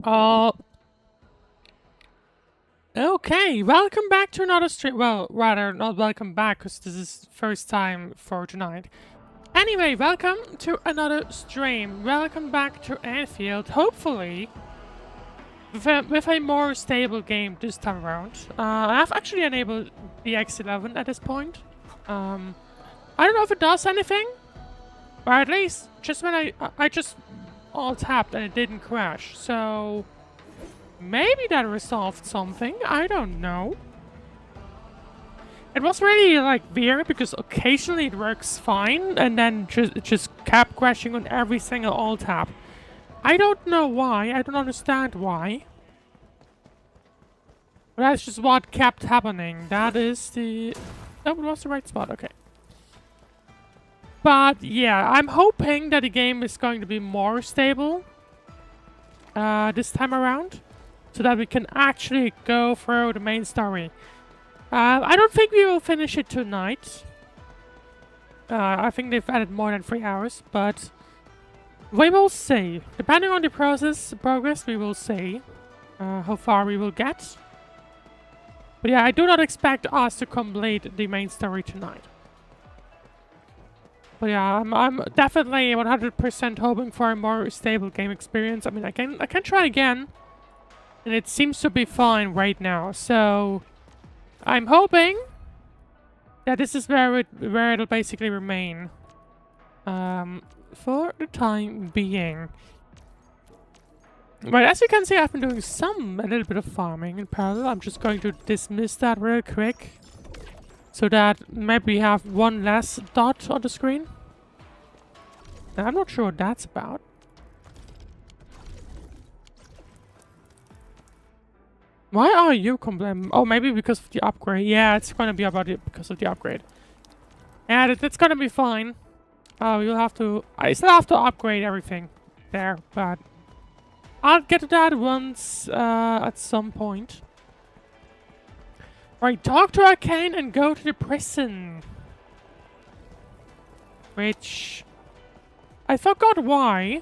Okay, welcome back to another stream. Well, rather, not welcome back, because this is first time for tonight. Anyway, welcome to another stream. Welcome back to Anfield, hopefully with a more stable game this time around. I've actually enabled the X11 at this point. I don't know if it does anything, or at least just when I just all tapped and it didn't crash, so maybe that resolved something, I don't know. It was really like weird because occasionally it works fine and then it just kept crashing on every single alt tab. I don't know why, I don't understand why. But that's just what kept happening. That is the... That was the right spot, okay. But yeah, I'm hoping that the game is going to be more stable this time around, so that we can actually go through the main story. I don't think we will finish it tonight. I think they've added more than 3 hours, but we will see. Depending on the progress, we will see how far we will get. But yeah, I do not expect us to complete the main story tonight. But yeah, I'm definitely 100% hoping for a more stable game experience. I mean, I can try again, and it seems to be fine right now. So I'm hoping that this is where it'll basically remain for the time being. Right, as you can see, I've been doing a little bit of farming in parallel. I'm just going to dismiss that real quick, so that maybe we have one less dot on the screen. Now, I'm not sure what that's about. Why are you complaining? Oh, maybe because of the upgrade. Yeah, it's gonna be about it because of the upgrade. Yeah, that's gonna be fine. Oh, you'll have to... I still have to upgrade everything there, but I'll get to that once at some point. Right, talk to Arcane and go to the prison. Which... I forgot why,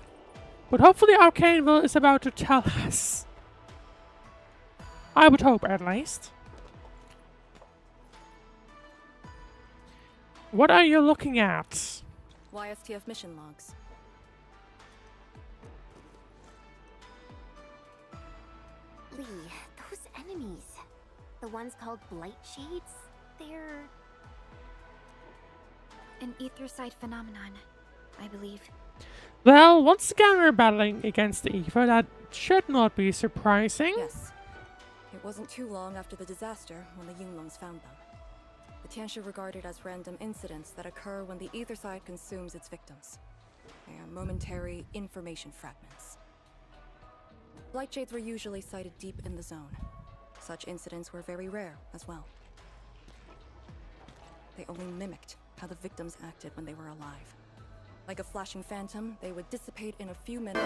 but hopefully Arcane is about to tell us. I would hope, at least. What are you looking at? YSTF mission logs. Lee, those enemies. The ones called Blight Shades? They're... an ether-side phenomenon, I believe. Well, once again we're battling against the Ether. That should not be surprising. Yes. It wasn't too long after the disaster when the Wulings found them. The Tianshi are regarded as random incidents that occur when the ether side consumes its victims. They are momentary information fragments. Blight shades were usually sighted deep in the zone. Such incidents were very rare as well. They only mimicked how the victims acted when they were alive. Like a flashing phantom, they would dissipate in a few minutes.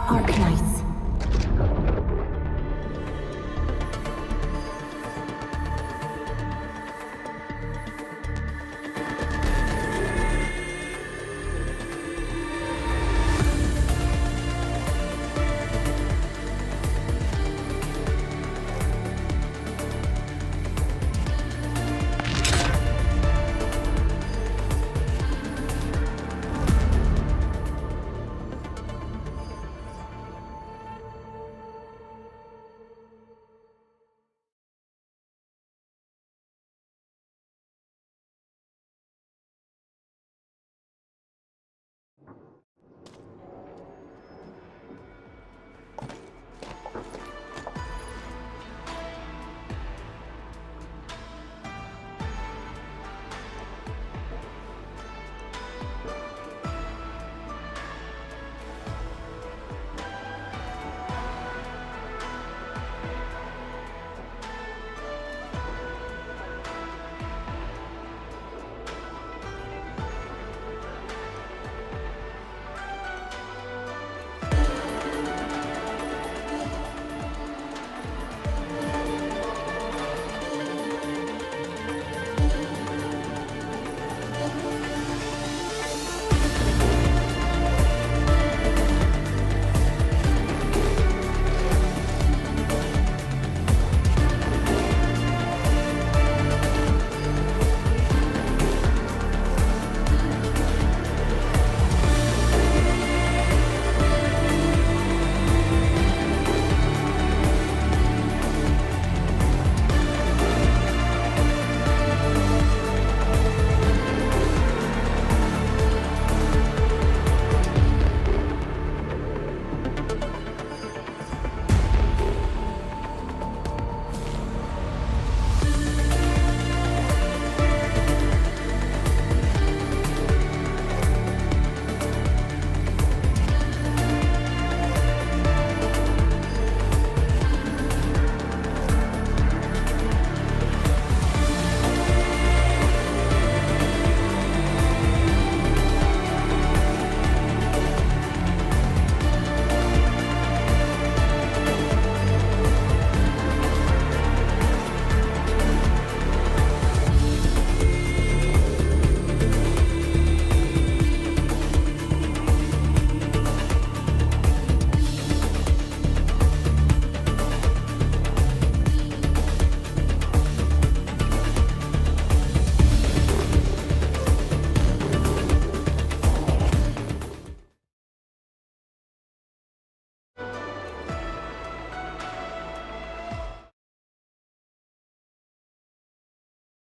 Arknights.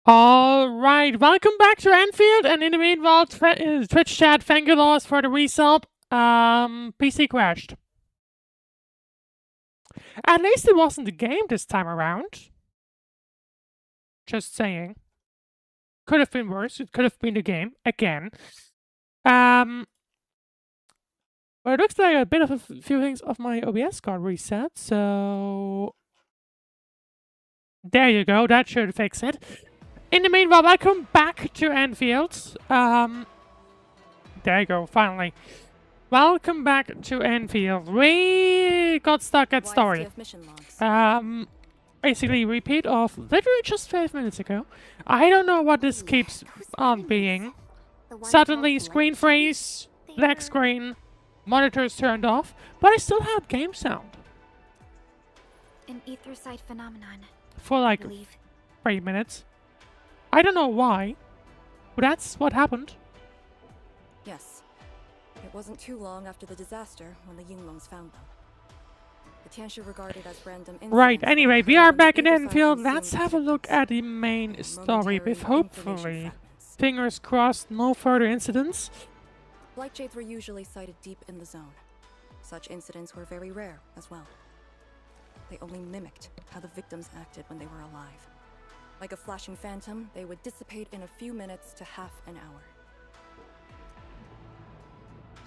Alright, welcome back to Enfield, and in the meanwhile, Twitch chat, thank you lost for the resub. PC crashed. At least it wasn't the game this time around. Just saying. Could have been worse, it could have been the game, again. But it looks like a bit of a few things of my OBS got reset, so... There you go, that should fix it. In the meanwhile, welcome back to Enfield. There you go, finally. Welcome back to Enfield. We got stuck at story. Basically repeat of literally just 5 minutes ago. I don't know what this keeps on being. Suddenly screen freeze, black screen, monitors turned off, but I still had game sound. An ether side phenomenon. For like 3 minutes. I don't know why, but that's what happened. Yes. It wasn't too long after the disaster when the Yunlongs found them. The Tianshi regarded as random Right, incidents anyway, that we occurred are when back the in either side Enfield. consumed Let's its have a look victims. at the main story with Momentary hopefully, information fragments. fingers crossed, no further incidents. Blight shades were usually sighted deep in the zone. Such incidents were very rare as well. They only mimicked how the victims acted when they were alive. Like a flashing phantom, they would dissipate in a few minutes to half an hour.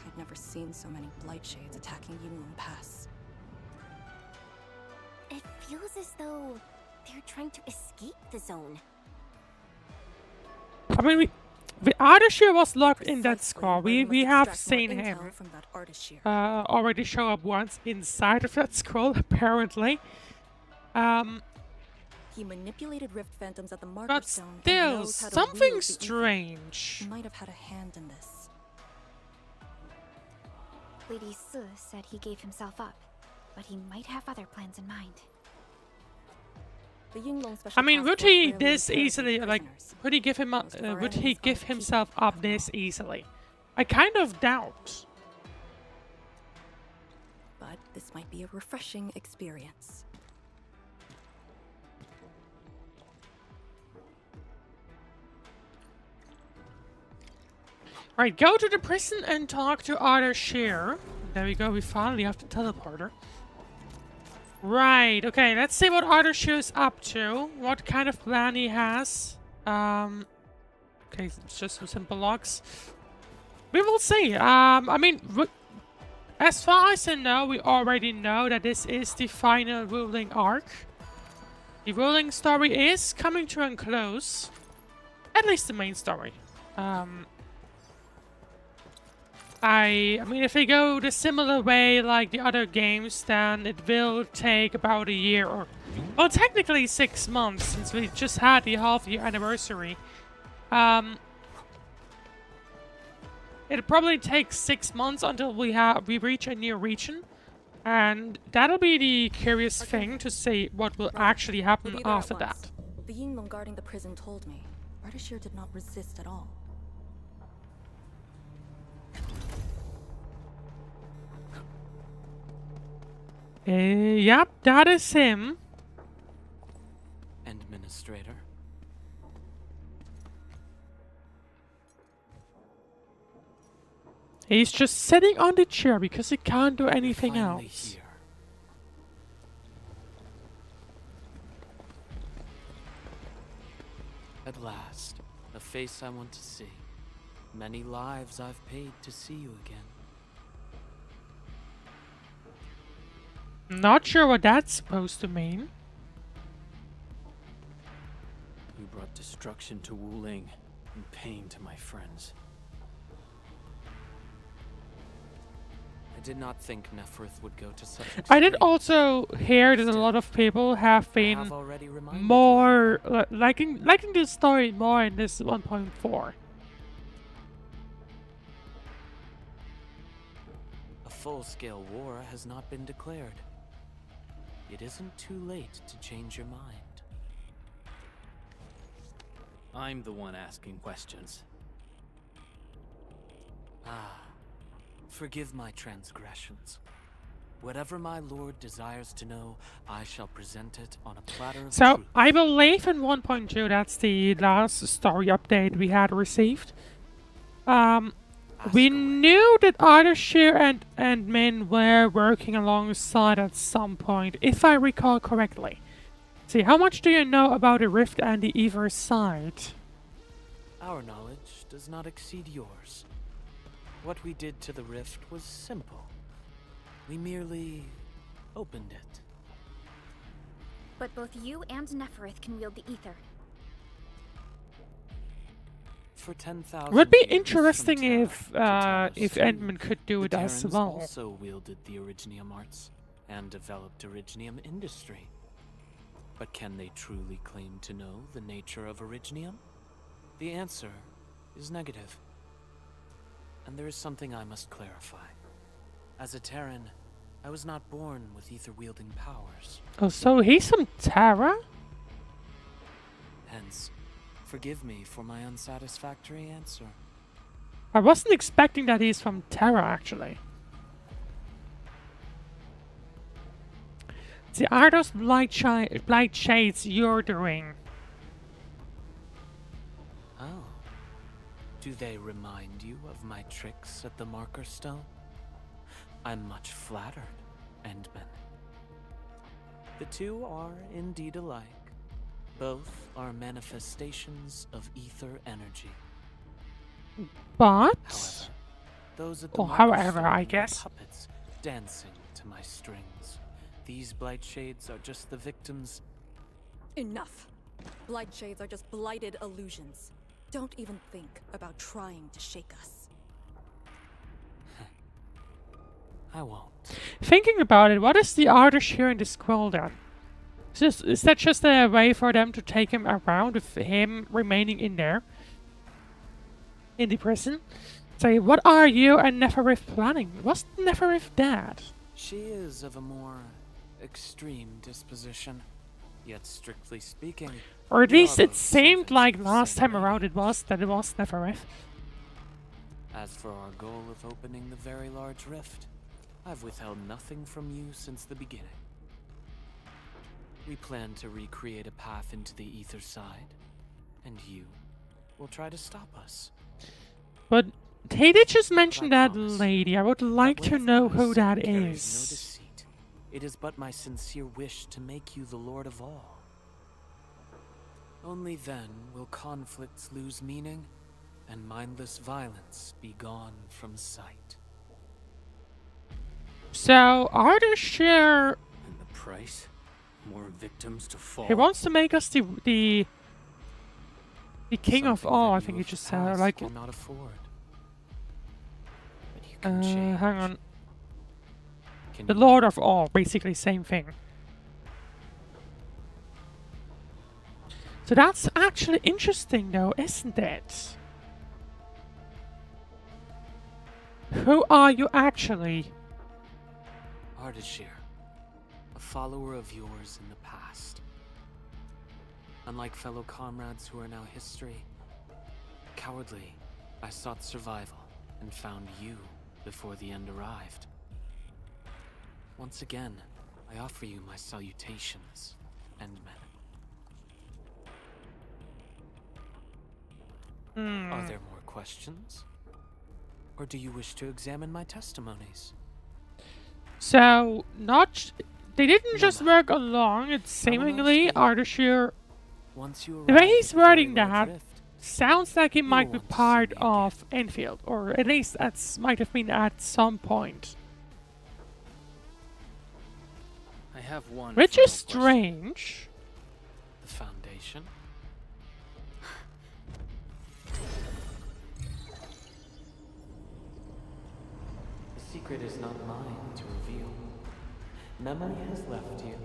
I'd never seen so many blight shades attacking Yunlong Pass. It feels as though they're trying to escape the zone. I mean, The Ardashir was locked in that Precisely, scroll. We must have extract seen more him intel from that artist shear. already show up once inside of that scroll, apparently. He manipulated Rift Phantoms at the marker But stone and still, knows how to something wield the ether. strange. He might have had a hand in this. Lady Su said he gave himself up, but he might have other plans in mind. The Yunglong special I mean, task would force he rarely this interrogates easily, like, prisoners. would he give him up, Most of our would he enemies give aren't himself capable up of this that. easily? I kind of doubt. But this might be a refreshing experience. Right, go to the prison and talk to Ardashir. There we go, we finally have the teleporter. Right, okay, let's see what Ardashir is up to. What kind of plan he has. Okay, it's just some simple logs. We will see. I mean, as far as I know, we already know that this is the final Wuling arc. The Wuling story is coming to a close. At least the main story. I mean, if we go the similar way like the other games, then it will take about a year or... Well, technically 6 months, since we just had the half-year anniversary. It'll probably take 6 months until we reach a new region. And that'll be the curious thing to see what will actually happen We'll be there at after once. that. The Yunglong guarding the prison told me. Ardashir did not resist at all. Yep, that is him. Administrator. He's just sitting on the chair because he can't do anything Finally else. here. At last, a face I want to see. Many lives I've paid to see you again. Not sure what that's supposed to mean. You brought destruction to Wuling and pain to my friends. I did not think Neferth would go to such extreme. I did also hear that a lot of people have I been have already reminded more liking this story more in this 1.4. A full-scale war has not been declared. It isn't too late to change your mind. I'm the one asking questions. Ah, forgive my transgressions. Whatever my lord desires to know, I shall present it on a platter of So truth. I believe in 1.2 that's the last story update we had received. We knew that Ardashir and Min were working alongside at some point, if I recall correctly. See, how much do you know about the Rift and the Ether side? Our knowledge does not exceed yours. What we did to the Rift was simple. We merely opened it. But both you and Neferth can wield the ether. For 10,000 Would be years from interesting Terra if to Talos Edmund could do the it as Terrans well. also wielded the Originium arts and developed Originium industry. But can they truly claim to know the nature of Originium? The answer is negative. And there is something I must clarify. As a Terran, I was not born with ether-wielding powers. Oh, so he's from Terra? Hence, forgive me for my unsatisfactory answer. I wasn't expecting that he's from Terra, actually. See, are those blight shades you're doing? Oh. Do they remind you of my tricks at the marker stone? I'm much flattered, Endman. The two are indeed alike. Both are manifestations of ether energy. But... However, those at the Or marker however, stone I are guess. puppets dancing to my strings. These blight shades are just the victims. Enough! Blight shades are just blighted illusions. Don't even think about trying to shake us. I won't. Thinking about it, what is the artist here in the scroll then? Is that just a way for them to take him around with him remaining in there? In the prison? Say, what are you and Neferith planning? Was Neferith dead? She is of a more extreme disposition. Yet strictly speaking, Or at we least are it both seemed servants like of the last same time around lady. it was Neferith. As for our goal of opening the very large rift, I've withheld nothing from you since the beginning. We plan to recreate a path into the ether side, and you will try to stop us. But he did just mention I that promise lady. I would like But to whenever know I who say that carries is. No deceit. It is but my sincere wish to make you the lord of all. Only then will conflicts lose meaning, and mindless violence be gone from sight. So, Artishir, And the price? More victims to fall. he wants to make us the king of Something all, that I you think he of just the said. past Like, cannot afford. But you can change. hang on. Can The you Lord of all, basically same thing. So that's actually interesting though, isn't it? Who are you actually? Ardashir, a follower of yours in the past. Unlike fellow comrades who are now history, cowardly, I sought survival and found you before the end arrived. Once again, I offer you my salutations, Endmen. Are there more questions? Or do you wish to examine my testimonies? So, they didn't No just matter. work along, it's seemingly escape. Artishir. Once you The way arrive he's at the very wording large that rift, sounds like he You might will be want to see part me again. of Enfield, or at least might have been at some point. I have one. Which final is question. strange. the Foundation. The secret is not mine to reveal. Memory has left you,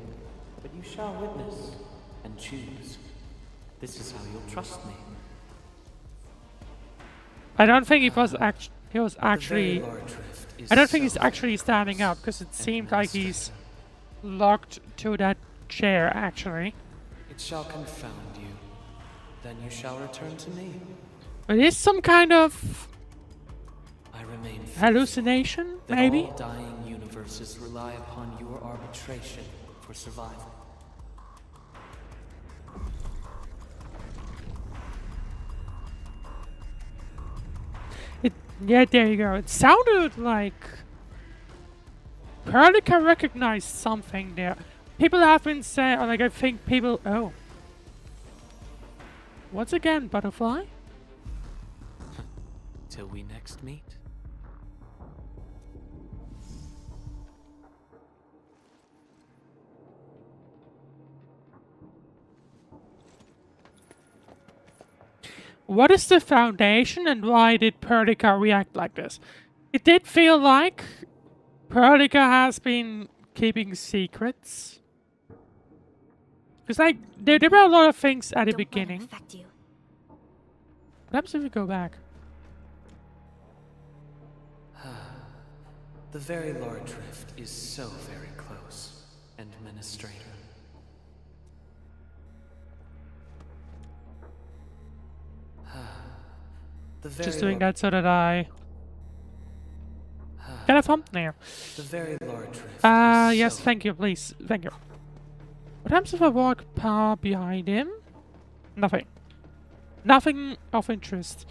but you shall witness and choose. This is how you'll trust me. I don't think he was actually. The very large rift is I don't think so he's actually very standing close up because it and seemed like he's administrative. locked to that chair actually. It shall confound you. Then you shall return to me. But is some kind of I remain faithful hallucination, that maybe? all dying universes rely upon your arbitration for survival. Yeah, there you go. It sounded like Perlica recognized something there. People have been saying, like, I think people. Oh. Once again, butterfly? Till we next meet. What is the Foundation and why did Perlica react like this? It did feel like Perlica has been keeping secrets. Because, like, there were a lot of things at the Don't let it beginning. affect you. What happens if we go back? The very large rift is so very close, Administrator. The very Just doing lar- that so that I get a thumbnail. The very large rift is Yes, so thank you, please. Thank you. What happens if I walk behind him? Nothing. Nothing of interest.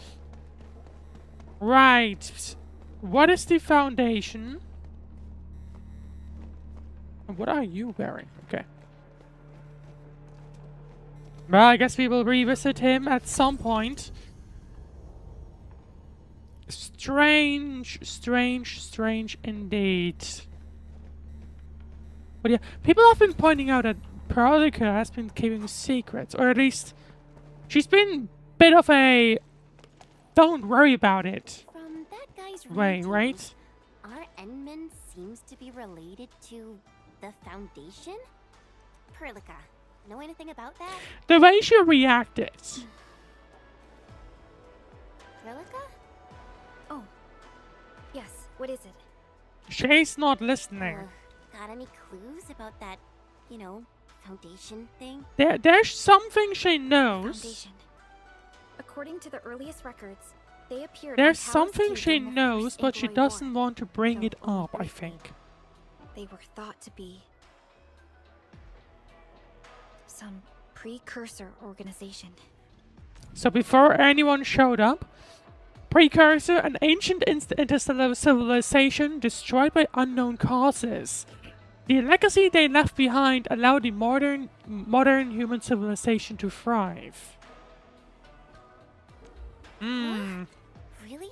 Right. What is the Foundation? And what are you wearing? Okay. Well, I guess we will revisit him at some point. Strange, strange, strange indeed. But yeah, people have been pointing out that Perlica has been keeping secrets, or at least she's been bit of a don't worry about it From that guy's way, reading, right? our Endman seems to be related to the Foundation? Perlica, know anything about that? The way she reacted. Perlica? Oh. Yes, what is it? She's not listening. Got any clues about that, Foundation thing? There's something she knows. Foundation. According to the earliest records, they appeared There's on Talos something 2 she during the knows, First but she Anglo War. doesn't want to bring Though it only up, I briefly. think. They were thought to be some precursor organization. So before anyone showed up, Precursor, an ancient interstellar civilization destroyed by unknown causes. The legacy they left behind allowed the modern human civilization to thrive. Hmm. Really?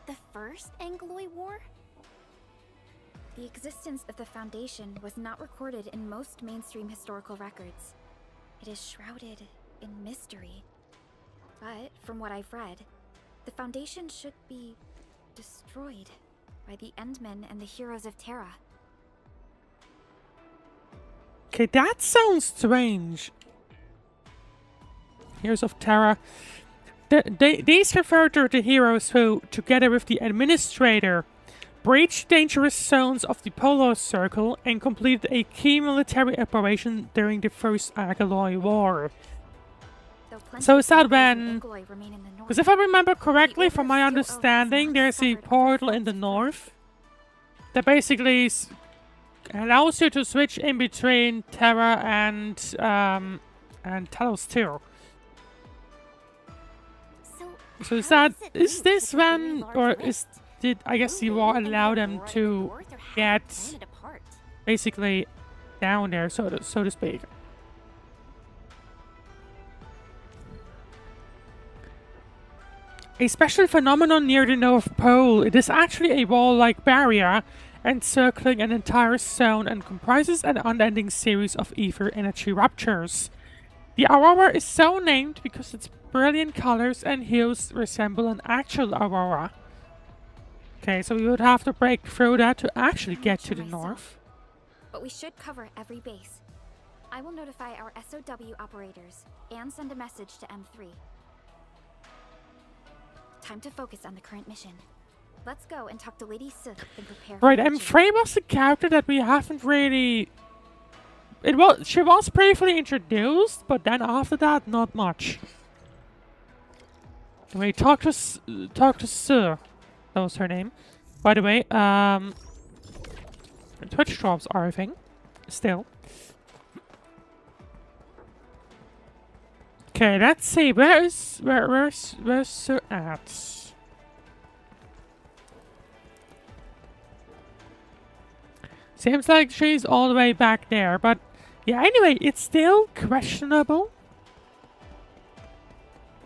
The First Anglo War? The existence of the Foundation was not recorded in most mainstream historical records. It is shrouded in mystery. But, from what I've read, the Foundation should be destroyed by the Endmen and the heroes of Terra. Okay, that sounds strange. Heroes of Terra. These refer to the heroes who, together with the Administrator, breached dangerous zones of the Polar Circle and completed a key military operation during the First Anglo War. Though plenty So of is that Anglos and when... Angloy remain in the north. Because if I remember correctly, Order from my still understanding, owns there's a much portal suffered in the from north that basically allows you to switch in between Terra and Talos 2. So is how that does it is link this with the very when large or rift? is did I guess the Wuling war and allow the them Aurora to North are half the get planet apart. basically down there, so to speak? A special phenomenon near the North Pole. It is actually a wall-like barrier encircling an entire zone and comprises an unending series of ether energy ruptures. The aurora is so named because its brilliant colors and hues resemble an actual aurora. Okay, so we would have to break through that to actually I'm get not to sure the myself, north. But we should cover every base. I will notify our SOW operators and send a message to M3. Time to focus on the current mission. Let's go and talk to Lady Sith and prepare Right, for the M3 was a character that we haven't really... She was briefly introduced, but then after that, not much. Wait, talk to Sir. That was her name. By the way, Twitch drops are a thing. Still. Okay, let's see. Where's Sir at? Seems like she's all the way back there, but yeah, anyway, it's still questionable.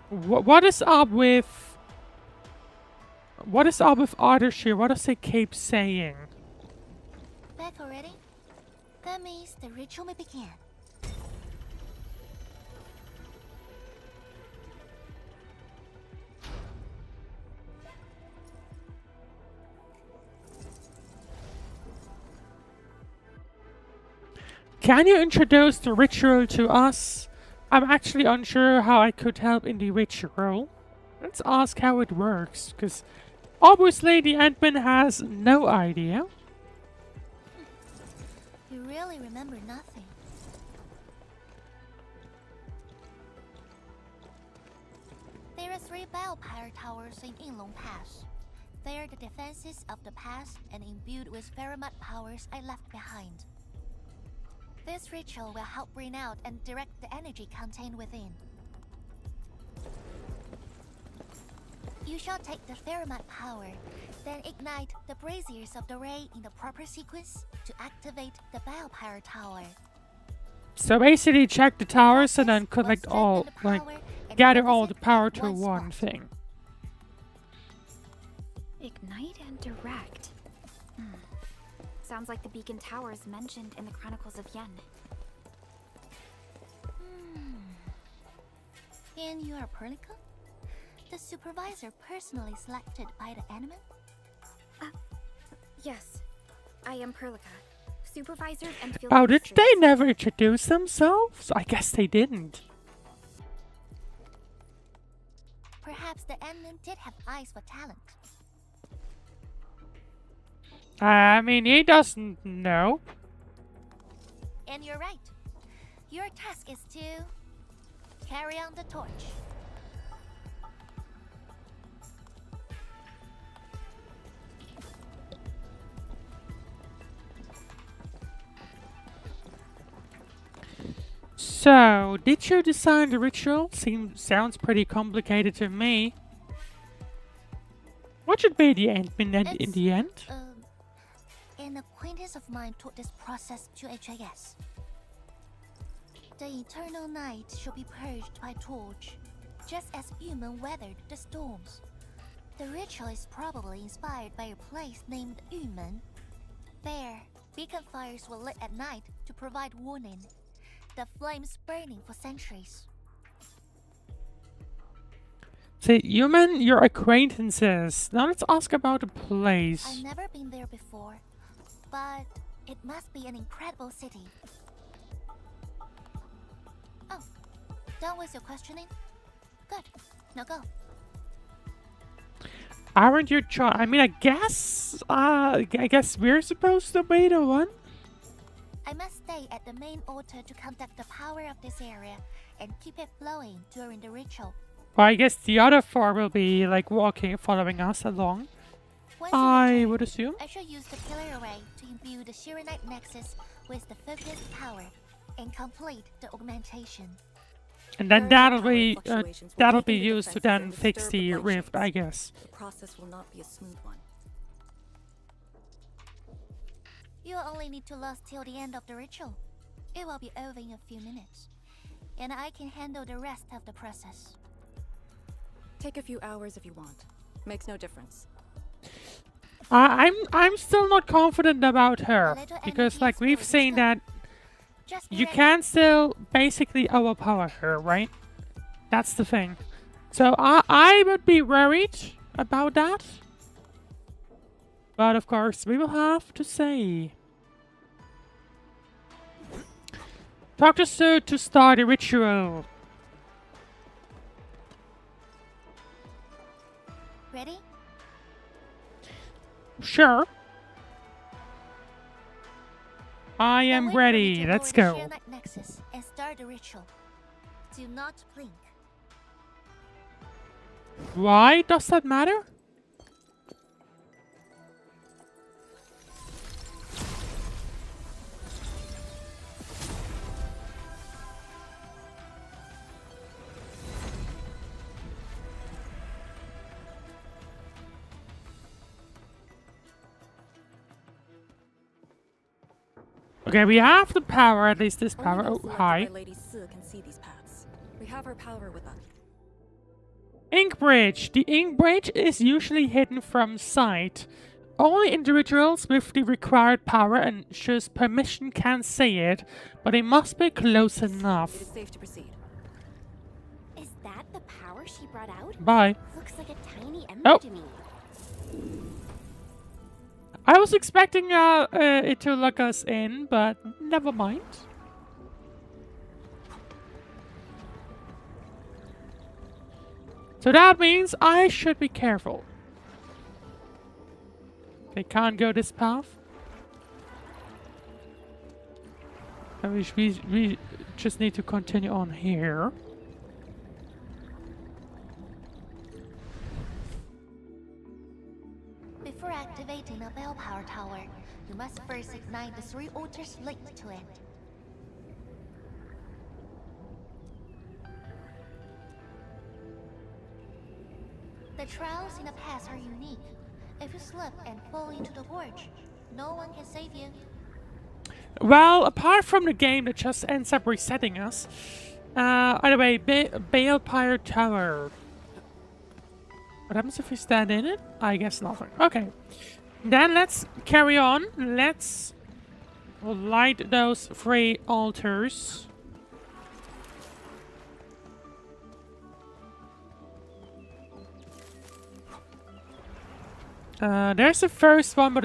What is up with Arthur? What does he keep saying? Back already? That means the ritual may begin. Can you introduce the ritual to us? I'm actually unsure how I could help in the ritual. Let's ask how it works, because obviously the admin has no idea. You really remember nothing. There are 3 biopower towers in Yinglong Pass. They are the defenses of the past and imbued with Verimut powers I left behind. This ritual will help bring out and direct the energy contained within. You shall take the Verimut power, then ignite the braziers of the ray in the proper sequence to activate the biopower tower. So basically check the towers and then This will collect strengthen all, the like, power and gather focus all it the power at to one one spot. thing. Ignite and direct. Sounds like the beacon towers mentioned in the Chronicles of Yen. And you are Perlica? The supervisor personally selected by the enemy? Yes, I am Perlica, supervisor of Endfield. Oh, did Industries. they never introduce themselves? I guess they didn't. Perhaps the enemy did have eyes for talent. I mean, he doesn't know. And you're right. Your task is to carry on the torch. So, did you design the ritual? Sounds pretty complicated to me. What should be the end in the end? An acquaintance of mine taught this process to HIS. The eternal night shall be purged by torch, just as human weathered the storms. The ritual is probably inspired by a place named Yumen. There, beacon fires were lit at night to provide warning. The flames burning for centuries. Say, human, your acquaintances. Now let's ask about the place. I've never been there before, but it must be an incredible city. Oh, done with your questioning? Good. Now go. Aren't you I mean, I guess we're supposed to be the one? I must stay at the main altar to conduct the power of this area and keep it flowing during the ritual. Well, I guess the other four will be like walking, following us along. Once you I return, would assume. I shall use the pillar array to imbue the Shiranite Nexus with the focused power and complete the augmentation. And then Current that'll power be fluctuations will that'll weaken be the used to defenses then and fix disturb the light rift, I shades. guess. The process will not be a smooth one. You only need to last till the end of the ritual. It will be over in a few minutes, and I can handle the rest of the process. Take a few hours if you want. Makes no difference. I'm still not confident about her A little because energy like is we've good, seen it's that Just be you ready. can still basically overpower her, right? That's the thing. So I would be worried about that. But of course, we will have to see. Dr. Sue to start a ritual. Ready? Sure. I Then am wait for me ready. to Let's lower the go. Shiranite Nexus and start the ritual. Do not blink. Why does that matter? Okay, we have the power, at least this power. Only Oh, those selected hi. by Lady Su can see these paths. We have her power with us. Ink bridge. The ink bridge is usually hidden from sight. Only individuals with the required power and Shu's permission can see it, but it must be close It enough. is safe to proceed. Is that the power she brought out? Bye. Looks like a tiny ember Oh. to me. I was expecting it to look us in, but never mind. So that means I should be careful. They can't go this path. And we just need to continue on here. Before activating a bell power tower, you must first ignite the 3 altars linked to it. The trials in the past are unique. If you slip and fall into the gorge, no one can save you. Well, apart from the game that just ends up resetting us. Either way, Bale Pyre Tower. What happens if we stand in it? I guess nothing. Okay. Then let's carry on. Let's light those 3 altars. There's the first one, but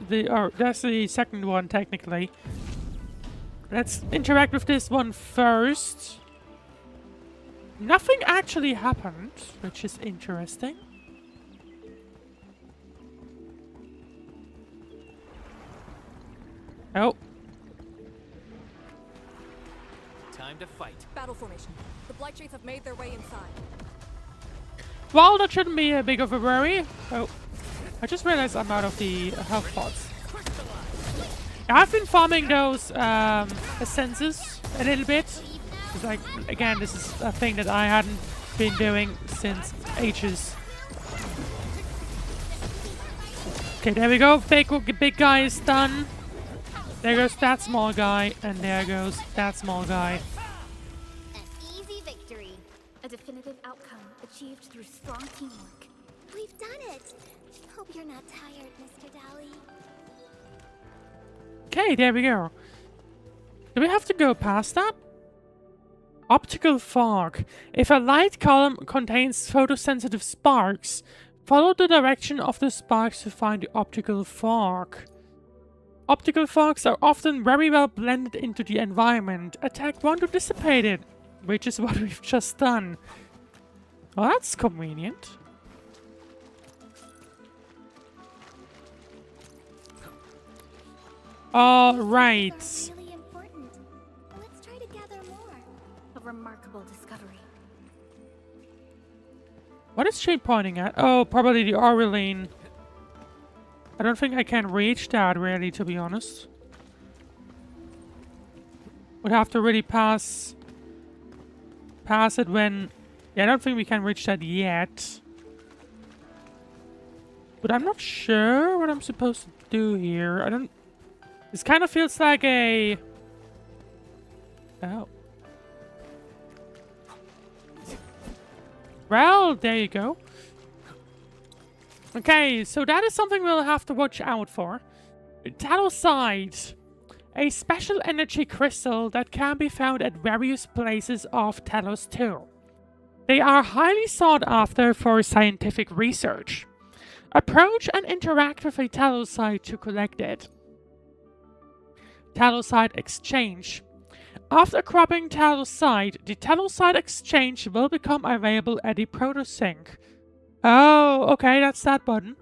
there's the second one technically. Let's interact with this one first. Nothing actually happened, which is interesting. Oh. Time to fight. Battle formation. The Blight Shades have made their way inside. Well, that shouldn't be a big of a worry. Oh. I just realized I'm out of the health pots. I've been farming those essences a little bit. It's like, again, this is a thing that I hadn't been doing since ages. Okay, there we go. Big guy is done. There goes that small guy, and there goes that small guy. An easy victory. A definitive outcome achieved through strong teamwork. We've done it. Hope you're not tired, Mr. Dally. Okay, there we go. Do we have to go past that? Optical fog. If a light column contains photosensitive sparks, follow the direction of the sparks to find the optical fog. Optical fogs are often very well blended into the environment. Attack one to dissipate it, which is what we've just done. Well, that's convenient. Alright. Really important. Let's try to gather more. A remarkable discovery. What is she pointing at? Oh, probably the Aureline. I don't think I can reach that really, to be honest. Would have to really pass it when... Yeah, I don't think we can reach that yet. But I'm not sure what I'm supposed to do here. I don't... This kind of feels like a... Oh. Well, there you go. Okay, so that is something we'll have to watch out for. Talosite. A special energy crystal that can be found at various places of Talos 2. They are highly sought after for scientific research. Approach and interact with a talosite to collect it. Talosite exchange. After grabbing talosite, the talosite exchange will become available at the protosync. Oh, okay, that's that button.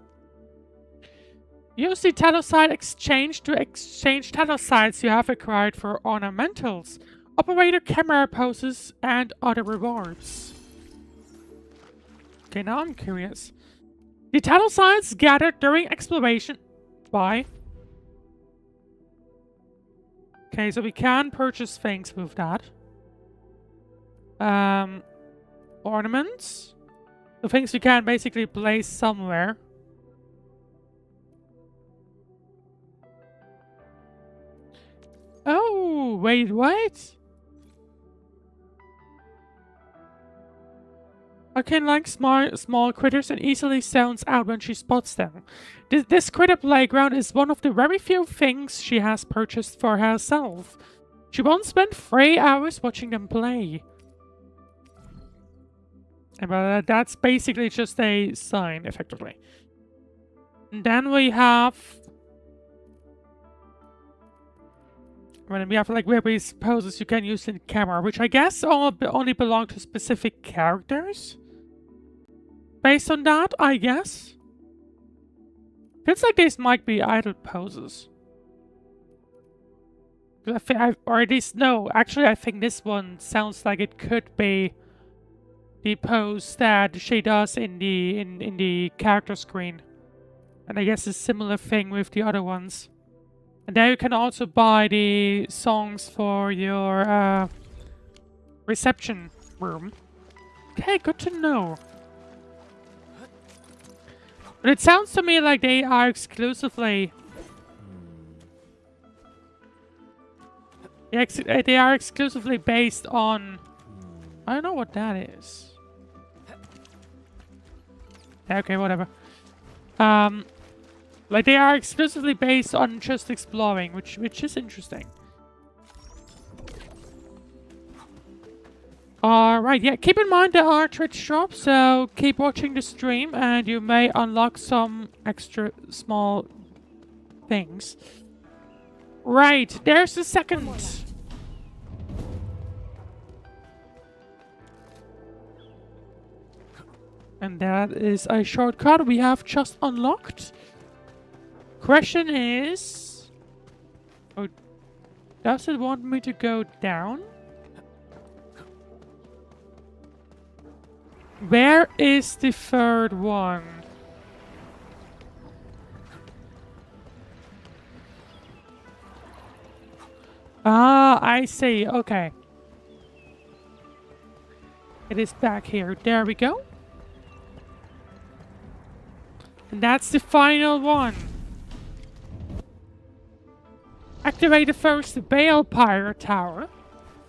Use the talosite exchange to exchange talosites you have acquired for ornamentals, operator camera poses, and other rewards. Okay, now I'm curious. The talosites gathered during exploration... Why? Okay, so we can purchase things with that. Ornaments? The things we can basically place somewhere. Oh, wait, what? Arcane likes small critters and easily zones out when she spots them. This critter playground is one of the very few things she has purchased for herself. She once spent 3 hours watching them play. And that's basically just a sign, effectively. And then we have... When we have like various poses you can use in camera, which I guess only belong to specific characters. Based on that, I guess. Feels like these might be idle poses. Or at least no, actually I think this one sounds like it could be the pose that she does in the character screen. And I guess a similar thing with the other ones. And there you can also buy the songs for your reception room. Okay, good to know. But it sounds to me like they are exclusively... They are exclusively based on... I don't know what that is. Okay, whatever. Like they are exclusively based on just exploring, which is interesting. Alright, yeah, keep in mind there are Twitch shops, so keep watching the stream and you may unlock some extra small things. Right, there's the second. And that is a shortcut we have just unlocked. Question is... Oh, does it want me to go down? Where is the third one? Ah, I see. Okay. It is back here. There we go. And that's the final one. Activate the first Bale Pirate Tower.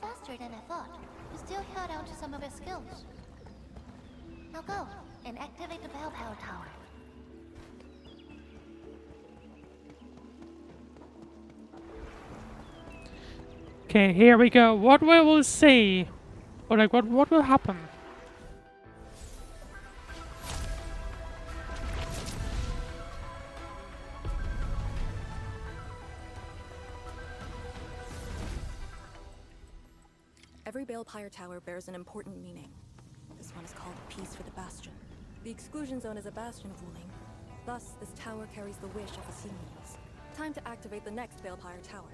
Faster than I thought. You still held on to some of your skills. Now go and activate the bell power tower. Okay, here we go. What we will see? Or like, what will happen? Every Balepire tower bears an important meaning. This one is called Peace for the Bastion. The exclusion zone is a bastion of Wuling. Thus, this tower carries the wish of the sea wolves. Time to activate the next Balepire tower.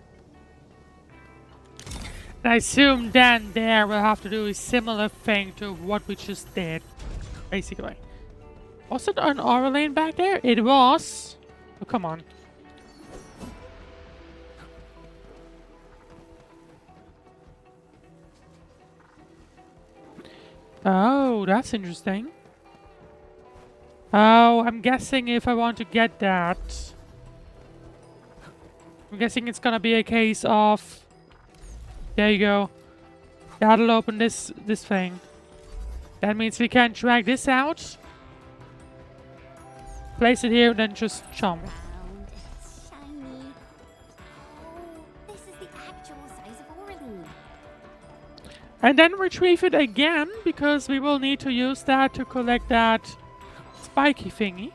I assume then there we'll have to do a similar thing to what we just did. Basically. Was it an aura lane back there? It was. Oh, come on. Oh, that's interesting. Oh, I'm guessing if I want to get that, I'm guessing it's gonna be a case of, there you go. That'll open this thing. That means we can drag this out, place it here, and then just jump. Round, shiny. Oh, this is the actual size of Wuling. And then retrieve it again, because we will need to use that to collect that spiky thingy.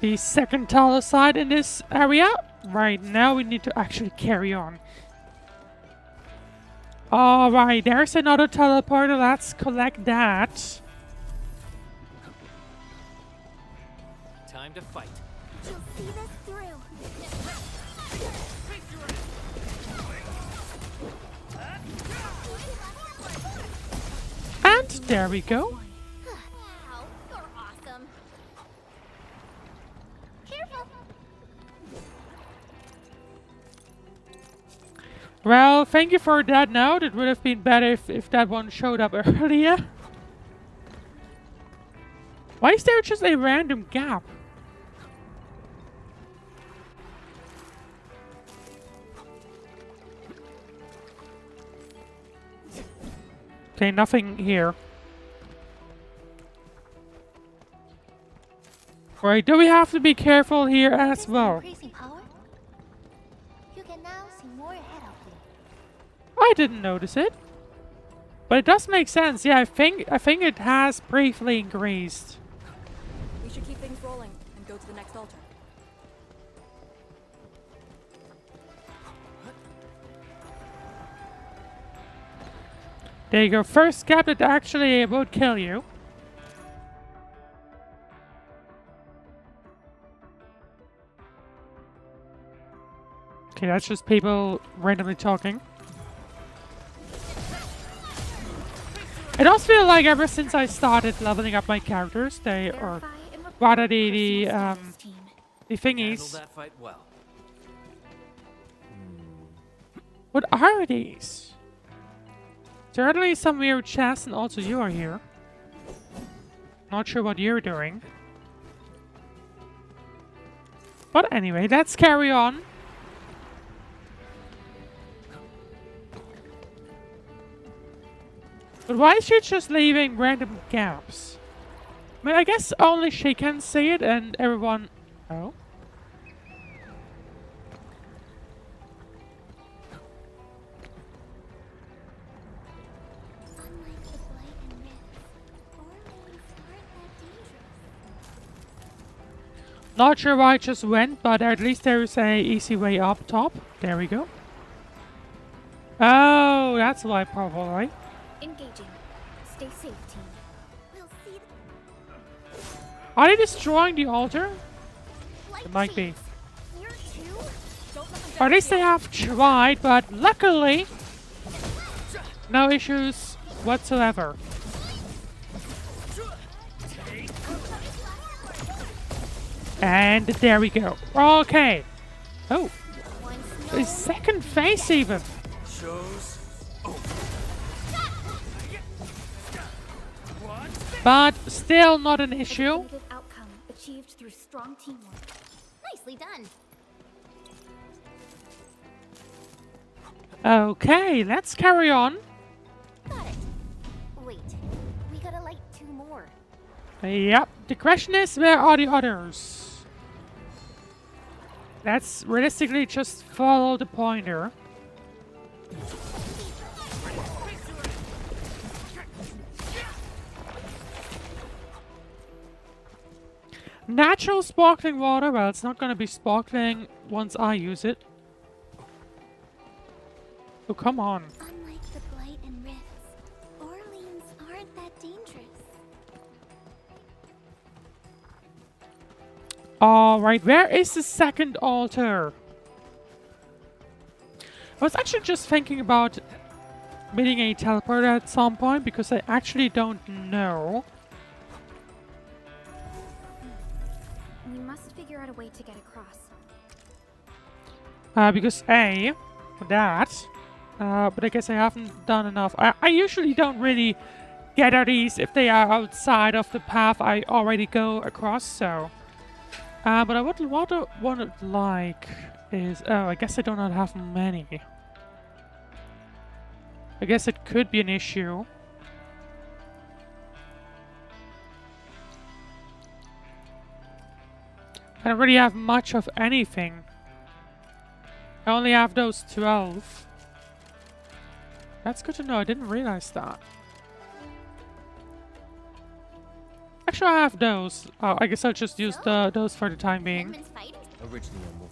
The second taloside in this area. Right, now we need to actually carry on. Alright, there's another teleporter. Let's collect that. Time to fight. You'll see this through. And there we go. Wow, you're awesome. Careful. Well, thank you for that note. It would have been better if that one showed up earlier. Why is there just a random gap? Okay, nothing here. Right, do we have to be careful here as well? Increasing power? You can now see more ahead of you. I didn't notice it. But it does make sense. Yeah, I think it has briefly increased. We should keep things rolling and go to the next altar. There you go. First gap that actually won't kill you. Okay, that's just people randomly talking. It does feel like ever since I started leveling up my characters, they or Verify and report rather personal the status team. the Handle thingies. that fight well. What are these? Certainly some weird chests, and also you are here. Not sure what you're doing. But anyway, let's carry on. But why is she just leaving random gaps? I mean, I guess only she can see it and everyone... Oh? Not sure why I just went, but at least there is a easy way up top. There we go. Oh, that's why probably. Engaging. Stay safe, team. We'll see. Are they destroying the altar? Light It might be. chains. Here too? Don't let them Or at least they have tried, but luckily, no issues whatsoever. And there we go. Okay. Oh, the second phase even. But still not an issue. Definitive outcome achieved through strong teamwork. Nicely done. Okay, let's carry on. Got it. Wait, we gotta light 2 more. Yep. The question is, where are the others? Let's realistically just follow the pointer. Natural sparkling water. Well, it's not going to be sparkling once I use it. Oh, come on. Unlike the Blight and Rifts, Orleans aren't that dangerous. Alright, where is the second altar? I was actually just thinking about meeting a teleporter at some point because I actually don't know. We must figure out a way to get across. Because A, that. But I guess I haven't done enough. I usually don't really get at these if they are outside of the path I already go across, so. But I would like is... Oh, I guess I do not have many. I guess it could be an issue. I don't really have much of anything. I only have those 12. That's good to know. I didn't realize that. Actually, I have those. Oh, I guess I'll just use those for the time being.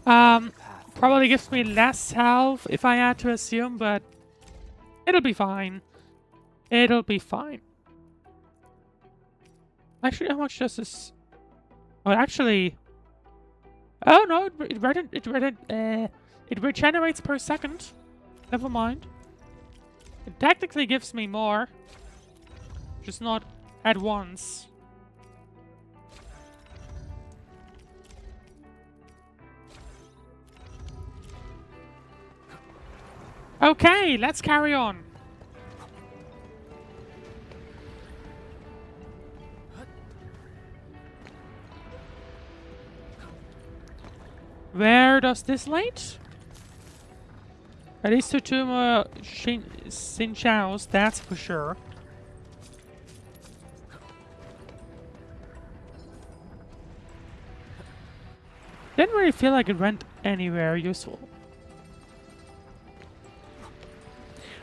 Probably gives me less health if I had to assume, but it'll be fine. It'll be fine. Actually, how much does this? Oh, actually. Oh no! It regenerates per second. Never mind. It technically gives me more, just not at once. Okay, let's carry on. Where does this lead? At least to two more Xin Chaos, that's for sure. Didn't really feel like it went anywhere useful.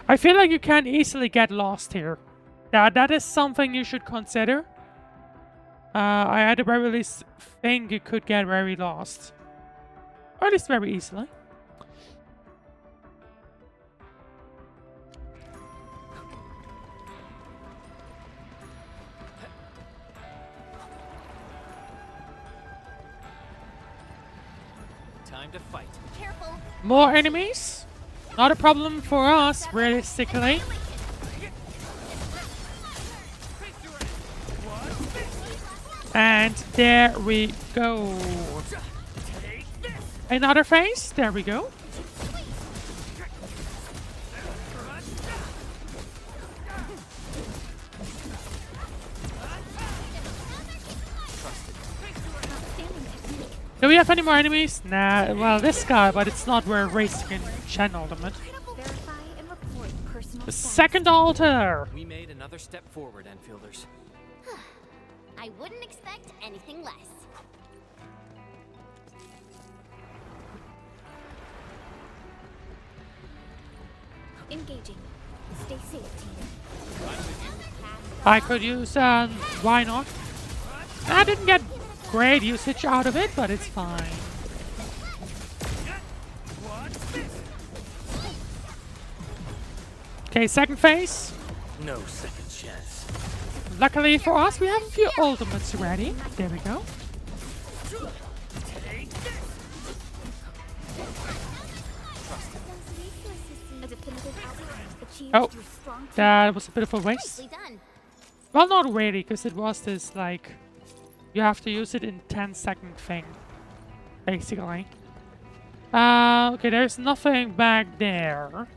I feel like you can easily get lost here. That is something you should consider. I at the very least think you could get very lost. Or at least very easily. Time to fight. Careful. More enemies? Not a problem for us, realistically. And there we go. Another phase. There we go. Do we have any more enemies? Nah, well, this guy, but it's not where Race can channel them. Verify and report personal The status. second altar. We made another step forward, Enfielders. I wouldn't expect anything less. Engaging. Stay safe, team. I could use, why not? I didn't get great usage out of it, but it's fine. Okay, second phase. No second chance. Luckily for us, we have a few ultimates ready. There we go. A definitive outcome achieved Oh, through strong that was a bit of a waste. Nicely done. Well, not really, because it was this, like, you have to use it in 10-second thing, basically. Okay, there's nothing back there.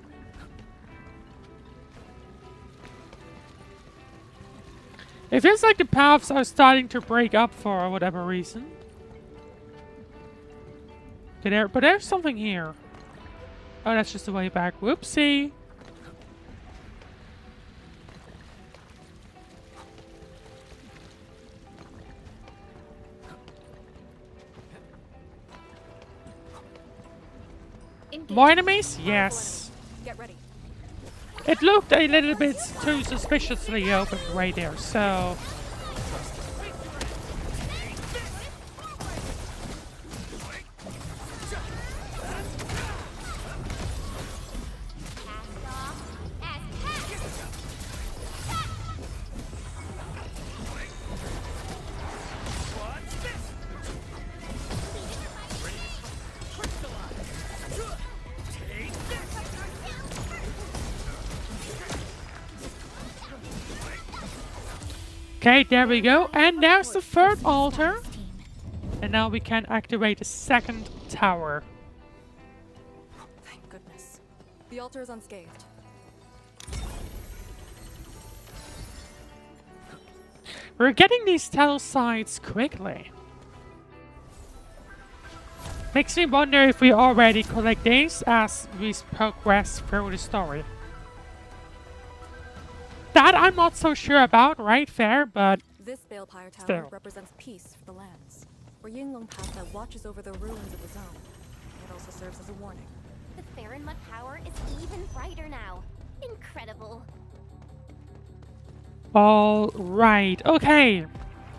It feels like the paths are starting to break up for whatever reason. Okay, but there's something here. Oh, that's just the way back. Whoopsie. More enemies? Yes. Get ready. It looked a little bit too suspiciously open right there, so... Okay, there we go. And there's the third altar. And now we can activate the second tower. Thank goodness. The altar is unscathed. We're getting these tell sites quickly. Makes me wonder if we already collect these as we progress through the story. That I'm not so sure about, right? Fair, but This Balefire Tower still. represents peace for the lands, where Yinglong Pass that watches over the ruins of the zone. It also serves as a warning. The Farinmud power is even brighter now. Incredible. All right. Okay.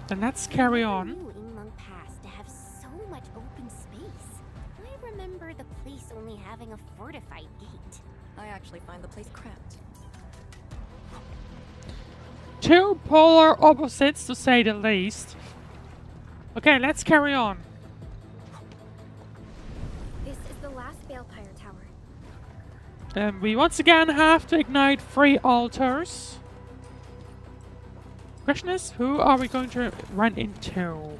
Then let's carry on. New Yinglong Pass to have so much open space. I remember the place only having a fortified gate. I actually find the place cramped. Two polar opposites, to say the least. Okay, let's carry on. This is the last Balefire Tower. We once again have to ignite 3 altars. Question is, who are we going to run into?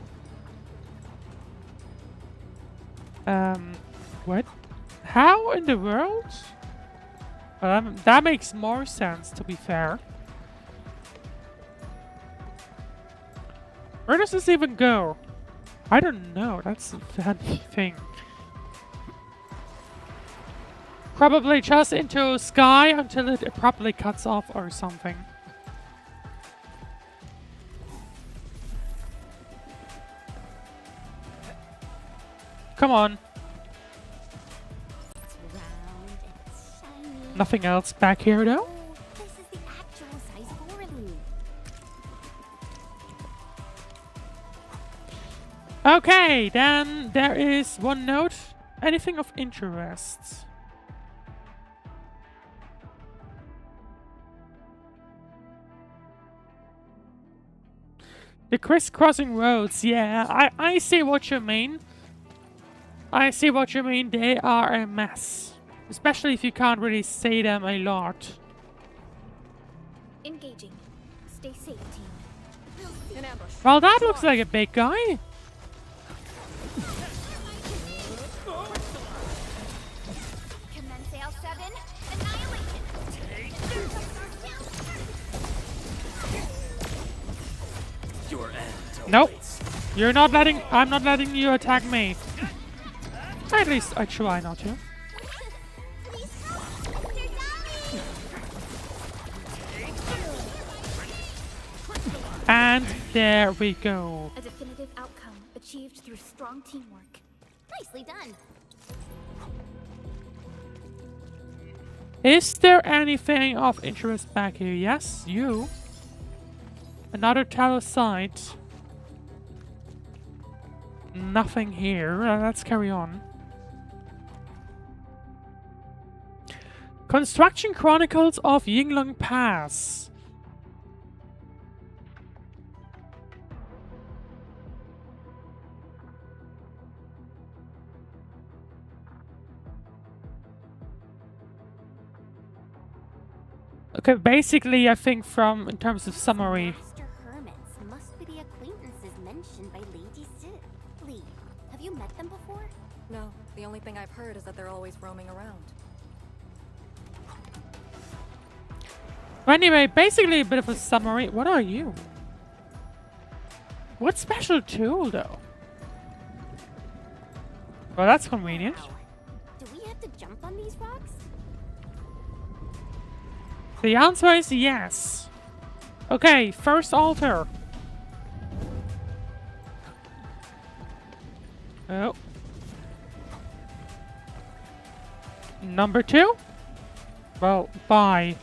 What? How in the world? That makes more sense, to be fair. Where does this even go? I don't know. That's a funny thing. Probably just into sky until it abruptly cuts off or something. Come on. It's round and it's shiny. Nothing else back here though. Oh, this is the actual size Forlu. Okay, then there is one note. Anything of interest? The crisscrossing roads, yeah, I see what you mean. I see what you mean, they are a mess. Especially if you can't really see them a lot. Engaging. Stay safe, team. In ambush. Well, that looks like a big guy. Commence L7. Annihilation. Your end. Nope. awaits. I'm not letting you attack me. At least I try not to. And there we go. A definitive outcome achieved through strong teamwork. Nicely done. Is there anything of interest back here? Yes, you. Another tower site. Nothing here. Let's carry on. Construction Chronicles of Yinglong Pass. Okay, basically, I think in terms of summary. Master Hermits must be the acquaintances mentioned by Lady Sid. Lee, have you met them before? No, the only thing I've heard is that they're always roaming around. Anyway, basically a bit of a summary. What are you? What special tool, though? Well, that's convenient. Wow. Do we have to jump on these rocks? The answer is yes. Okay, first altar. Oh. Number 2? Well, bye.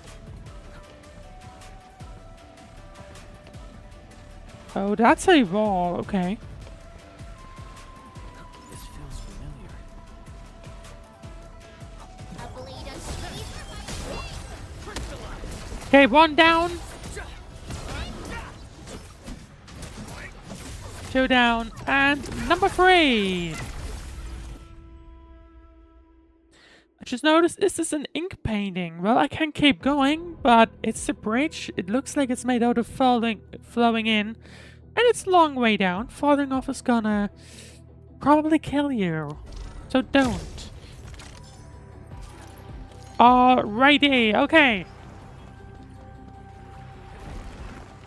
Oh, that's a wall, okay. This feels familiar. A blade of speed. Okay, 1 down. 2 down. And number 3. I just noticed this is an ink painting. Well, I can keep going, but it's a bridge. It looks like it's made out of flowing in. And it's a long way down. Falling off is gonna probably kill you. So don't. Alrighty, okay.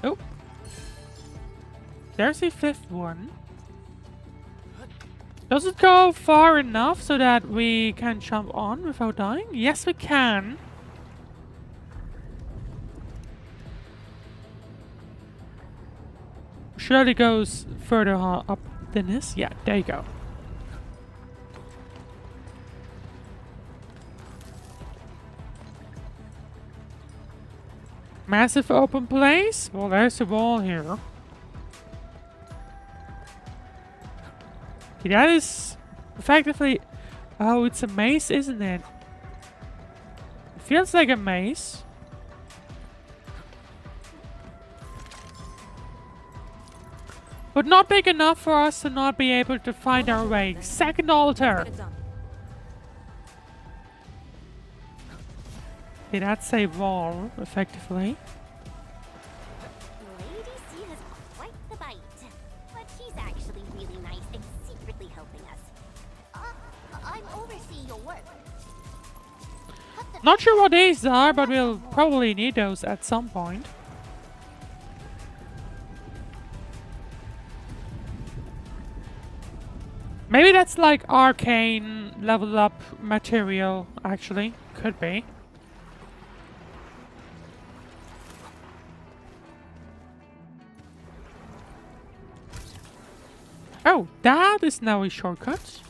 Oh. There's a 5th one. Does it go far enough so that we can jump on without dying? Yes, we can. Surely goes further up than this. Yeah, there you go. Massive open place. Well, there's a wall here. Okay, that is effectively... Oh, it's a maze, isn't it? It feels like a maze. But not big enough for us to not be able to find our way. Second altar. Get it done. Okay, that's a wall, effectively. Lady C has quite the bite, but she's actually really nice and secretly helping us. I'm overseeing your work. Not sure what these are, but we'll probably need those at some point. Maybe that's like arcane leveled up material, actually. Could be. Oh, that is now a shortcut.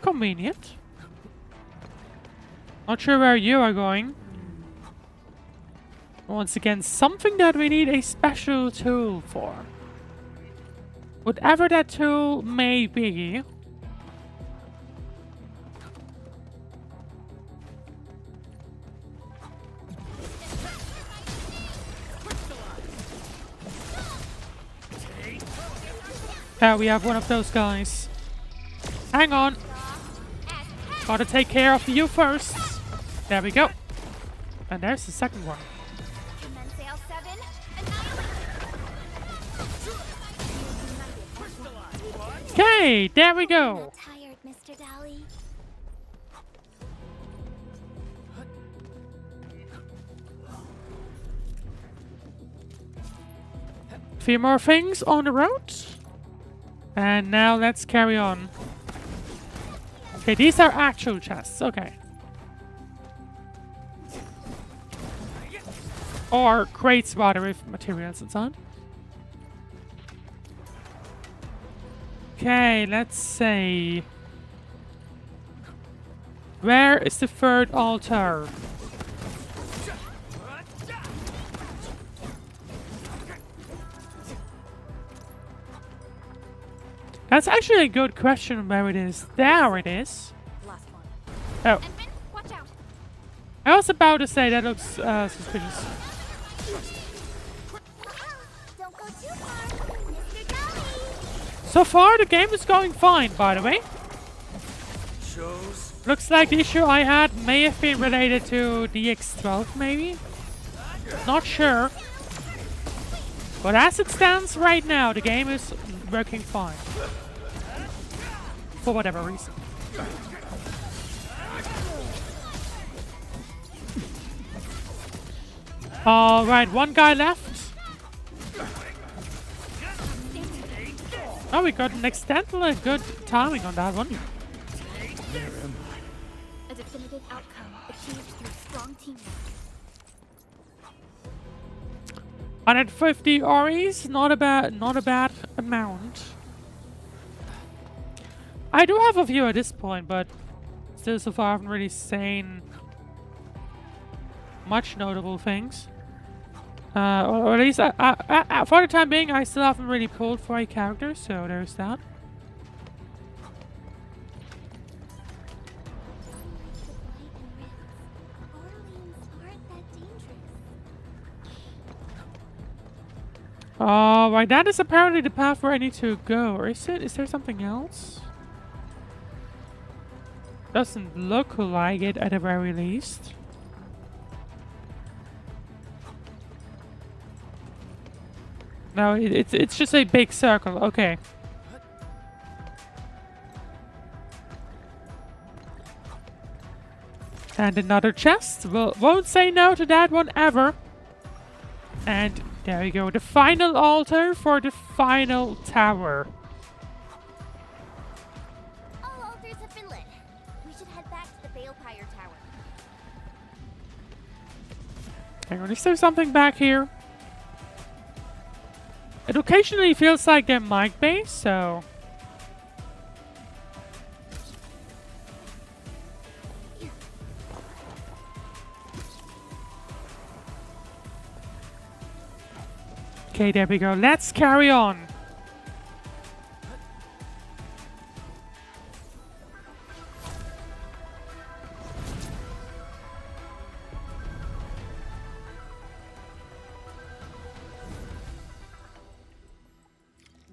Convenient. Not sure where you are going. Once again, something that we need a special tool for. Whatever that tool may be. There we have one of those guys. Hang on. Gotta take care of you first. There we go. And there's the second one. Commensale 7, Okay, there we go. Not tired, Mr. Dally. Few more things on the road. And now let's carry on. Okay, these are actual chests. Okay. Or crates, rather, with materials inside. Okay, let's see. Where is the third altar? That's actually a good question where it is. There it is. Last one. Oh, Edmund, watch out. I was about to say that looks suspicious. Don't go too far, Mr. Dolly. So far, the game is going fine, by the way. Shows. Looks like the issue I had may have been related to DX12, maybe? Not sure. But as it stands right now, the game is working fine. For whatever reason. Alright, one guy left. Oh, we got an accidental good timing on that one. A definitive outcome achieved through strong teamwork. 150 REs, not a bad amount. I do have a few at this point, but still so far I haven't really seen much notable things. Or at least for the time being, I still haven't really pulled for a character, so there's that. Right, that is apparently the path where I need to go, or is it? Is there something else? Doesn't look like it at the very least. No, it's just a big circle. Okay. And another chest. Won't say no to that one ever. And there we go. The final altar for the final tower. All altars have been lit. We should head back to the Balefire Tower. Hang on, is there something back here? It occasionally feels like there might be, so... Okay, there we go. Let's carry on.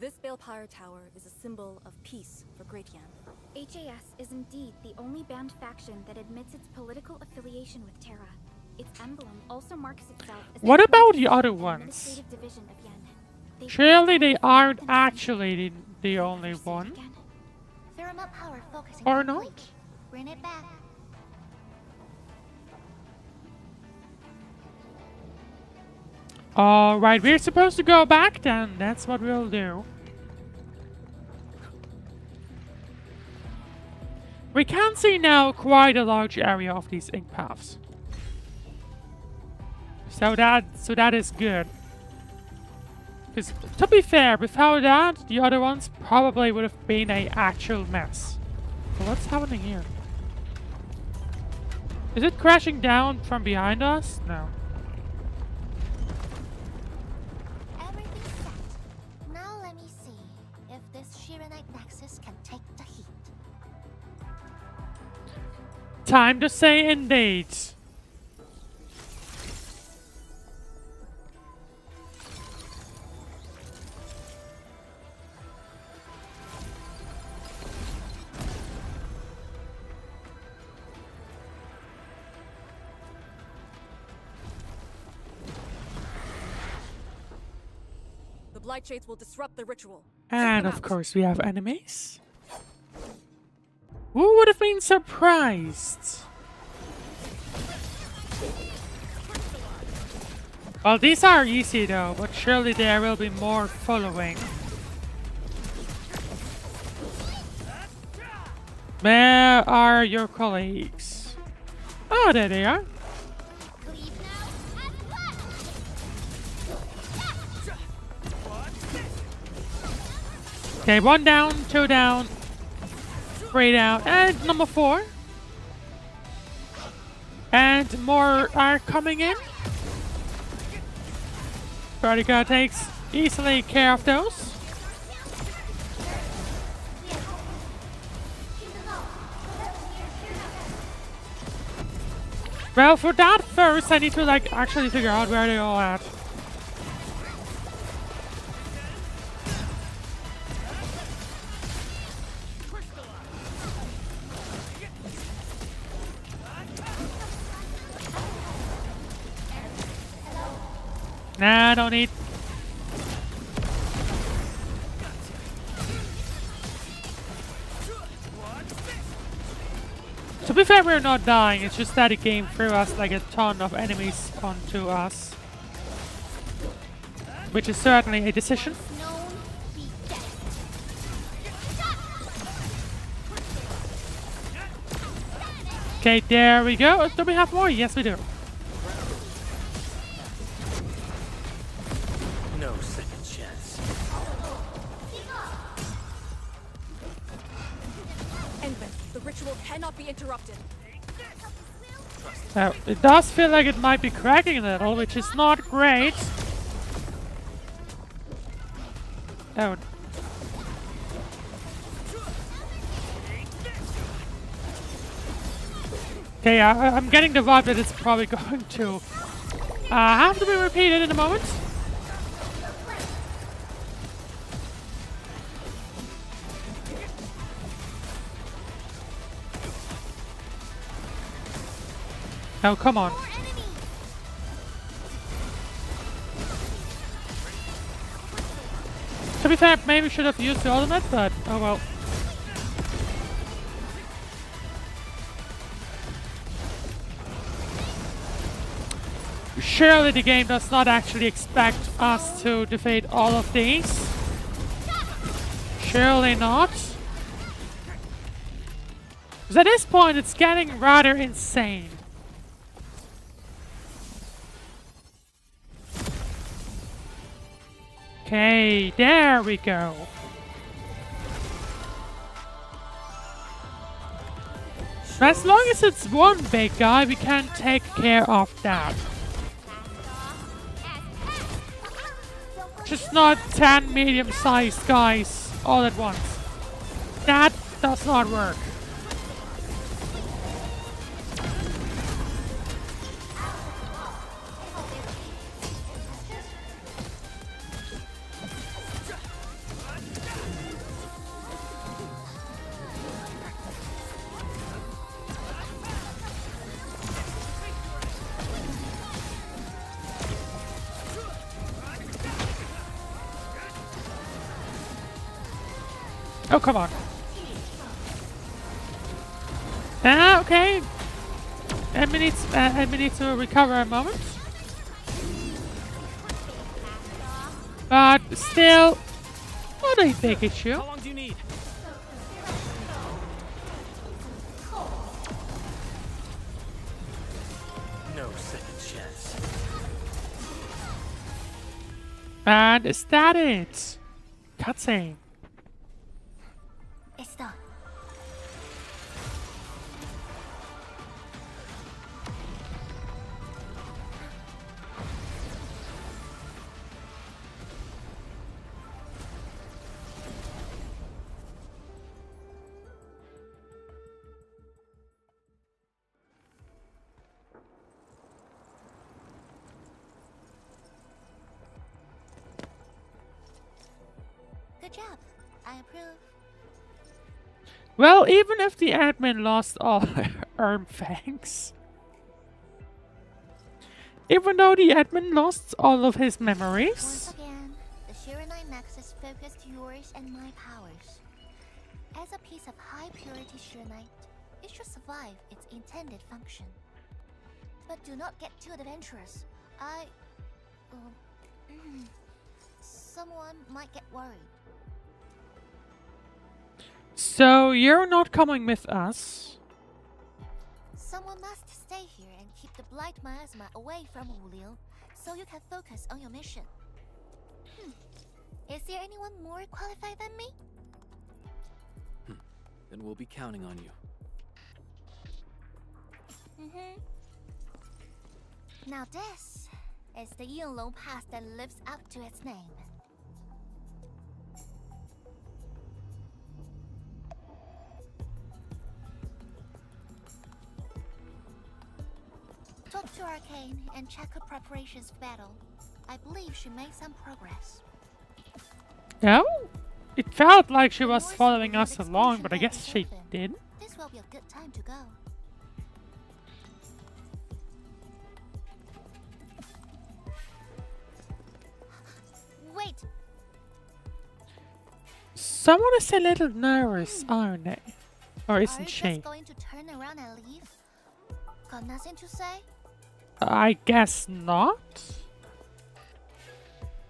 This Balefire Tower is a symbol of peace for Great Yan. HAS is indeed the only banned faction that admits its political affiliation with Terra. Its emblem also marks itself as What a about the administrative other and ones? administrative division of Yen. They Surely they fight aren't against actually the only Proceed one. again. Theremin power focusing Or on not? Blink. Bring it back. Alright, we're supposed to go back then. That's what we'll do. We can see now quite a large area of these ink paths. So that is good. Because to be fair, without that, the other ones probably would have been an actual mess. So what's happening here? Is it crashing down from behind us? No. Everything's set. Now let me see if this Shiranite Nexus can take the heat. Time to say indeed. The Blight Shades will disrupt the ritual. And of course we have enemies. Who would have been surprised? Well, these are easy though, but surely there will be more following. Where are your colleagues? Oh, there they are. Leave now, aswell. Okay, 1 down, 2 down, 3 down, and number 4. And more are coming in. Vertica takes easily care of those. Well, for that first, I need to like actually figure out where they all at. Nah, don't need. To be fair, we're not dying. It's just that the game threw us like a ton of enemies onto us. Which is certainly a decision. Known, be dead. Okay, there we go. Do we have more? Yes, we do. No second chance. Endman, the ritual cannot be interrupted. So, it does feel like it might be cracking a little, which is not great. Oh. Okay, I'm getting the vibe that it's probably going to have to be repeated in a moment. Oh, come on. To be fair, maybe should have used the ultimate, but oh well. Surely the game does not actually expect us to defeat all of these. Surely not. Because at this point it's getting rather insane. Okay, there we go. As long as it's one big guy, we can take care of that. Just not 10 medium-sized guys all at once. That does not work. Oh, come on. Okay. And we need to recover a moment. But still, not a big issue. How long do you need? No second chance. And is that it? Cutscene. It's done. Good job. I approve. Well, even if the admin lost all her fangs. Even though the admin lost all of his memories. Once again, the Shiranite Nexus focused yours and my powers. As a piece of high-purity Shiranite, it should survive its intended function. But do not get too adventurous. Someone might get worried. So you're not coming with us? Someone must stay here and keep the Blight Miasma away from Wuling, so you can focus on your mission. Is there anyone more qualified than me? Then we'll be counting on you. Now this is the Yinglong Pass that lives up to its name. Talk to Arcane and check her preparations for battle. I believe she made some progress. No? It felt like she The was Norse following will us leave along, exclusion but I guess gate she open. did. This will be a good time to go. Wait, Someone is a little nervous, aren't they? Or are isn't you she? just going to turn around and leave? Got nothing to say? I guess not.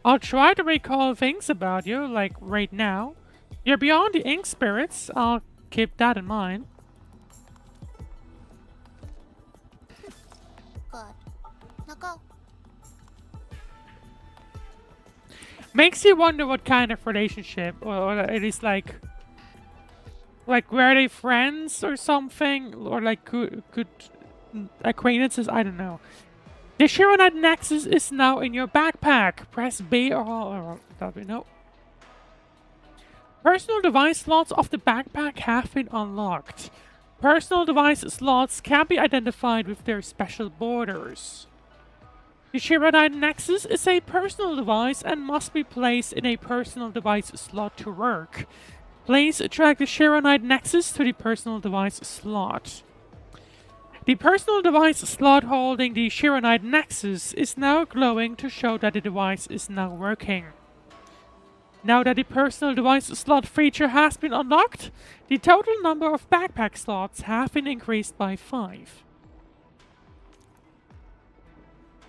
I'll try to recall things about you, like right now. You're beyond the ink spirits. I'll keep that in mind. Good. Now go. Makes you wonder what kind of relationship, or it is like were they friends or something, or like good acquaintances? I don't know. The Chironite Nexus is now in your backpack. Press B or W. No. Personal device slots of the backpack have been unlocked. Personal device slots can be identified with their special borders. The Chironite Nexus is a personal device and must be placed in a personal device slot to work. Please drag the Chironite Nexus to the personal device slot. The personal device slot holding the Chironite Nexus is now glowing to show that the device is now working. Now that the personal device slot feature has been unlocked, the total number of backpack slots have been increased by 5.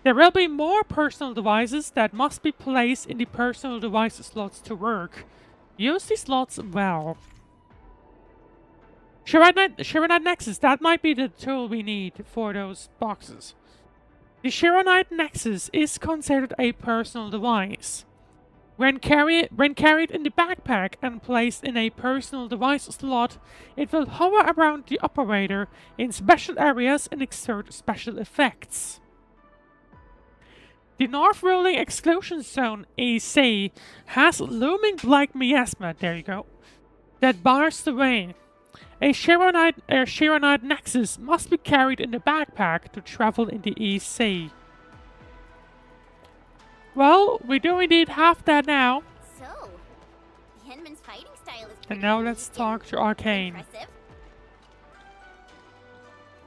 There will be more personal devices that must be placed in the personal device slots to work. Use the slots well. Chironite Nexus, that might be the tool we need for those boxes. The Chironite Nexus is considered a personal device. When carried in the backpack and placed in a personal device slot, it will hover around the operator in special areas and exert special effects. The North Wuling Exclusion Zone, EC, has looming black miasma, there you go, that bars the way. A Chironite Nexus must be carried in the backpack to travel in the EC. Well, we do indeed have that now. So, Yenman's fighting style is And pretty now let's unique talk to Arcane. impressive.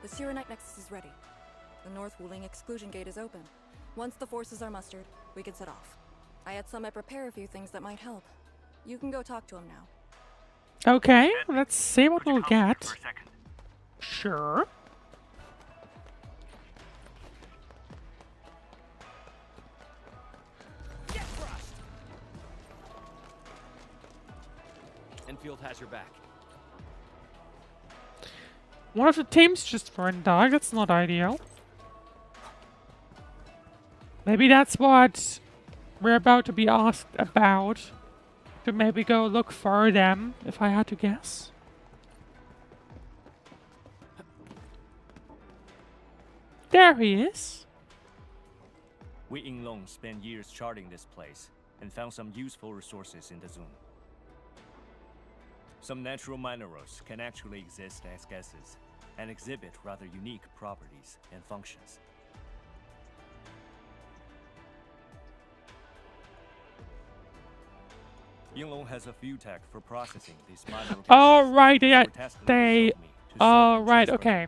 The Chironite Nexus is ready. The North Wuling exclusion gate is open. Once the forces are mustered, we can set off. I had Summit prepare a few things that might help. You can go talk to him now. Okay, let's see what we'll get. For a second. Sure. Enfield has your back. One of the teams just went dark, that's not ideal. Maybe that's what we're about to be asked about. To maybe go look for them, if I had to guess. There he is. VII spent years charting this place and found some useful resources in the zone. Some natural minerals can actually exist as gases and exhibit rather unique properties and functions. Yinglong has a few tech for processing these minor Oh, right, they oh, right, okay.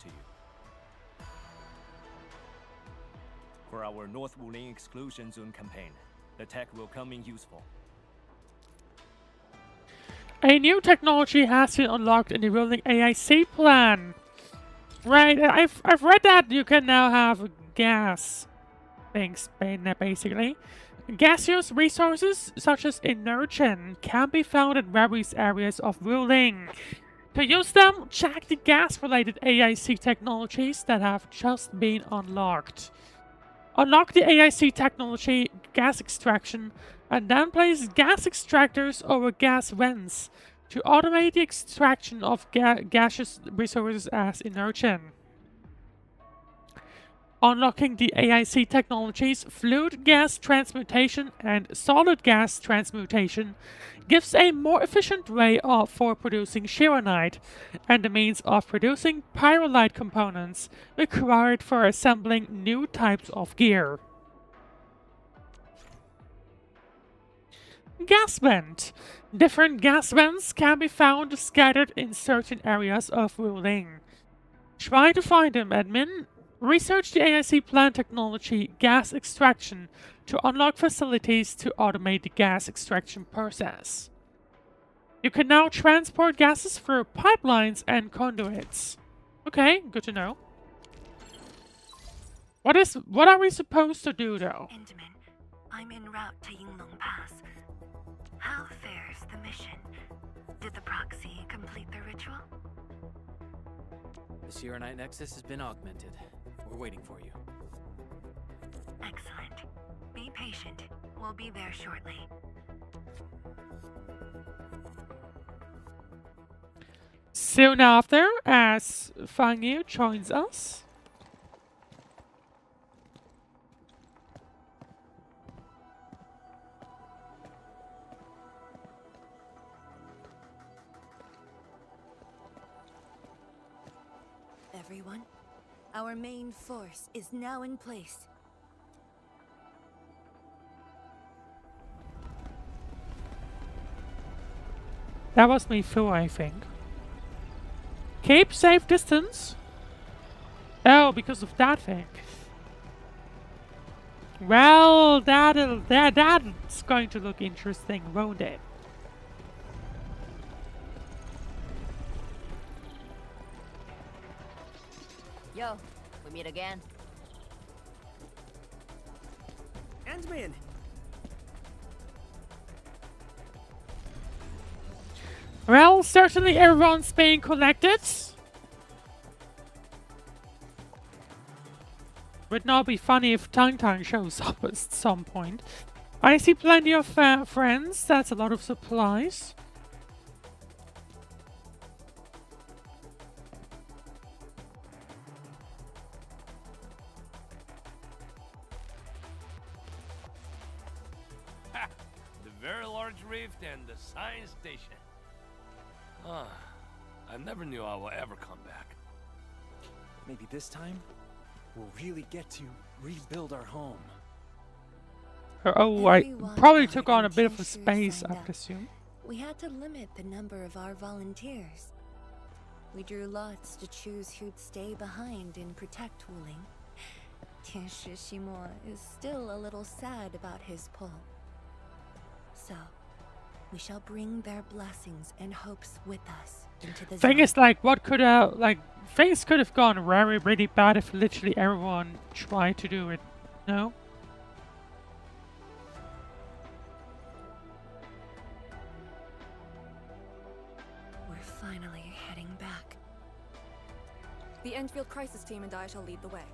For our North Wuling Exclusion Zone campaign, the tech will come in useful. A new technology has been unlocked in the Wuling AIC plan. Right, I've read that you can now have gas things basically. Gaseous resources such as inertion can be found in various areas of Wuling. To use them, check the gas-related AIC technologies that have just been unlocked. Unlock the AIC technology, gas extraction, and then place gas extractors over gas vents to automate the extraction of gaseous resources as inertion. Unlocking the AIC technologies fluid gas transmutation and solid gas transmutation gives a more efficient way for producing chironite and the means of producing pyrolite components required for assembling new types of gear. Gas vent. Different gas vents can be found scattered in certain areas of Wuling. Try to find them, admin. Research the AIC plant technology gas extraction to unlock facilities to automate the gas extraction process. You can now transport gases through pipelines and conduits. Okay, good to know. What are we supposed to do though? Intamin, I'm en route to Yunglong Pass. How fares the mission? Did the proxy complete the ritual? The Chironite Nexus has been augmented. We're waiting for you. Excellent. Be patient. We'll be there shortly. Soon after, as Fang Yu joins us. Everyone, our main force is now in place. That was me Fu, I think. Keep safe distance. Oh, because of that thing. Well, that's going to look interesting, won't it? Yo, we meet again. Ant-Man! Well, certainly everyone's being collected. Would not be funny if Tang Tang shows up at some point. I see plenty of friends. That's a lot of supplies. Ha! The very large rift and the science station. I never knew I will ever come back. Maybe this time, we'll really get to rebuild our home. Oh, I probably took on a bit of a space, I presume. We had to limit the number of our volunteers. We drew lots to choose who'd stay behind and protect Wuling. Tianshi Shimo is still a little sad about his pull. So, we shall bring their blessings and hopes with us into the Thing zone. is, like, things could have gone very, really bad if literally everyone tried to do it. No? We're finally heading back. The Endfield crisis team and I shall lead the way.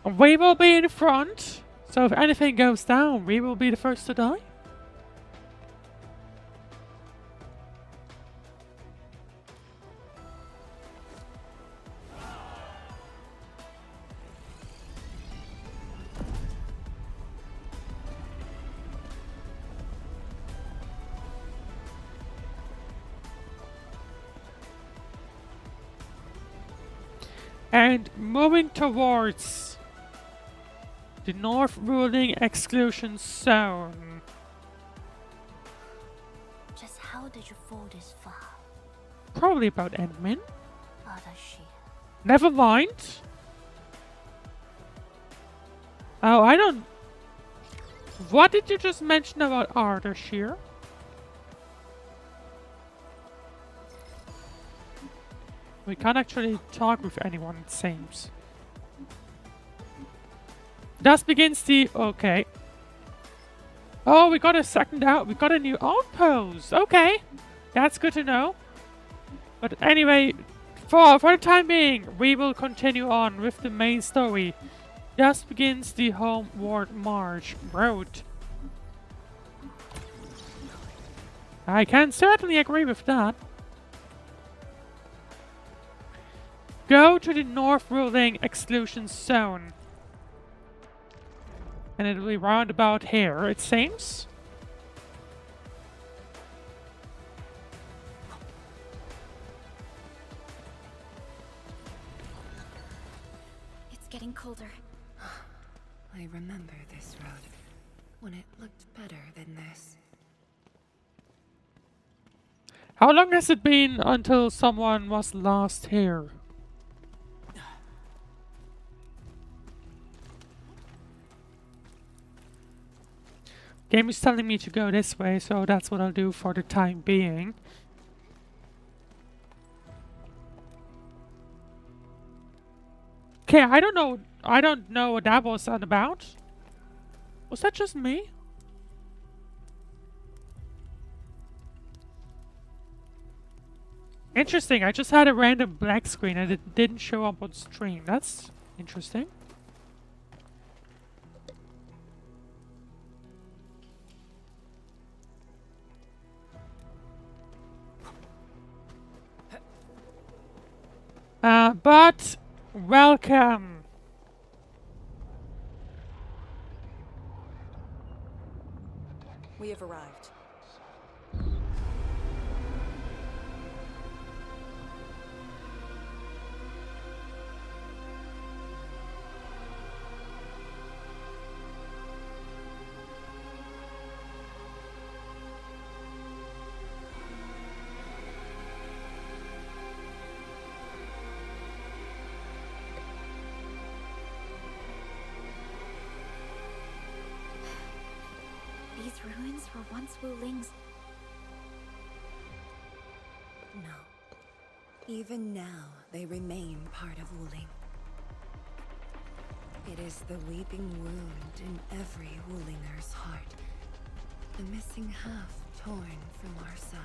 We will be in front, so if anything goes down, we will be the first to die. And moving towards the North Ruling Exclusion Zone. Just how did you fall this far? Probably about admin. Other shit. Never mind. Oh, I don't... What did you just mention about Ardashir? We can't actually talk with anyone, it seems. Thus begins the... Okay. Oh, we got a second out. We got a new outpost. Okay. That's good to know. But anyway, for the time being, we will continue on with the main story. Thus begins the homeward march road. I can certainly agree with that. Go to the North Wuling exclusion zone. And it'll be round about here, it seems. It's getting colder. I remember this road, when it looked better than this. How long has it been until someone was last here? Game is telling me to go this way, so that's what I'll do for the time being. Okay, I don't know what that was all about. Was that just me? Interesting, I just had a random black screen and it didn't show up on stream. That's interesting. But welcome. We have arrived. These ruins were once Wuling's. No. Even now, they remain part of Wuling. It is the weeping wound in every Wulinger's heart. The missing half torn from our side.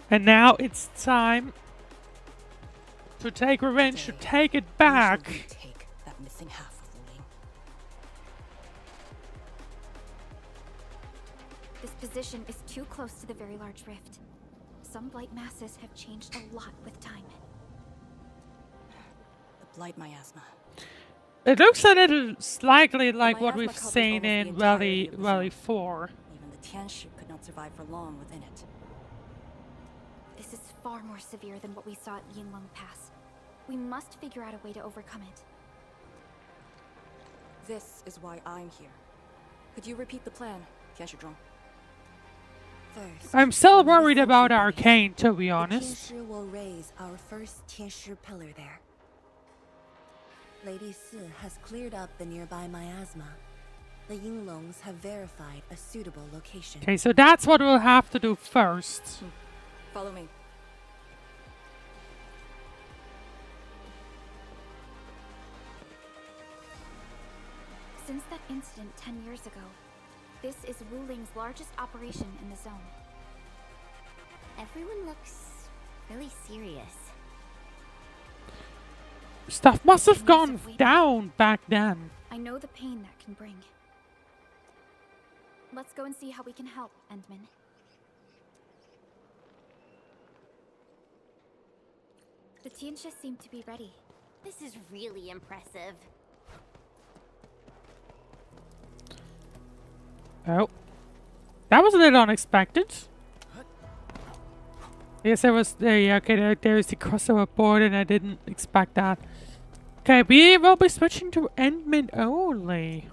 And now it's time to take revenge, to take it back. Take that missing half of Wuling. This position is too close to the very large rift. Some blight masses have changed a lot with time. The Blight Miasma. It looks a little slightly like what miasma we've covers seen almost the in entirety of the Valley zone. 4. Even the Tianshi could not survive for long within it. This is far more severe than what we saw at Yinlong Pass. We must figure out a way to overcome it. This is why I'm here. Could you repeat the plan, Tianshi? First, I'm still we need a worried about sentry base. Arcane, to be The honest. Tianshi will raise our first Tianshi pillar there. Lady Si has cleared up the nearby miasma. The Yinglongs have verified a suitable location. Okay, so that's what we'll have to do first. Follow me. Since that incident 10 years ago, this is Wuling's largest operation in the zone. Everyone looks really serious. Stuff must have gone down back then. I know the pain that can bring. Let's go and see how we can help, Endman. The Tianshi seem to be ready. This is really impressive. Oh. That was a little unexpected. Yes, there was there's the crossover board and I didn't expect that. Okay, we will be switching to Endman only.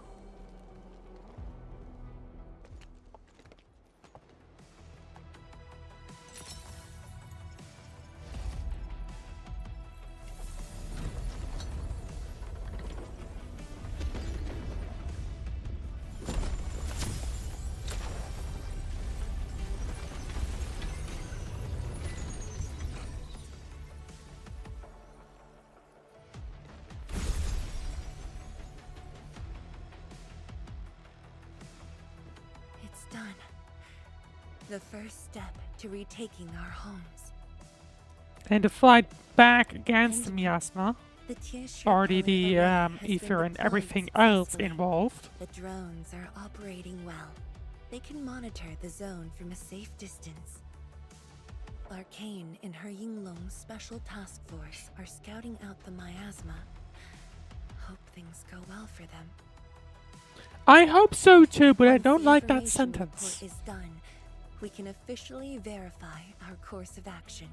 It's done. The first step to retaking our homes. And the fight back against the Miasma. The Tianshi Already pillar the array has been ether and deployed everything else successfully. involved. The drones are operating well. They can monitor the zone from a safe distance. Arcane and her Yinglong Special Task Force are scouting out the Miasma. Hope things go well for them. I hope so too, but I Once don't the like that information sentence. report is done, we can officially verify our course of action.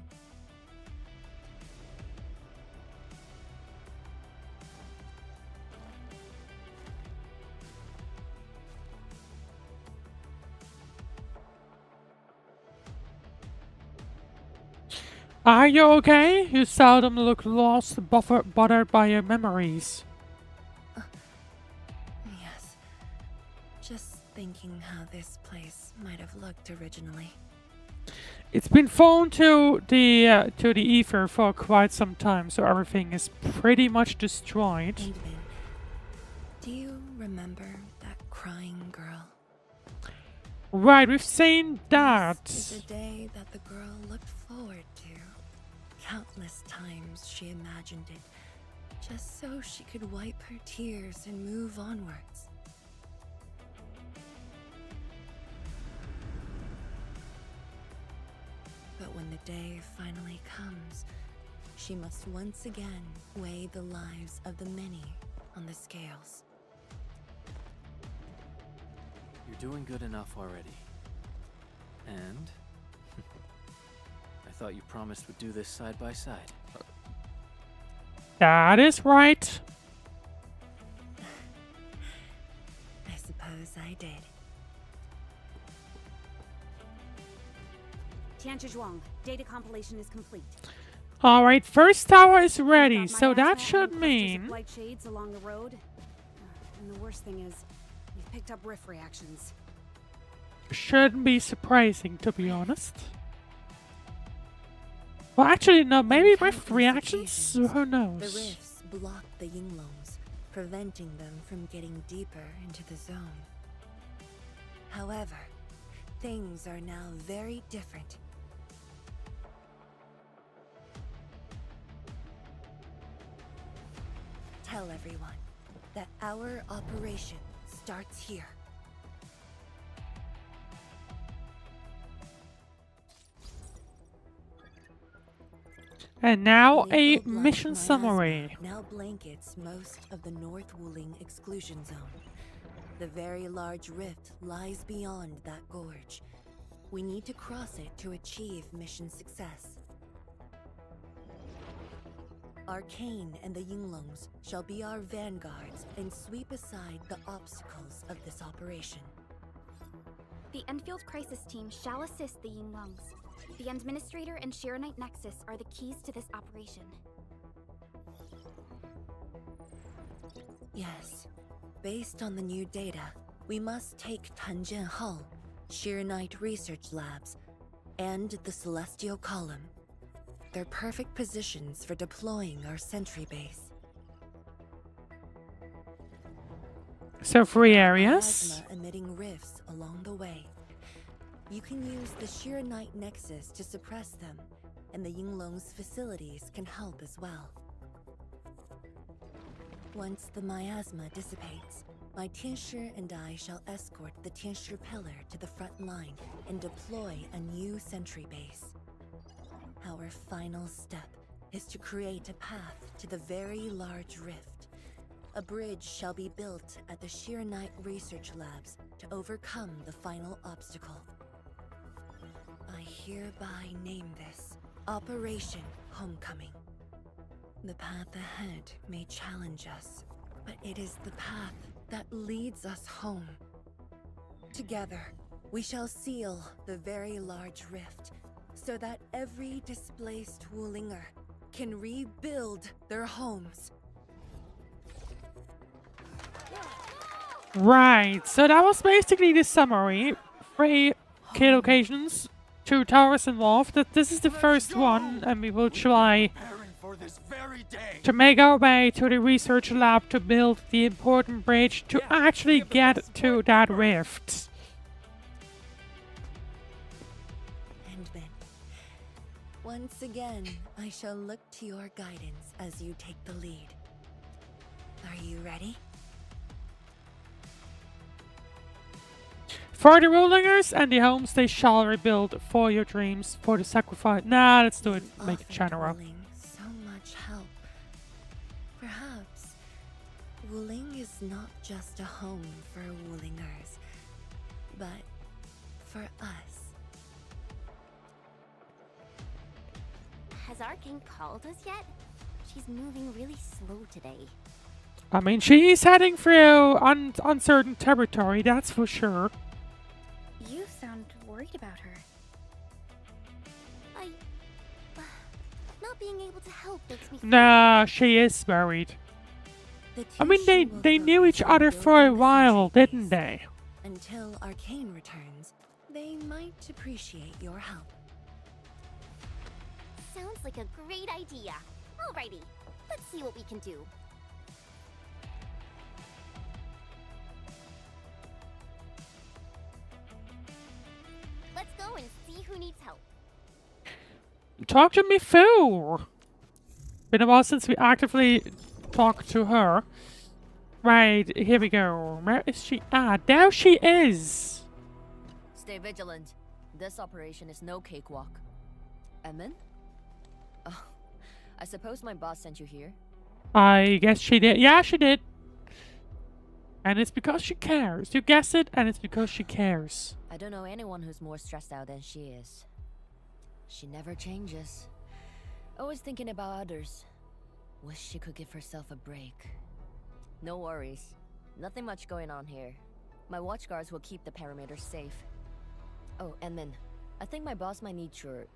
Are you okay? You seldom look lost, bothered by your memories. Yes. Just thinking how this place might have looked originally. It's been flown to the ether for quite some time, so everything is pretty much destroyed. Endman, do you remember that crying girl? Right, we've seen that. This is a day that the girl looked forward to. Countless times she imagined it, just so she could wipe her tears and move onwards. But when the day finally comes, she must once again weigh the lives of the many on the scales. You're doing good enough already. And I thought you promised we'd do this side by side. That is right. I suppose I did. Tianchi Zhuang, data compilation is complete. Alright, first tower is ready, Got so that Miasma should and clusters of mean... light shades along the road. And the worst thing is, we've picked up rift reactions. Shouldn't be surprising, to be honest. Well, actually, no, maybe rift reactions? Who The knows? rifts block the Yinglongs, preventing them from getting deeper into the zone. However, things are now very different. Tell everyone that our operation starts here. And now The a nickel black mission miasma summary. now blankets most of the North Wuling exclusion zone. The very large rift lies beyond that gorge. We need to cross it to achieve mission success. Arcane and the Yinglongs shall be our vanguards and sweep aside the obstacles of this operation. The Endfield Crisis Team shall assist the Yinglongs. The Administrator and Shiranite Nexus are the keys to this operation. Yes. Based on the new data, we must take Tanjian Hull, Shiranite Research Labs, and the Celestial Column. They're perfect positions for deploying our sentry base. So 3 areas. Miasma emitting rifts along the way. You can use the Shiranite Nexus to suppress them, and the Yinglong's facilities can help as well. Once the miasma dissipates, my Tianshi and I shall escort the Tianshi pillar to the front line and deploy a new sentry base. Our final step is to create a path to the very large rift. A bridge shall be built at the Shiranite Research Labs to overcome the final obstacle. I hereby name this Operation Homecoming. The path ahead may challenge us, but it is the path that leads us home. Together, we shall seal the very large rift, so that every displaced Wulinger can rebuild their homes. Right, so that was basically the summary. 3 key locations, 2 towers involved. This is the first one, and we will try to make our way to the research lab to build the important bridge to actually get to that rift. Endman, once again, I shall look to your guidance as you take the lead. Are you ready? For the Wulingers and the homes they shall rebuild, for your dreams, for the sacrifice. Nah, let's do it. Make it general. Wuling so much help. Perhaps Wuling is not just a home for Wulingers, but for us. Has Arcane called us yet? She's moving really slow today. I mean, she's heading through uncertain territory, that's for sure. You sound worried about her. Not being able to help makes me. Nah, she is worried. I mean, they knew each other for a while, didn't they? Until Arcane returns, they might appreciate your help. Sounds like a great idea. Alrighty, let's see what we can do. Let's go and see who needs help. Talk to me, fool. Been a while since we actively talked to her. Right, here we go. Where is she at? There she is. Stay vigilant. This operation is no cakewalk. Edmund? Oh, I suppose my boss sent you here? I guess she did. Yeah, she did. And it's because she cares. You guessed it, and it's because she cares. I don't know anyone who's more stressed out than she is. She never changes. Always thinking about others. Wish she could give herself a break. No worries. Nothing much going on here. My watch guards will keep the perimeter safe. Oh, and then, I think my boss might need your...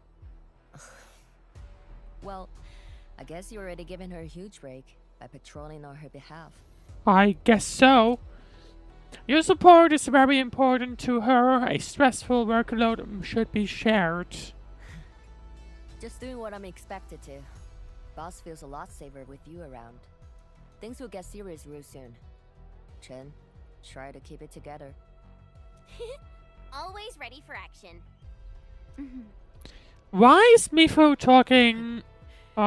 Well, I guess you already given her a huge break by patrolling on her behalf. I guess so. Your support is very important to her. A stressful workload should be shared. Just doing what I'm expected to. Boss feels a lot safer with you around. Things will get serious real soon. Chen, try to keep it together. Always ready for action. Why is Mifo talking,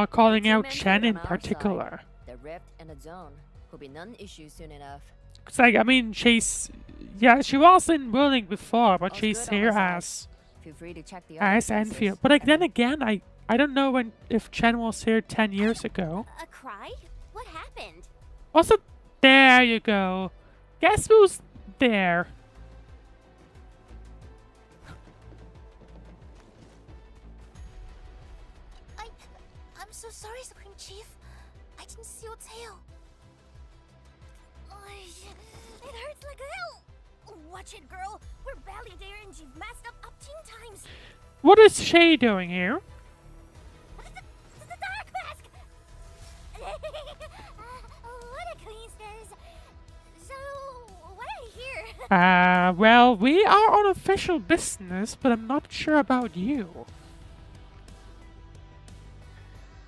calling Two out men Chen in from our particular? side. The rift and the zone will be non-issue soon enough. It's like, I mean, she's... Yeah, she was in Wuling before, but All's she's good on here my side. as... Feel free to check the as other places, Enfield. But like, then Edmund. again, I don't know if Chen was here 10 years ago. A cry? What happened? Also, there you go. Guess who's there? I'm so sorry, Supreme Chief. I didn't see your tail. It hurts like hell. Watch it, girl. We're barely there and you've messed up 10 times. What is she doing here? The dark mask! What a coincidence. So, why are you here? Well, we are on official business, but I'm not sure about you.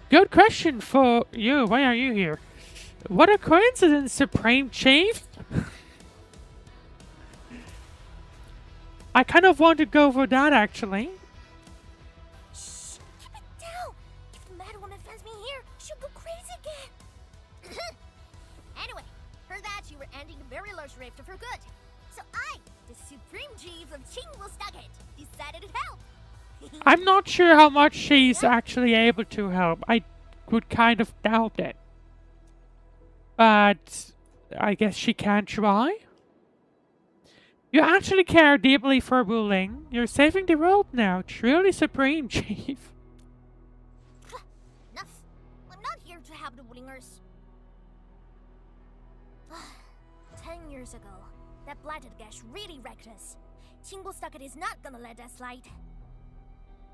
Good question for you. Why are you here? What a coincidence, Supreme Chief. I kind of want to go for that, actually. Shh! Keep it down! If the mad woman finds me here, she'll go crazy again! Anyway, heard that you were ending a very large rift for good. So I, the Supreme Chief of Qingwu, decided to help. I'm not sure how much she's actually able to help. I would kind of doubt it. But I guess she can try. You actually care deeply for Wuling. You're saving the world now. Truly Supreme Chief. Enough! I'm not here to help the Wulingers. 10 years ago, that blighted gash really wrecked us. Qingwu Stockade is not gonna let that slide.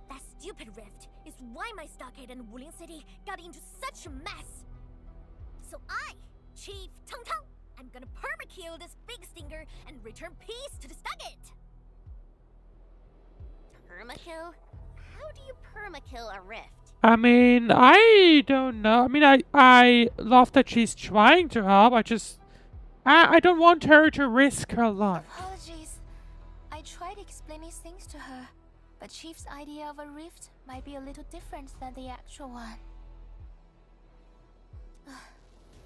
That stupid rift is why my stockade and Wuling City got into such a mess. So I, Chief Tong Tong, I'm gonna perma-kill this big stinker and return peace to the stockade. Permakill? How do you permakill a rift? I mean, I don't know. I mean, I love that she's trying to help. I don't want her to risk her life. Apologies. I tried explaining things to her, but Chief's idea of a rift might be a little different than the actual one.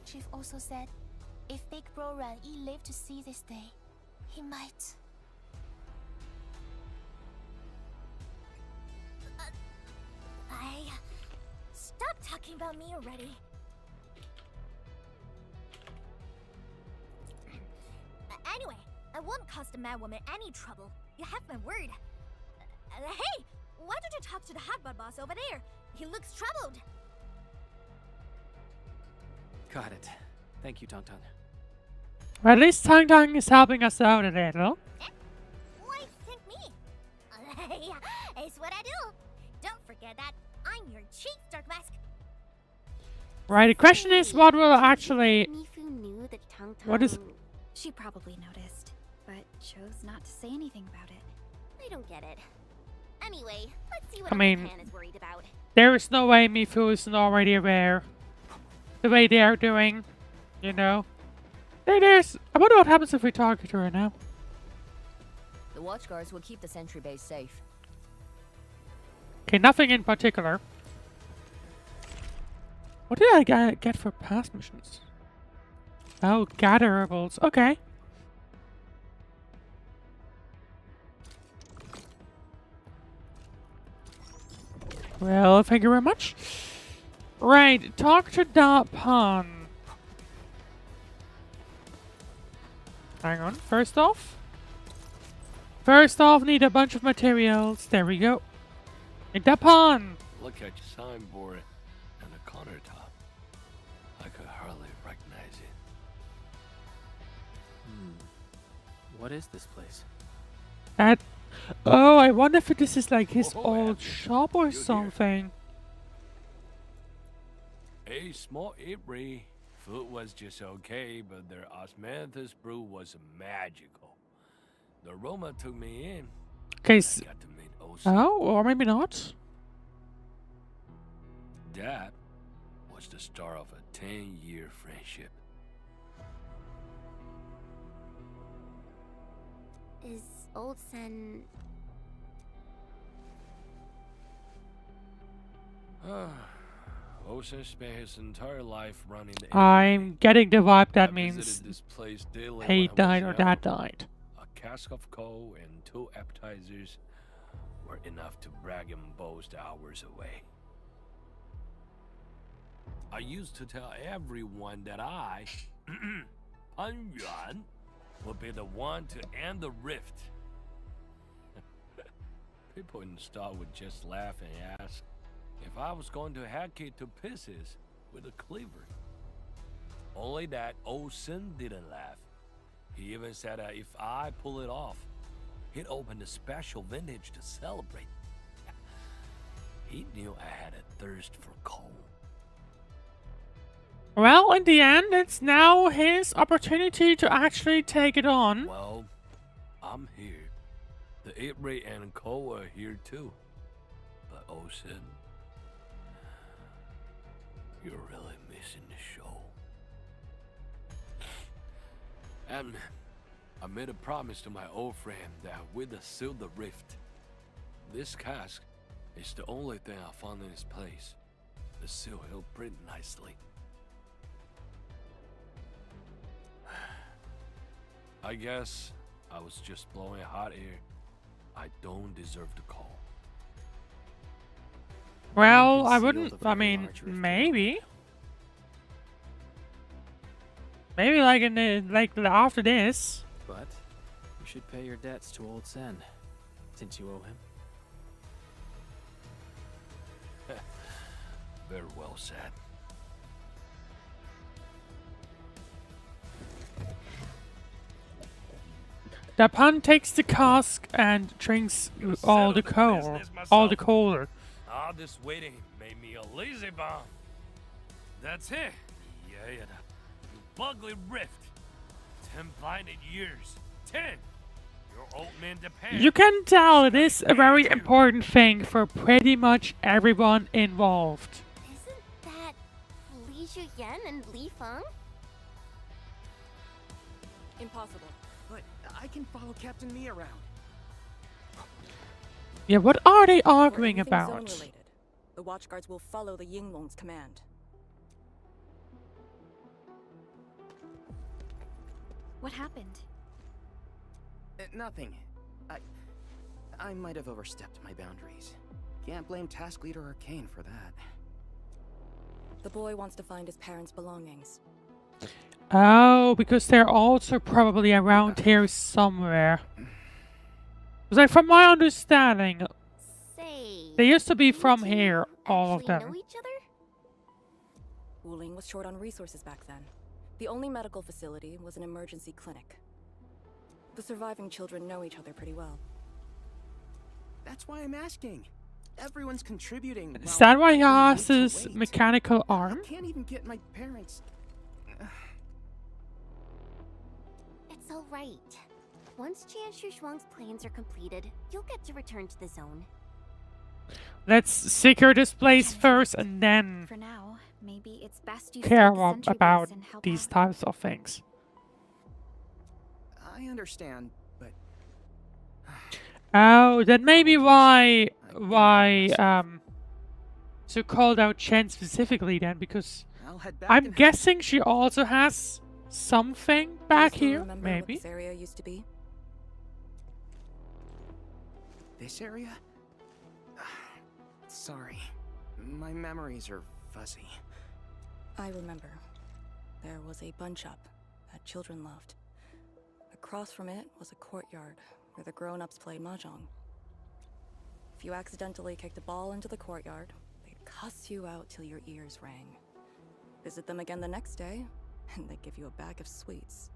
Chief also said, if Big Bro Ran Yi lived to see this day, he might. talking about me already? Anyway, I won't cause the madwoman any trouble. You have my word. Hey, why don't you talk to the hotbot boss over there? He looks troubled. Got it. Thank you, Tonton. Well, at least Tang Tang is helping us out a little. Why thank me? It's what I do. Don't forget that I'm your chief Dark Mask. Right, the question is what will actually... Mifu knew that Tang Tang... What is... She probably noticed, but chose not to say anything about it. I don't get it. Anyway, let's see what I mean, Pan is worried about. there is no way Mifu isn't already aware. The way they are doing, you know. There's... I wonder what happens if we talk to her now. The watchguards will keep the sentry base safe. Okay, nothing in particular. What did I get for past missions? Oh, gatherables. Okay. Well, thank you very much. Right, talk to Da Pan. Hang on, first off, need a bunch of materials. There we go. Hey, Da Pan! Look at your signboard and the countertop. I could hardly recognize it. What is this place? That... Oh, I wonder if this is like his Oh, old Abby, shop or you here? something. A small Ibri. Food was just okay, but their osmanthus brew was magical. The aroma took me in. Okay, I got to meet Ocean. oh, or maybe not. That was the start of a 10-year friendship. Is Old Sen... Ocean spent his entire life running the... I'm getting the vibe I that visited means this place daily he when I was died or young. dad died. A cask of coal and 2 appetizers were enough to brag and boast hours away. I used to tell everyone that I, Pan Yuan, would be the one to end the rift. People in the store would just laugh and ask if I was going to hack it to pieces with a cleaver. Only that old Sin didn't laugh. He even said that if I pull it off, he'd open a special vintage to celebrate. He knew I had a thirst for coal. Well, in the end, it's now his opportunity to actually take it on. Well, I'm here. The Ibri and coal are here too. But Ocean, you're really missing the show. And I made a promise to my old friend that we'd seal the rift. This cask is the only thing I found in this place. The seal held pretty nicely. I guess I was just blowing hot air. I don't deserve the call. Well, I Concealed wouldn't. a I very mean, large rift. maybe. Maybe like in the after this. But you should pay your debts to Old Sen, since you owe him. Very well said. Da Pan takes the cask and drinks all the coal. All the coal. All this waiting made me a lazy bomb. That's it. Yeah, the ugly rift. 10 blinded years. 10. Your old man depends. You can tell it is a very important thing for pretty much everyone involved. Isn't that Li Zhuyan and Li Feng? Impossible. But I can follow Captain Me around. Yeah, what are they For arguing anything about? zone-related, the Watchguards will follow the Yinglong's command. What happened? Nothing. I might have overstepped my boundaries. Can't blame Task Leader Arcane for that. The boy wants to find his parents' belongings. Oh, because they're also probably around here somewhere. Because like, from my understanding, Say, they used to be you from two here, all of actually them. know each other? Wuling was short on resources back then. The only medical facility was an emergency clinic. The surviving children know each other pretty well. That's why I'm asking. Everyone's contributing. Is that why he I has need to his wait. mechanical arm? I can't even get my parents. It's all right. Once Jianshu Shuang's plans are completed, you'll get to return to the zone. Let's secure this place first and then For now, maybe it's best you care stay at the sentry about base and help these out. types of things. I understand, but Oh, that may be why so called out Chen specifically then, because I'll head back. I'm and- guessing she also has something back Do you still here, remember maybe. what this area used to be? This area? Sorry. My memories are fuzzy. I remember. There was a bun shop that children loved. Across from it was a courtyard where the grown-ups played mahjong. If you accidentally kicked a ball into the courtyard, they'd cuss you out till your ears rang. Visit them again the next day, and they'd give you a bag of sweets.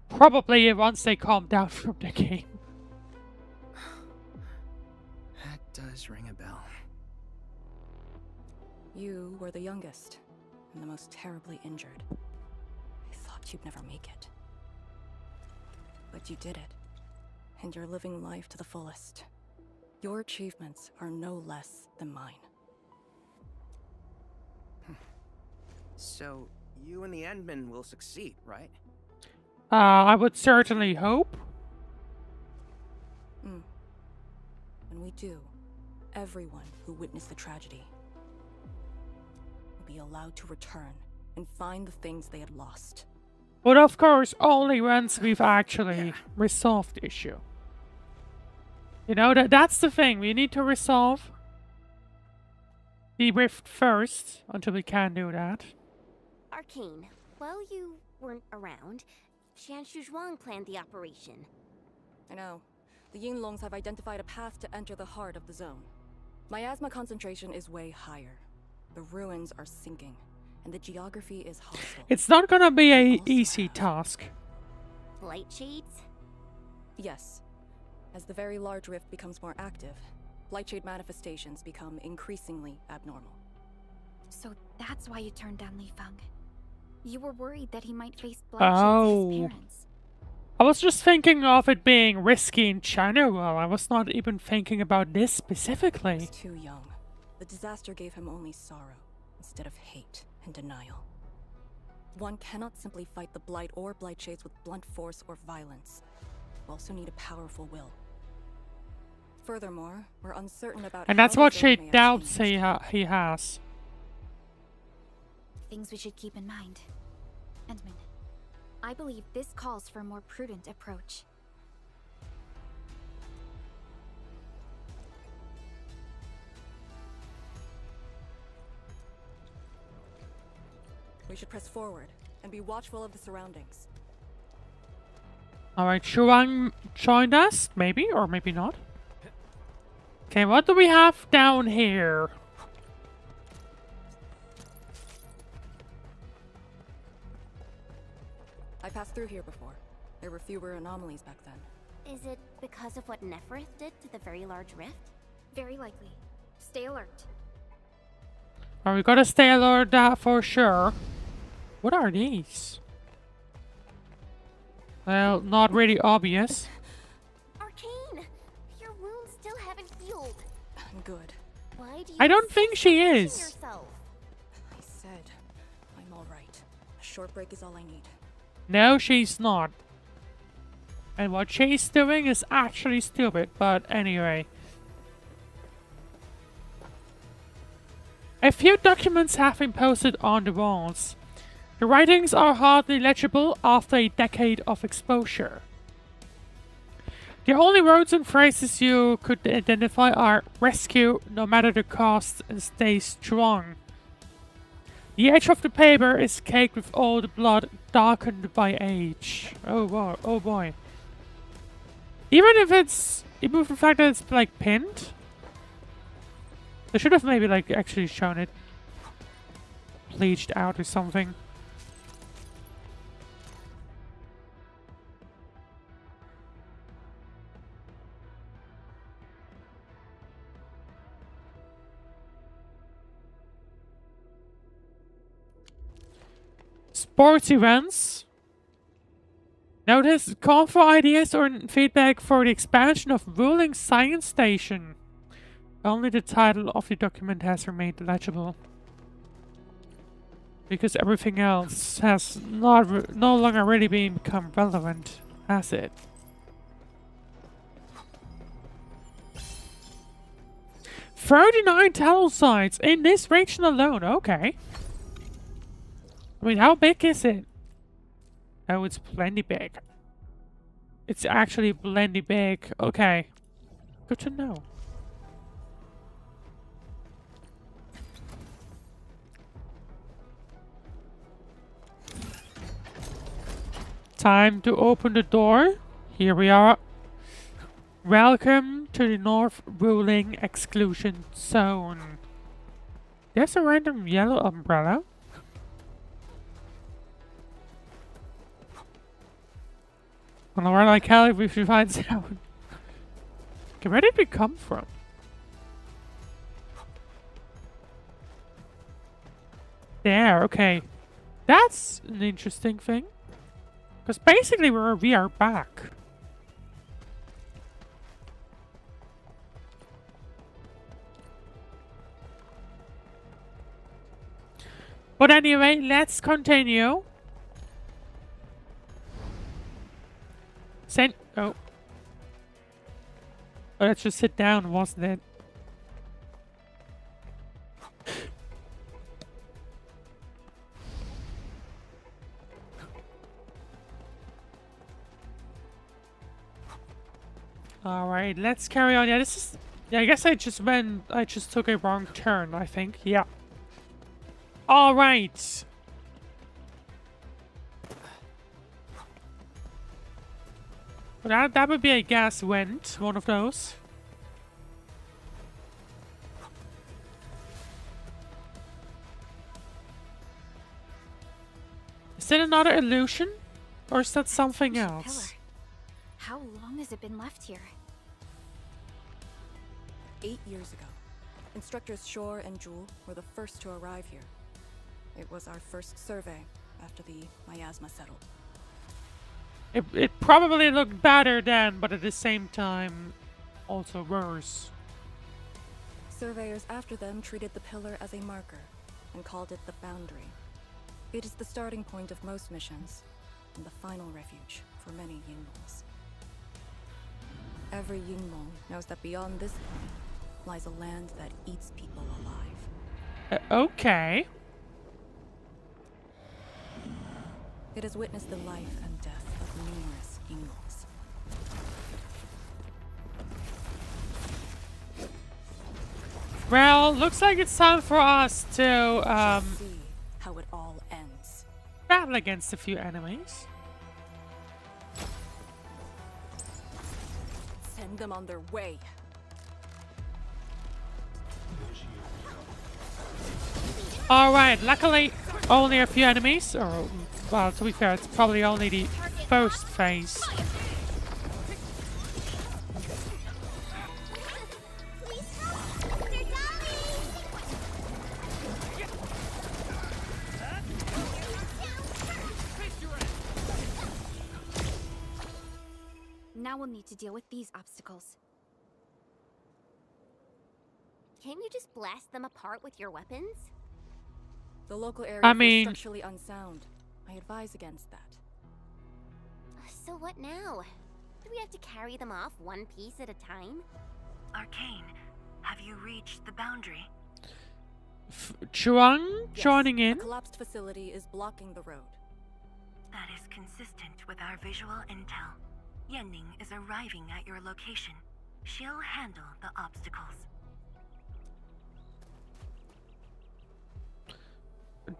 Probably once they calm down from the game. That does ring a bell. You were the youngest, and the most terribly injured. I thought you'd never make it. But you did it, and you're living life to the fullest. Your achievements are no less than mine. So, you and the Endmen will succeed, right? I would certainly hope. When we do, everyone who witnessed the tragedy will be allowed to return and find the things they had lost. But of course, only once we've actually resolved the issue. You know, that's the thing. We need to resolve the rift first until we can do that. Arcane, while you weren't around, Jianshu Zhuang planned the operation. I know. The Yinlongs have identified a path to enter the heart of the zone. Miasma concentration is way higher. The ruins are sinking, and the geography is hostile. It's not gonna be We a also easy have- task. Light shades? Yes. As the very large rift becomes more active, Lightshade manifestations become increasingly abnormal. So that's why you turned down Li Feng. You were worried that he might face bloodshed as his parents. I was just thinking of it being risky in general. I was not even thinking about this specifically. He's too young. The disaster gave him only sorrow, instead of hate and denial. One cannot simply fight the Blight or Blightshades with blunt force or violence. You also need a powerful will. Furthermore, we're uncertain about And how that's the what zone she may have doubts changed. he has. Things we should keep in mind. Endman, I believe this calls for a more prudent approach. We should press forward and be watchful of the surroundings. Alright, Shuang joined us? Maybe, or maybe not. Okay, what do we have down here? I passed through here before. There were fewer anomalies back then. Is it because of what Neferith did to the very large rift? Very likely. Stay alert. Oh, we gotta stay alert that for sure. What are these? Well, not really obvious. Arcane! Your wounds still haven't healed. I'm good. Why do you I don't think insist she on pushing is. yourself? I said, I'm alright. A short break is all I need. No, she's not. And what she's doing is actually stupid, but anyway. A few documents have been posted on the walls. The writings are hardly legible after a decade of exposure. The only words and phrases you could identify are rescue, no matter the cost, and stay strong. The edge of the paper is caked with all the blood darkened by age. Oh boy, oh boy. Even if the fact that it's like pinned, they should have maybe like actually shown it bleached out or something. Sports events. Notice, call for ideas or feedback for the expansion of Wuling Science Station. Only the title of the document has remained legible. Because everything else has no longer really become relevant, has it? "39 tunnel sites in this region alone." Okay. I mean, how big is it? Oh, it's plenty big. It's actually plenty big. Okay. Good to know. Time to open the door. Here we are. Welcome to the North Wuling Exclusion Zone. There's a random yellow umbrella. Well, where like hell if we should find out. Okay, where did we come from? There, okay. That's an interesting thing. Because basically we are back. But anyway, let's continue. Oh. Oh, let's just sit down, wasn't it? Alright, let's carry on. Yeah, this is... Yeah, I guess I just took a wrong turn, I think. Yeah. Alright. That would be a gas vent, one of those. Is it another illusion? Or is that something else? How long has it been left here? 8 years ago. Instructors Shore and Jewel were the first to arrive here. It was our first survey after the Miasma settled. It probably looked better then, but at the same time, also worse. Surveyors after them treated the pillar as a marker and called it the boundary. It is the starting point of most missions and the final refuge for many Yinglings. Every Yingling knows that beyond this point lies a land that eats people alive. Okay. It has witnessed the life and death of numerous Yinglings. Well, looks like it's time for us to see how it all ends. Battle against a few enemies. Send them on their way. Alright, luckily only a few enemies, or, well, to be fair, it's probably only the first phase. Now we'll need to deal with these obstacles. Can't you just blast them apart with your weapons? The local area is structurally unsound. I advise against that. So what now? Do we have to carry them off one piece at a time? Arcane, have you reached the boundary? Chuang joining in. A collapsed facility is blocking the road. That is consistent with our visual intel. Yenning is arriving at your location. She'll handle the obstacles.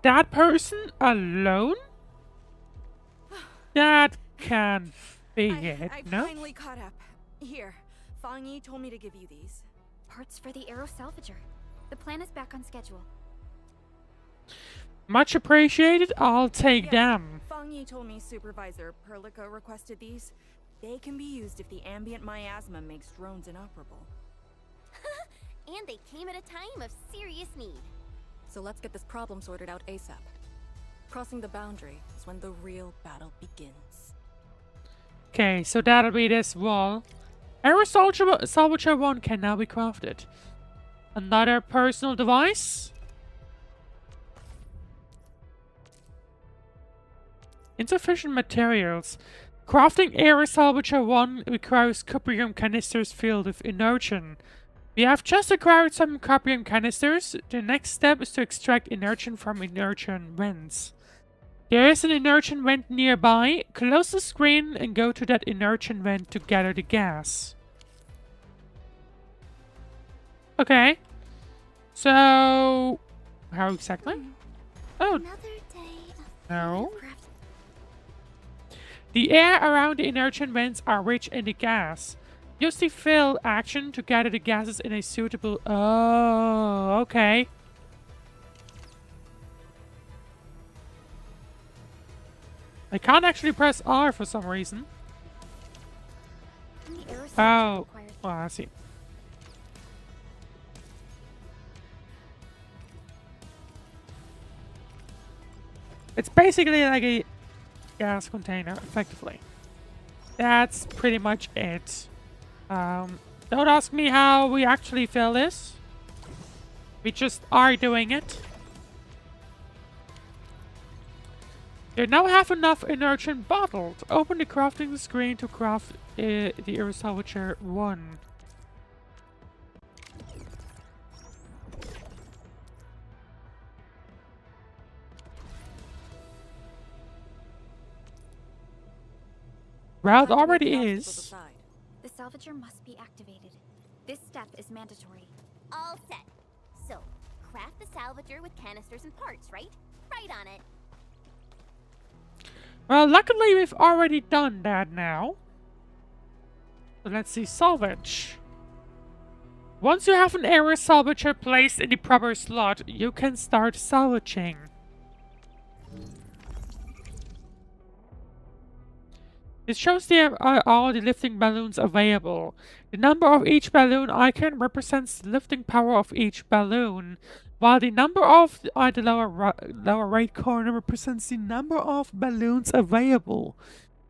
that person alone? That can't be it, I no? finally caught up. Here, Fang Yi told me to give you these. Parts for the Aero Salvager. The plan is back on schedule. Much appreciated. I'll take them. Fang Yi told me Supervisor Perlica requested these. They can be used if the ambient miasma makes drones inoperable. And they came at a time of serious need. So let's get this problem sorted out ASAP. Crossing the boundary is when the real battle begins. Okay, so that'll be this wall. Aero Salvager 1 can now be crafted. Another personal device. Insufficient materials. Crafting Aero Salvager 1 requires cuprium canisters filled with inertium. We have just acquired some cuprium canisters. The next step is to extract inertium from inertium vents. There is an inertium vent nearby. Close the screen and go to that inertium vent to gather the gas. Okay. So... how exactly? Oh. Another day of No. The air around the inertium vents are rich in the gas. Use the fill action to gather the gases in a suitable... Oh, okay. I can't actually press R for some reason. Oh, I see. It's basically like a gas container, effectively. That's pretty much it. Don't ask me how we actually fill this. We just are doing it. They now have enough inertium bottled. Open the crafting screen to craft the Aero Salvager 1. Well, it already is. The Salvager must be activated. This step is mandatory. All set. So, craft the Salvager with canisters and parts, right? Right on it. Well, luckily we've already done that now. So let's see, salvage. Once you have an Aero Salvager placed in the proper slot, you can start salvaging. It shows all the lifting balloons available. The number of each balloon icon represents the lifting power of each balloon, while the number of the lower right corner represents the number of balloons available.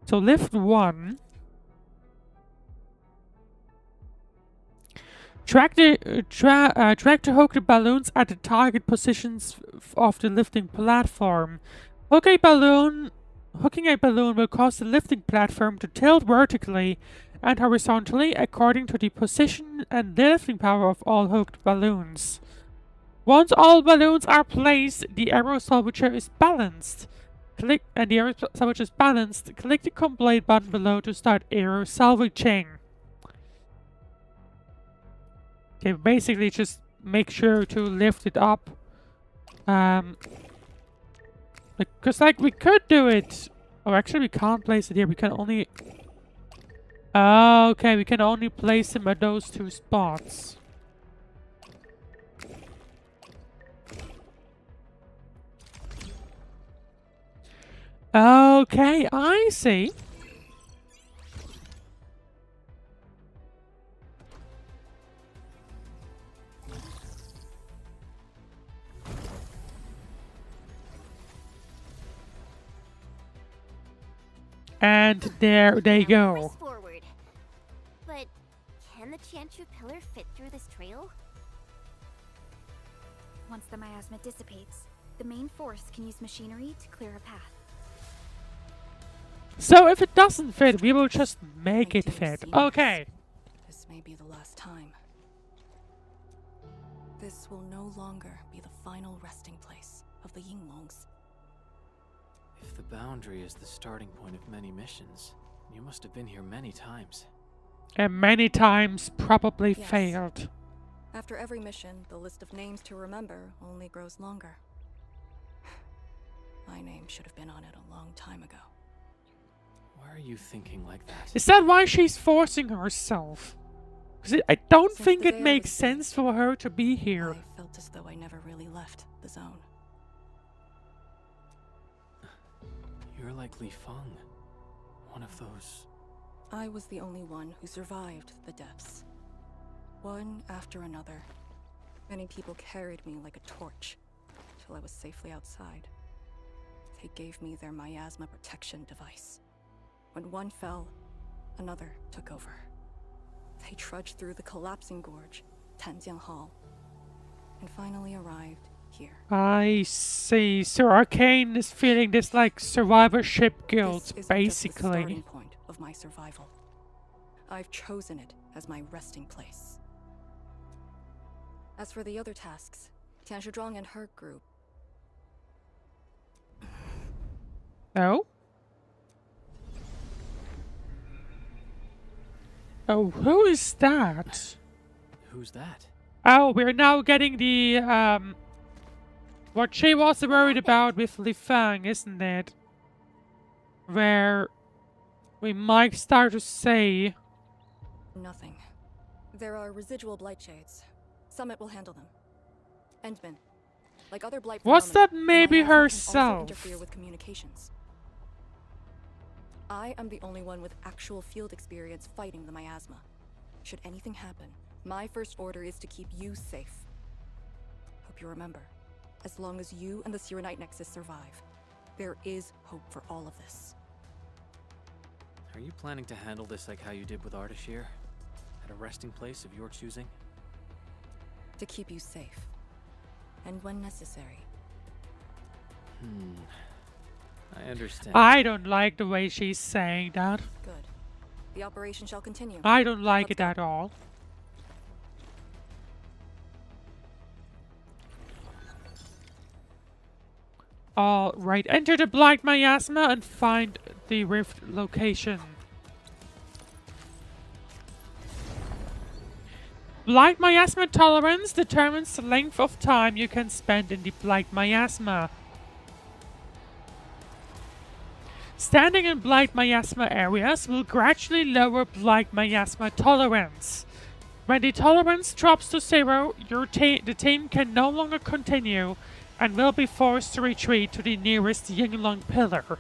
So lift 1. Drag to hook the balloons at the target positions of the lifting platform. Hooking a balloon will cause the lifting platform to tilt vertically and horizontally according to the position and lifting power of all hooked balloons. Once all balloons are placed, the Aero Salvager is balanced. Click the complete button below to start Aero Salvaging. Okay, basically just make sure to lift it up. Because, like, we could do it... Oh, actually, we can't place it here. We can only... Oh, okay, we can only place them at those 2 spots. Okay, I see. And there they go. Press forward. But can the Tianshu pillar fit through this trail? Once the miasma dissipates, the main force can use machinery to clear a path. So if it doesn't fit, we will just make it fit. Okay. This may be the last time. This will no longer be the final resting place of the Yinglongs. If the boundary is the starting point of many missions, you must have been here many times. And many times probably Yes. failed. After every mission, the list of names to remember only grows longer. My name should have been on it a long time ago. Why are you thinking like that? Is that why she's forcing herself? Because I don't Since think the it day I makes was sense for her to be here. I felt as though I never really left the zone. You're like Li Feng. One of those... I was the only one who survived the depths. One after another. Many people carried me like a torch, till I was safely outside. They gave me their miasma protection device. When one fell, another took over. They trudged through the collapsing gorge, Tanjiang Hall, and finally arrived here. I see. So Arcane is feeling this like survivorship guilt, This isn't just the basically. starting point of my survival. I've chosen it as my resting place. As for the other tasks, Tian Shizhuang and her group. Oh? Oh, who is that? Who's that? Oh, we're now getting the, what she was worried about with Li Feng, isn't it? Where we might start to say... Nothing. There are residual blight shades. Summit will handle them. Endman. Like other blight Was phenomena, that maybe the miasma can also herself? interfere with communications. I am the only one with actual field experience fighting the miasma. Should anything happen, my first order is to keep you safe. Hope you remember, as long as you and the Sirenite Nexus survive, there is hope for all of this. Are you planning to handle this like how you did with Ardashir? At a resting place of your choosing? To keep you safe. And when necessary. I understand. I don't like the way she's saying that. Good. The operation shall continue. I don't like Let's it at all. Alright, enter the Blight Miasma and find the rift location. Blight Miasma tolerance determines the length of time you can spend in the Blight Miasma. Standing in Blight Miasma areas will gradually lower Blight Miasma tolerance. When the tolerance drops to 0, the team can no longer continue and will be forced to retreat to the nearest Yinglong pillar.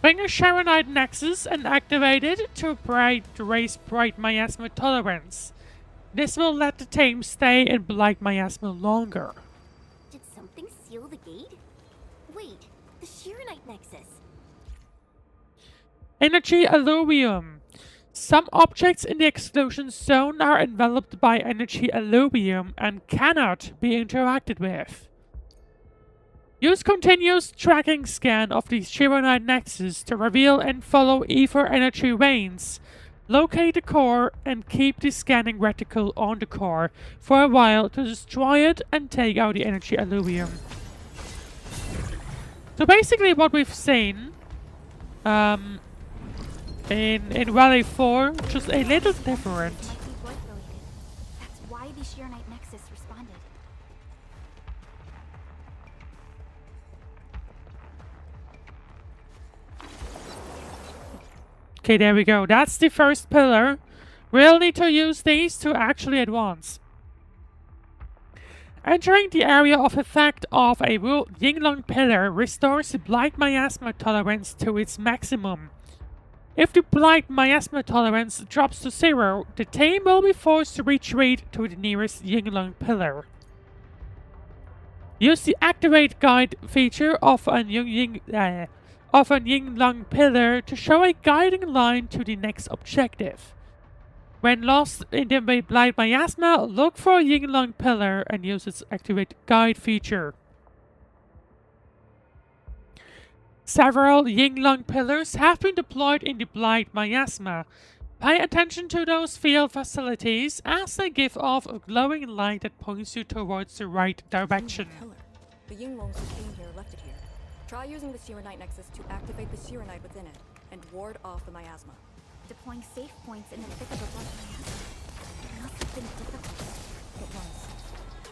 Bring a Sharonite Nexus and activate it to raise Blight Miasma tolerance. This will let the team stay in Blight Miasma longer. Did something seal the gate? Wait, the Shirenite Nexus. Energy alluvium. Some objects in the exclusion zone are enveloped by energy alluvium and cannot be interacted with. Use continuous tracking scan of the Shirenite Nexus to reveal and follow ether energy veins. Locate the core and keep the scanning reticle on the core for a while to destroy it and take out the energy alluvium. So basically what we've seen in Valley 4, just a little different. Might be blood related. That's why the Shirenite Nexus responded. Okay, there we go. That's the first pillar. We'll need to use these to actually advance. Entering the area of effect of a Yinglong pillar restores the Blight Miasma tolerance to its maximum. If the Blight Miasma tolerance drops to 0, the team will be forced to retreat to the nearest Yinglong pillar. Use the Activate Guide feature of an Yinglong pillar to show a guiding line to the next objective. When lost in the Blight Miasma, look for a Yinglong pillar and use its Activate Guide feature. Several Yinglong pillars have been deployed in the Blight Miasma. Pay attention to those field facilities as they give off a glowing light that points you towards the right direction. The Yinglongs who came here left it here. Try using the Shirenite Nexus to activate the Shirenite within it and ward off the miasma. Deploying safe points in the thick of the blood miasma. It must have been difficult. It was.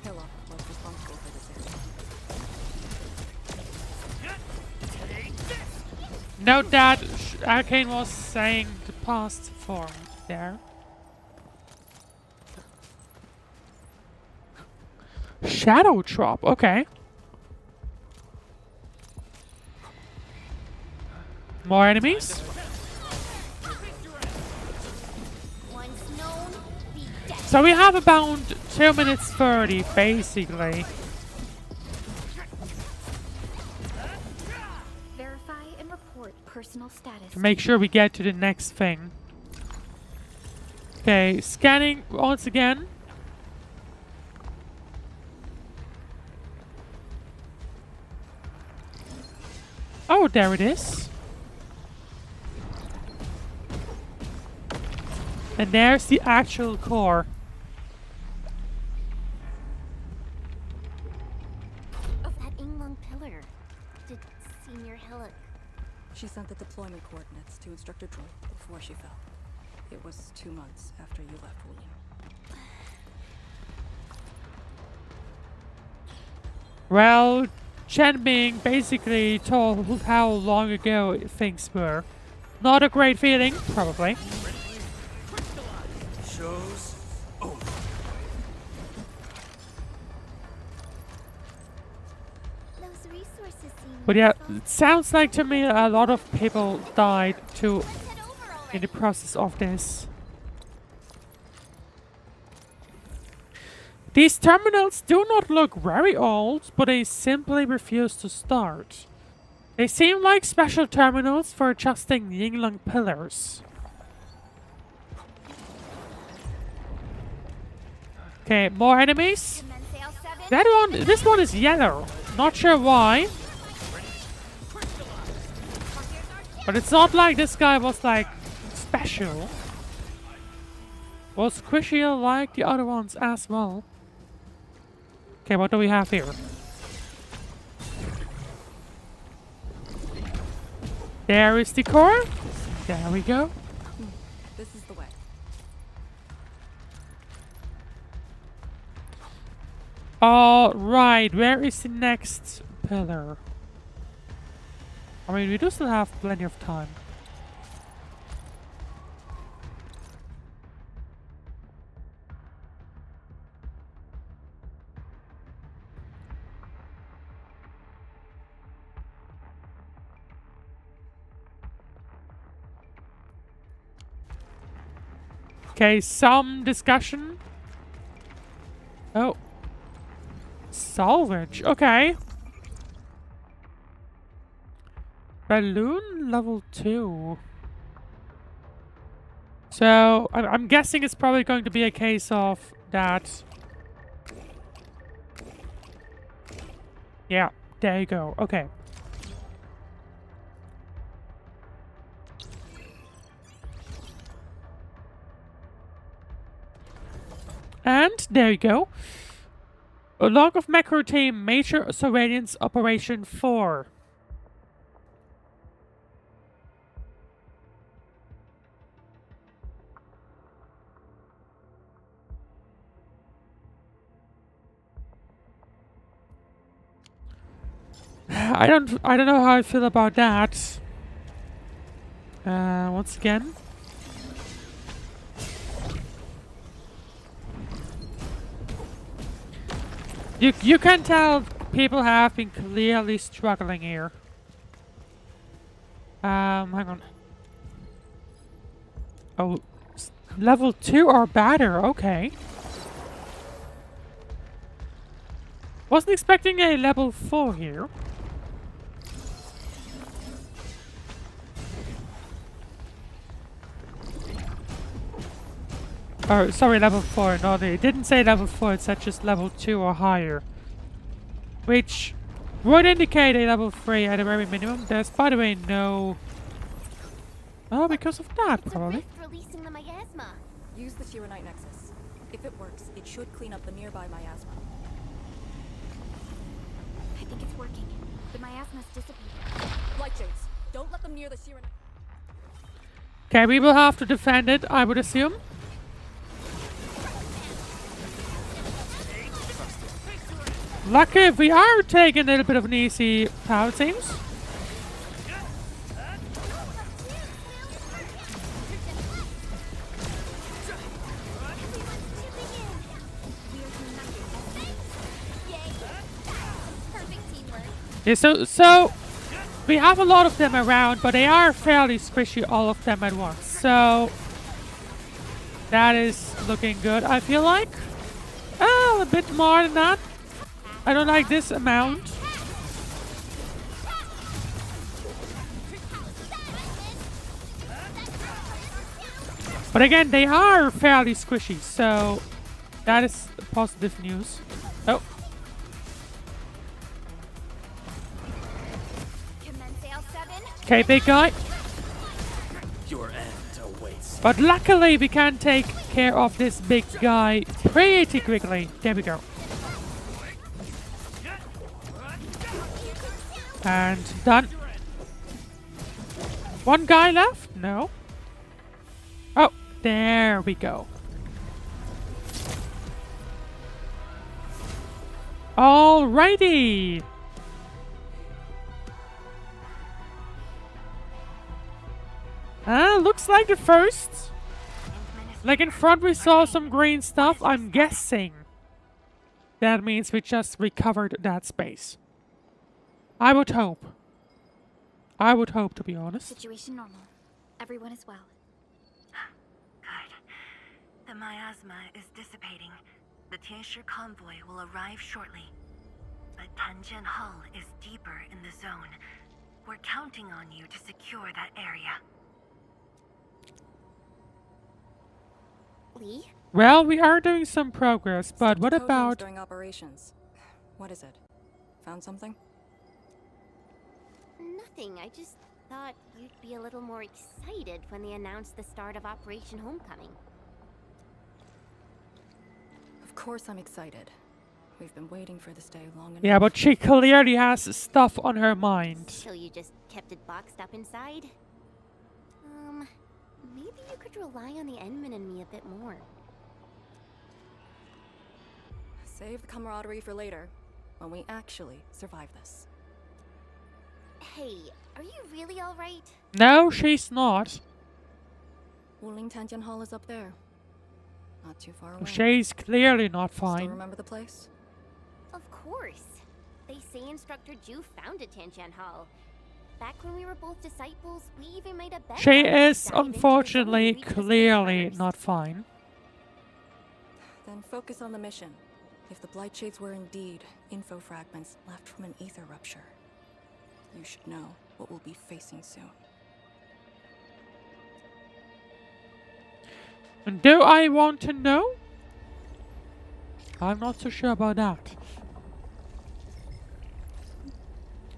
Hilla was responsible for this area. The Note that Arcane was saying the past form there. Shadow drop, okay. More enemies? So we have about 2 minutes 30, basically. Verify and report personal status. To make sure we get to the next thing. Okay, scanning once again. Oh, there it is. And there's the actual core. Of that Inglung pillar. Did Senior Hillock... She sent the deployment coordinates to Instructor Droid before she fell. It was 2 months after you left Wuling. Well, Chen Ming basically told how long ago things were. Not a great feeling, probably. Shows over. Those resources seem... But yeah, it sounds like to me a lot of people died too in the process of this. These terminals do not look very old, but they simply refuse to start. They seem like special terminals for adjusting Yingling pillars. Okay, more enemies. This one is yellow. Not sure why. But it's not like this guy was like special. Was squishier like the other ones as well. Okay, what do we have here? There is the core. There we go. This is the way. Alright, where is the next pillar? I mean, we do still have plenty of time. Okay, some discussion. Oh. Salvage, okay. Balloon level 2. So, I'm guessing it's probably going to be a case of that. Yeah, there you go, okay. And there you go. A log of macro team major surveillance operation 4. I don't know how I feel about that. Once again. You can tell people have been clearly struggling here. Hang on. Oh, level 2 or better, okay. Wasn't expecting a level 4 here. Oh, sorry, level 4. No, they didn't say level 4, it said just level 2 or higher. Which would indicate a level 3 at a very minimum. There's, by the way, no... Oh, because of that, probably. Releasing the miasma. Use the Tyranite Nexus. If it works, it should clean up the nearby miasma. I think it's working. The miasma's dissipated. Light shades. Don't let them near the Tyranite. Okay, we will have to defend it, I would assume. Lucky if we are taking a little bit of an easy power, it seems. Yeah, so we have a lot of them around, but they are fairly squishy, all of them at once. So that is looking good, I feel like. Oh, a bit more than that. I don't like this amount. But again, they are fairly squishy, so that is positive news. Oh. Okay, big guy. Your end awaits. But luckily, we can take care of this big guy pretty quickly. There we go. And done. One guy left? No. Oh, there we go. Alrighty. Looks like the first. Like in front we saw some green stuff. I'm guessing that means we just recovered that space. I would hope. I would hope, to be honest. Situation normal. Everyone is well. Good. The miasma is dissipating. The Tianshi convoy will arrive shortly. But Tanjian Hull is deeper in the zone. We're counting on you to secure that area. Lee? Well, we are doing some progress, but what Code names about... during operations? What is it? Found something? Nothing. I just thought you'd be a little more excited when they announced the start of Operation Homecoming. Of course I'm excited. We've been waiting for this day long enough. Yeah, but she clearly has stuff on her mind. So you just kept it boxed up inside? Maybe you could rely on the Endman and me a bit more. Save the camaraderie for later, when we actually survive this. Hey, are you really alright? No, she's not. Wuling Tanjian Hall is up there. Not too far away. She's clearly not Still fine. remember the place? Of course. They say Instructor Ju founded Tianqian Hall. Back when we were both disciples, we even made a bet. She that we'd is dive into the zone unfortunately and reach the space clearly first. not fine. Then focus on the mission. If the Blight Shades were indeed info fragments left from an ether rupture, you should know what we'll be facing soon. And do I want to know? I'm not so sure about that.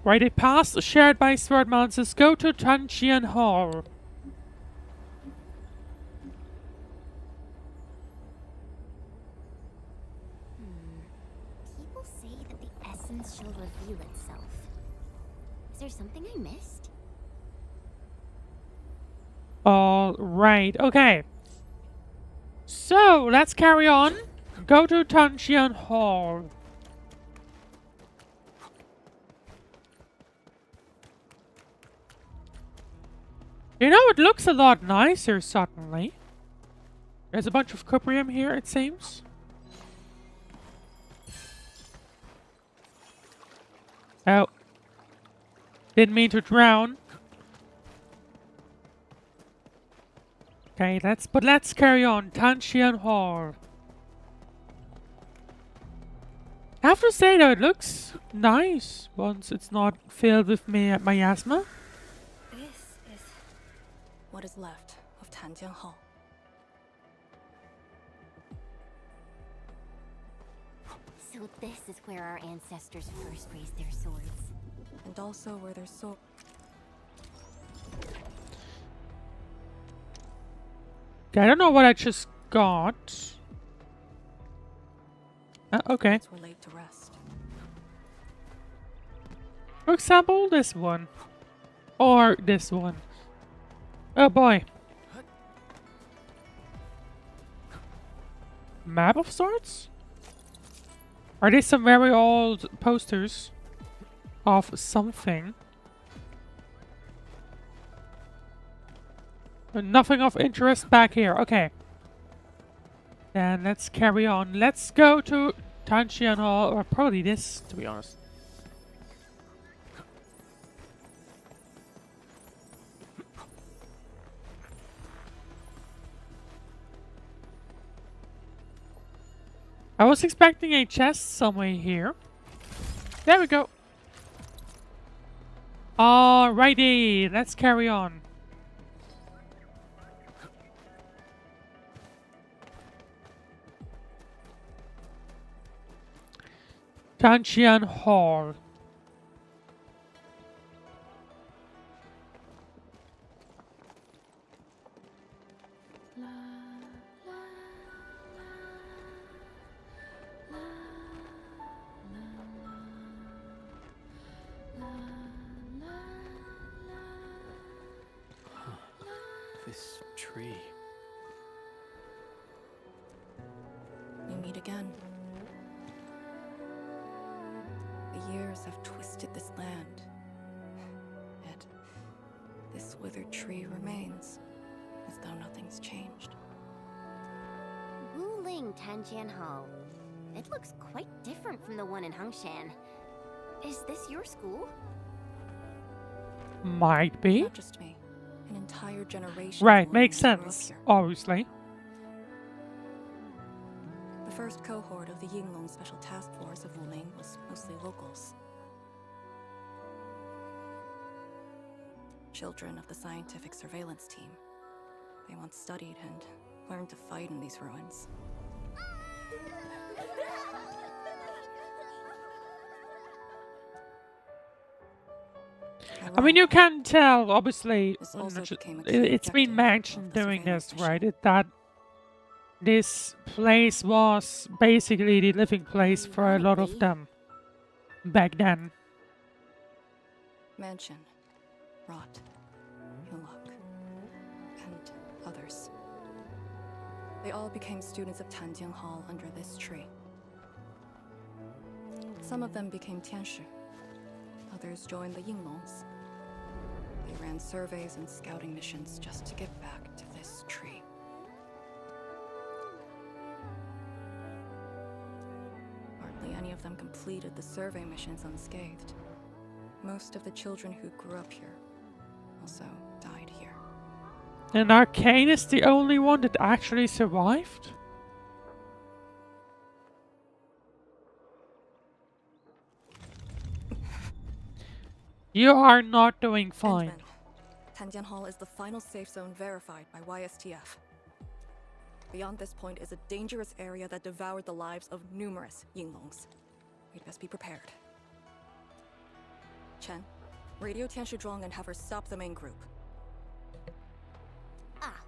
Right, a pass shared by Sword Monsters. Go to Tanjian Hall. People say that the essence shall reveal itself. Is there something I missed? Alright, okay. So, let's carry on. Go to Tanjian Hall. You know, it looks a lot nicer, suddenly. There's a bunch of cuprium here, it seems. Oh. Didn't mean to drown. Okay, let's carry on. Tanjian Hall. I have to say though, it looks nice once it's not filled with miasma. This is what is left of Tanjian Hall. So this is where our ancestors first raised their swords. And also where their soul... Okay, I don't know what I just got. Okay. were laid to rest. For example, this one. Or this one. Oh boy. Map of sorts? Are these some very old posters of something? Nothing of interest back here. Okay. Then let's carry on. Let's go to Tanjian Hall, or probably this, to be honest. I was expecting a chest somewhere here. There we go. Alrighty, let's carry on. Tanchian Hall. This tree. We meet again. The years have twisted this land. Yet, this withered tree remains, as though nothing's changed. Wuling Tanjian Hall. It looks quite different from the one in Hongshan. Is this your school? Might be. Not just me. An entire generation. Right, makes sense, obviously. The first cohort of the Yinglong Special Task Force of Wuling was mostly locals. Children of the scientific surveillance team. They once studied and learned to fight in these ruins. I mean, you can tell, obviously, also became a key it's been objective mentioned of the during this, surveillance right? That this place was basically the living place for a lot of them back then. Mansion, Rot, Yulok, and others. They all became students of Tanjian Hall under this tree. Some of them became Tianshu. Others joined the Yinglongs. They ran surveys and scouting missions just to get back to this tree. Hardly any of them completed the survey missions unscathed. Most of the children who grew up here also died here. And Arcane is the only one that actually survived? You are not doing fine. Tanjian Hall is the final safe zone verified by YSTF. Beyond this point is a dangerous area that devoured the lives of numerous Yinglongs. We'd best be prepared. Chen, radio Tianshu Zhuang and have her stop the main group. Ah.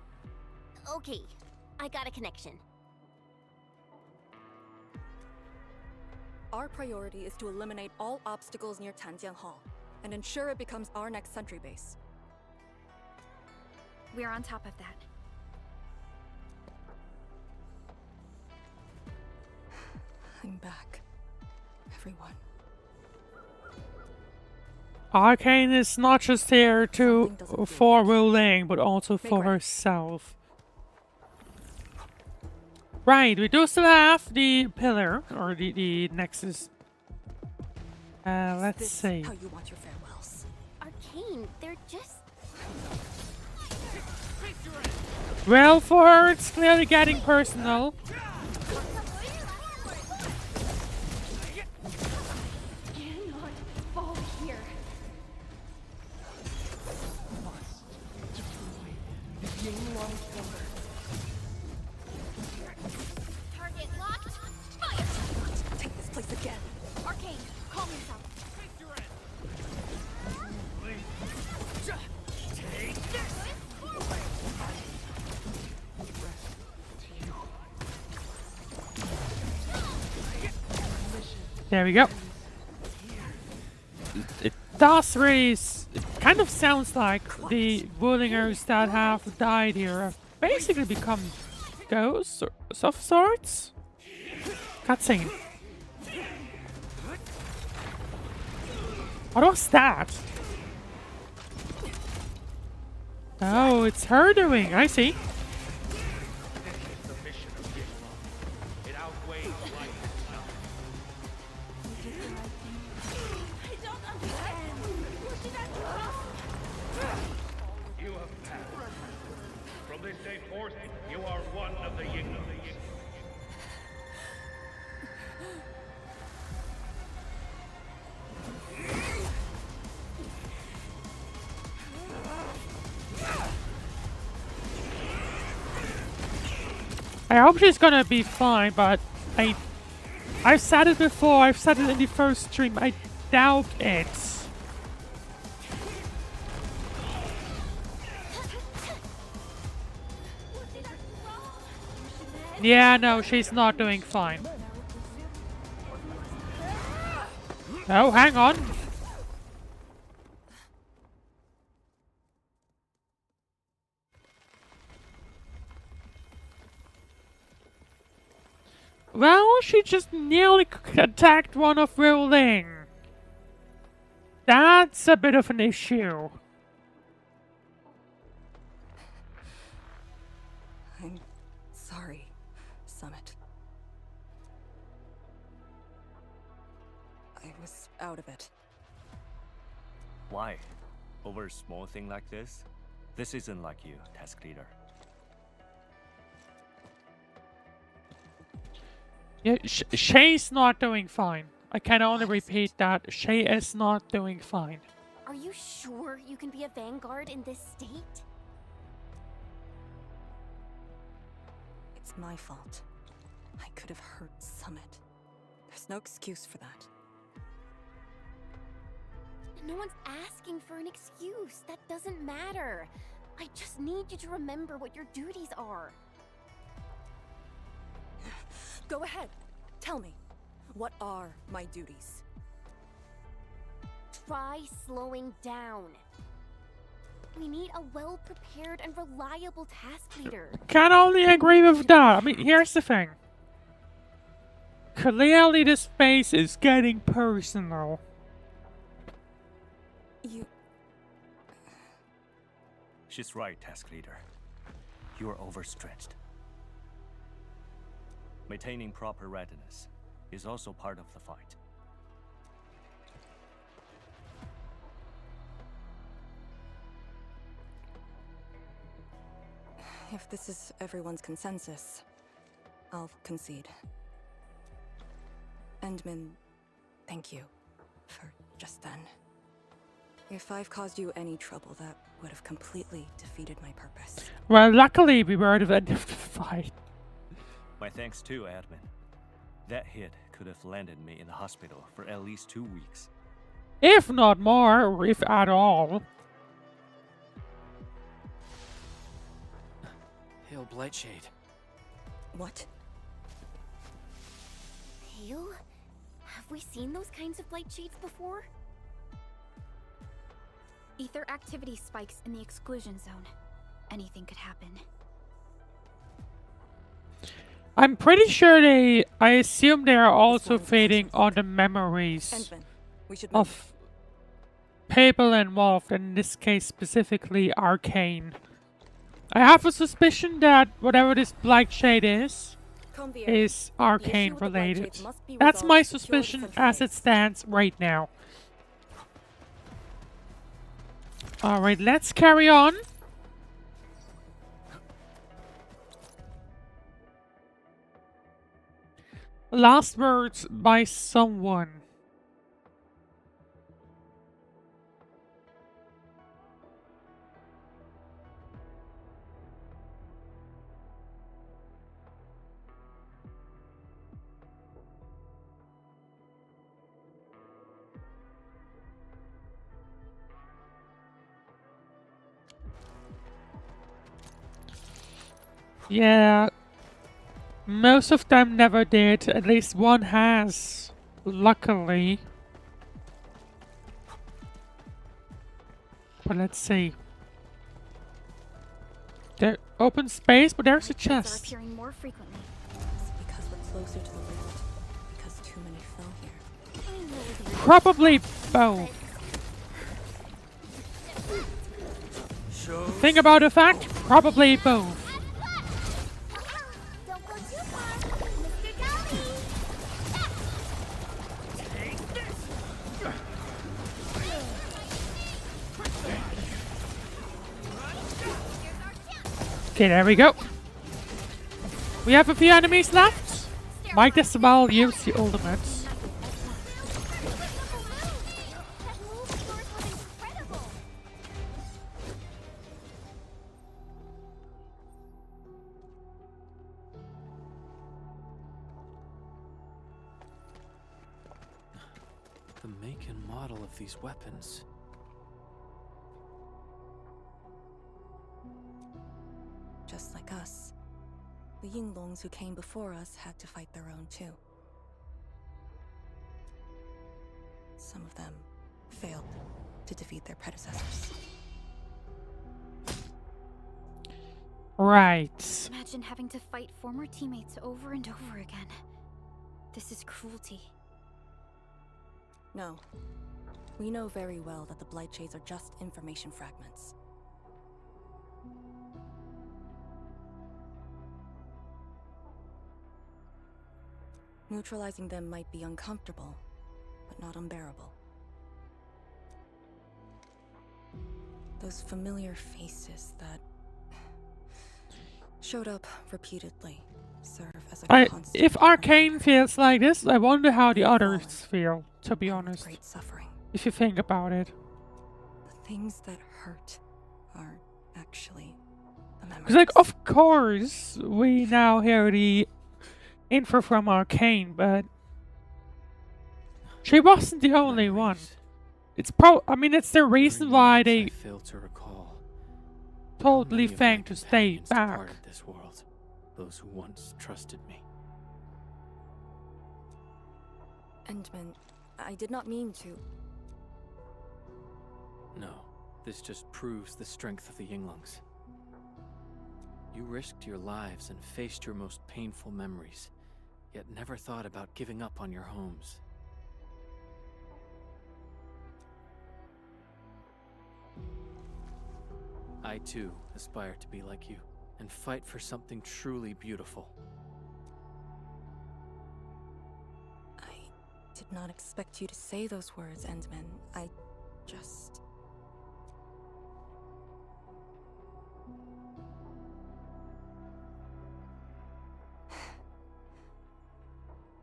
Okay. I got a connection. Our priority is to eliminate all obstacles near Tanjian Hall and ensure it becomes our next sentry base. We're on top of that. I'm back. Everyone. Arcane is not just here for Wuling, but also for herself. Right, we do still have the pillar, or the nexus. Let's see. How you want your farewells? Arcane, they're just... Well, for her, it's clearly getting personal. Cannot fall here. Target locked. Fire! Take this place again. Arcane, calm yourself. Take this! There we go. It does really... It kind of sounds like the Wulingers that have died here have basically become ghosts of sorts. Cutscene. What was that? Oh, it's her doing. I see. I hope she's gonna be fine, but I've said it before, I've said it in the first stream, I doubt it. Yeah, no, she's not doing fine. Oh, hang on. Well, she just nearly attacked one of Wuling. That's a bit of an issue. I'm sorry, Summit. I was out of it. Why? Over a small thing like this? This isn't like you, task leader. Yeah, Shay's not doing fine. I can only repeat that. Shay is not doing fine. Are you sure you can be a vanguard in this state? It's my fault. I could have hurt Summit. There's no excuse for that. No one's asking for an excuse. That doesn't matter. I just need you to remember what your duties are. Go ahead. Tell me. What are my duties? Try slowing down. We need a well-prepared and reliable task leader. Can only agree with that. I mean, here's the thing. Clearly the space is getting personal. You... She's right, task leader. You are overstretched. Maintaining proper readiness is also part of the fight. If this is everyone's consensus, I'll concede. Endman, thank you for just then. If I've caused you any trouble, that would have completely defeated my purpose. Well, luckily we were at the end of the fight. My thanks too, admin. That hit could have landed me in the hospital for at least 2 weeks. If not more, or if at all. Hail Blightshade. What? Hail? Have we seen those kinds of light shades before? Ether activity spikes in the exclusion zone. Anything could happen. I'm pretty sure I assume they are also fading on the memories Endman, we should of people involved, and in this case specifically Arcane. I have a suspicion that whatever this Black Shade is Arcane related. That's my suspicion as it stands right now. Alright, let's carry on. Last words by someone. Yeah. Most of them never did. At least one has. Luckily. But let's see. There, open space, but there's a chest. Appearing more frequently. Is it because we're closer to the rift? Because too many fell here? Probably both. Think about the fact, probably both. Okay, there we go. We have a few enemies left. Might as well use the ultimates. The make and model of these weapons. Just like us, the Yinglongs who came before us had to fight their own too. Some of them failed to defeat their predecessors. Right. Imagine having to fight former teammates over and over again. This is cruelty. No. We know very well that the Blightshades are just information fragments. Neutralizing them might be uncomfortable, but not unbearable. Those familiar faces that showed up repeatedly serve as a constant. If Arcane feels like this, I wonder how the others feel, to be honest. Great suffering. If you think about it. The things that hurt are actually the memories. Because, like, of course, we now hear the info from Arcane, but she wasn't the only one. It's I mean, it's the reason why they fail to recall. totally think to stay back. This world, those who once trusted me. Endman, I did not mean to. No, this just proves the strength of the Yinglongs. You risked your lives and faced your most painful memories, yet never thought about giving up on your homes. I too aspire to be like you, and fight for something truly beautiful. I did not expect you to say those words, Endman. I just...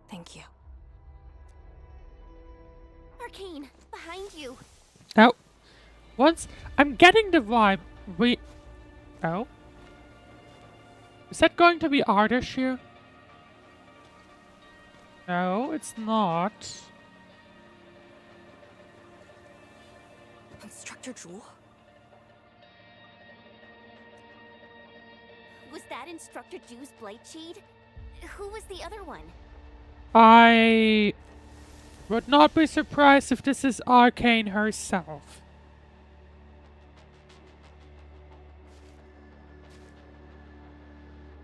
Thank you. Arcane, behind you. Oh. Once I'm getting the vibe Oh. Is that going to be our issue? No, it's not. Instructor Jewel? Was that Instructor Jew's Blightshade? Who was the other one? I would not be surprised if this is Arcane herself.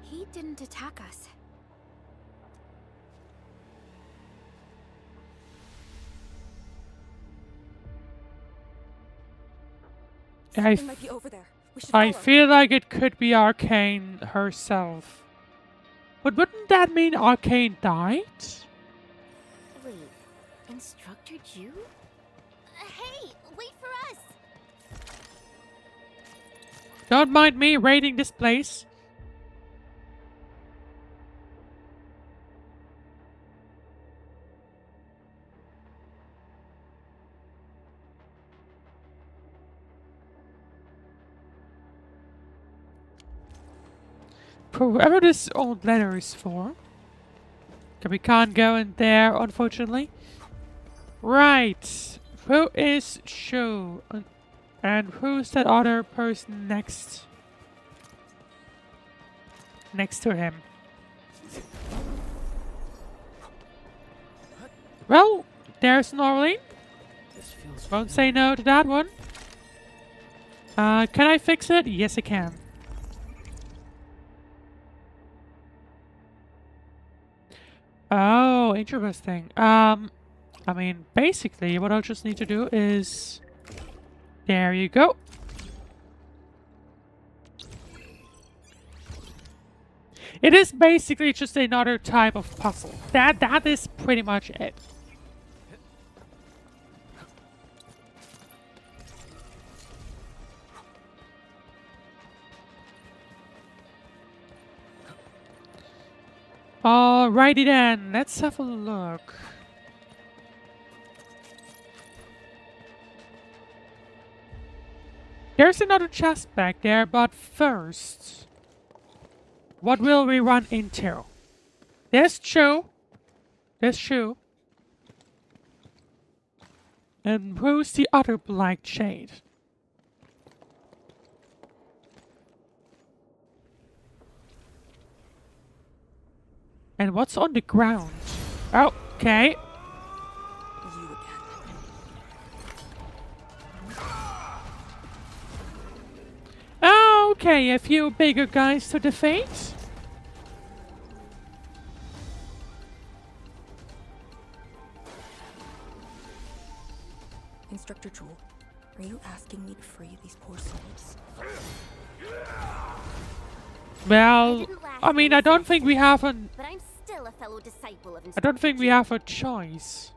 He didn't attack us. Something might be over there. We should I follow. feel like it could be Arcane herself. But wouldn't that mean Arcane died? Wait, Instructor Jew? Hey, wait for us! Don't mind me raiding this place. Whoever this old letter is for. Okay, we can't go in there, unfortunately. Right. Who is Shu? And who's that other person next? Next to him. Well, there's Norlene. Won't say no to that one. Can I fix it? Yes, I can. Oh, interesting. I mean, basically, what I'll just need to do is... There you go. It is basically just another type of puzzle. That is pretty much it. Alrighty then, let's have a look. There's another chest back there, but first, what will we run into? This shoe. And who's the other black shade? And what's on the ground? Oh, okay. You again. Okay, a few bigger guys to defeat. Instructor Jewel, are you asking me to free these poor souls? Well, I mean, I don't think we have an... But I'm still a fellow disciple of I don't think we have a choice.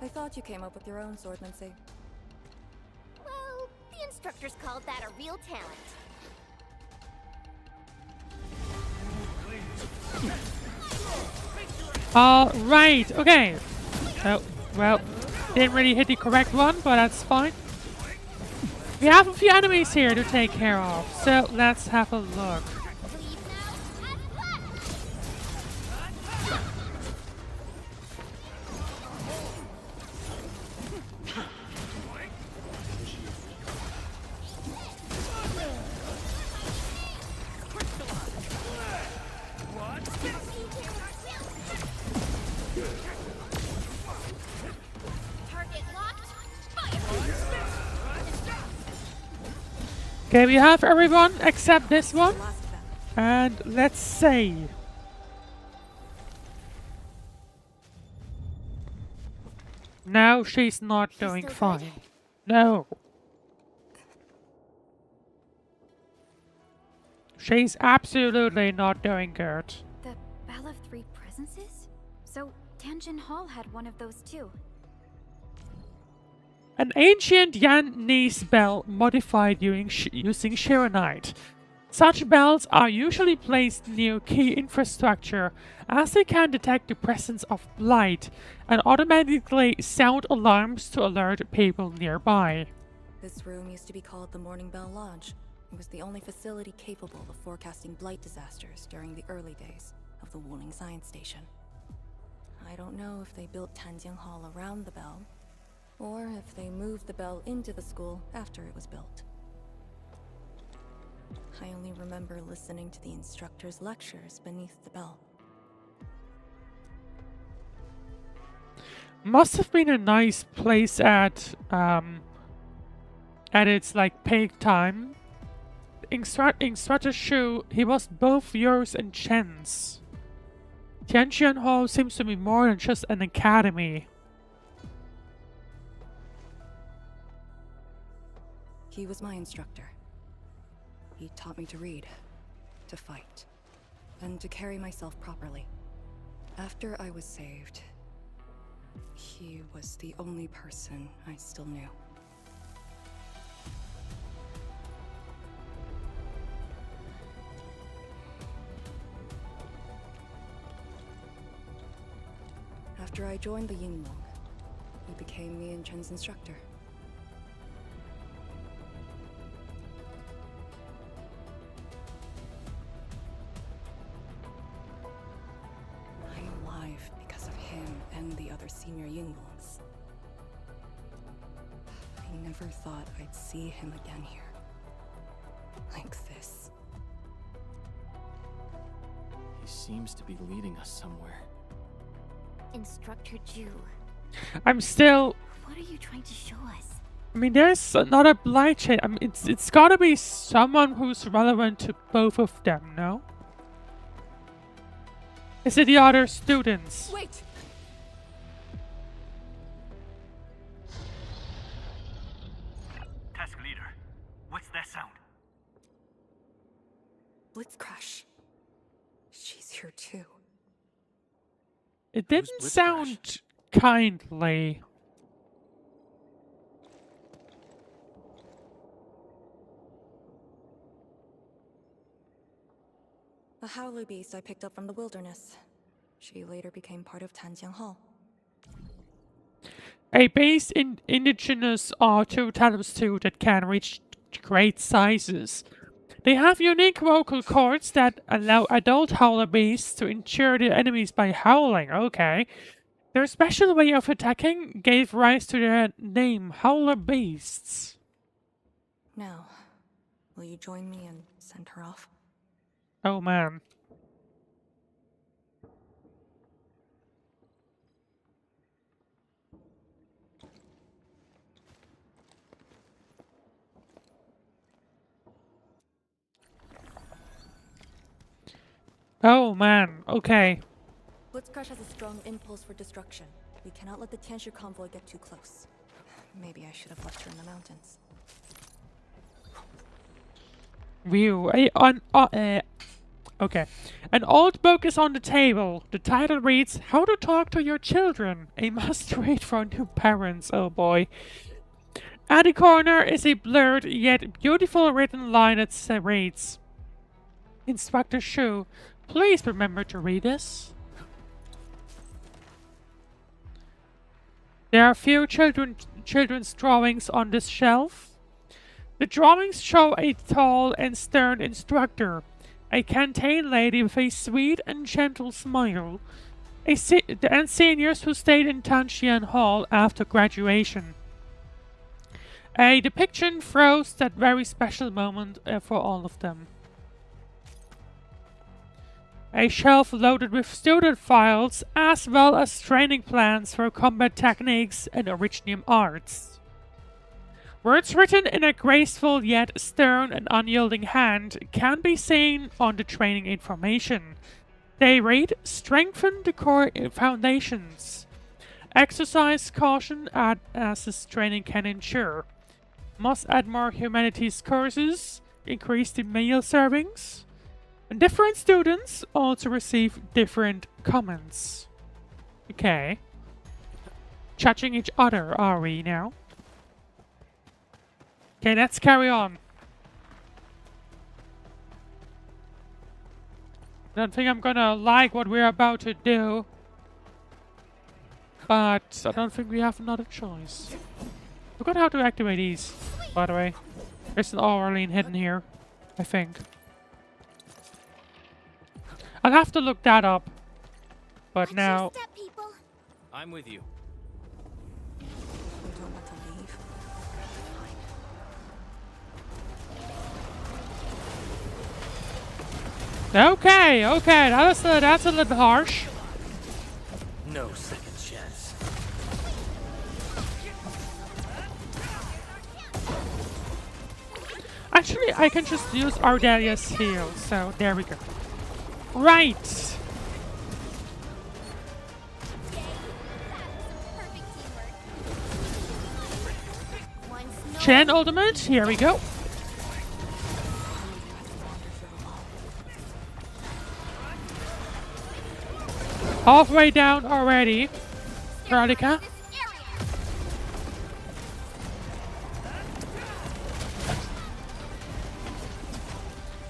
I thought you came up with your own swordmancy. Well, the instructors called that a real talent. Right, okay. Oh, well, didn't really hit the correct one, but that's fine. We have a few enemies here to take care of, so let's have a look. Okay, we have everyone except this one. And let's see. No, she's not doing fine. No. She's absolutely not doing good. The Bell of Three Presences? So, Tianjin Hall had one of those too. An ancient Yanese bell modified using Shironite. Such bells are usually placed near key infrastructure, as they can detect the presence of blight and automatically sound alarms to alert people nearby. This room used to be called the Morning Bell Lodge. It was the only facility capable of forecasting blight disasters during the early days of the Wuling Science Station. I don't know if they built Tianjin Hall around the bell, or if they moved the bell into the school after it was built. I only remember listening to the instructor's lectures beneath the bell. Must have been a nice place at its like peak time. Instructor Shu, he was both yours and Chen's. Tianjin Hall seems to be more than just an academy. He was my instructor. He taught me to read, to fight, and to carry myself properly. After I was saved, he was the only person I still knew. After I joined the Yinglong, he became me and Chen's instructor. I'm alive because of him and the other senior Yinglongs. I never thought I'd see him again here. Like this. He seems to be leading us somewhere. Instructor Ju, I'm still... what are you trying to show us? I mean, there's another blight shade. I mean, it's gotta be someone who's relevant to both of them, no? Is it the other students? Wait! Task leader, what's that sound? Blitzcrash. She's here too. It didn't sound kindly. A howler beast I picked up from the wilderness. She later became part of Tianjin Hall. A beast indigenous to Talos 2 that can reach great sizes. They have unique vocal cords that allow adult howler beasts to injure their enemies by howling. Okay. Their special way of attacking gave rise to their name, Howler Beasts. Now, will you join me and send her off? Oh man. Oh man, okay. Blitzcrash has a strong impulse for destruction. We cannot let the Tianshi convoy get too close. Maybe I should have left her in the mountains. View. Okay. An old book is on the table. The title reads, How to Talk to Your Children. A must-read for new parents. Oh boy. At the corner is a blurred yet beautiful written line that reads, Inspector Shu, please remember to read this. There are few children's drawings on this shelf. The drawings show a tall and stern instructor, a canteen lady with a sweet and gentle smile, and seniors who stayed in Tanshian Hall after graduation. A depiction froze that very special moment for all of them. A shelf loaded with student files, as well as training plans for combat techniques and Originium arts. Words written in a graceful yet stern and unyielding hand can be seen on the training information. They read, Strengthen the core foundations. Exercise caution as this training can ensure. Must add more humanities courses. Increase the meal servings. And different students also receive different comments. Okay. Judging each other, are we now? Okay, let's carry on. Don't think I'm gonna like what we're about to do. But I don't think we have another choice. Forgot how to activate these, by the way. There's an Aurelian hidden here, I think. I'll have to look that up. But now... I'm with you. We don't want to leave. Okay, that's a little harsh. No second chance. Actually, I can just use Ardelia's heal, so there we go. Right! Chen ultimate, here we go. Halfway down already. Veronica.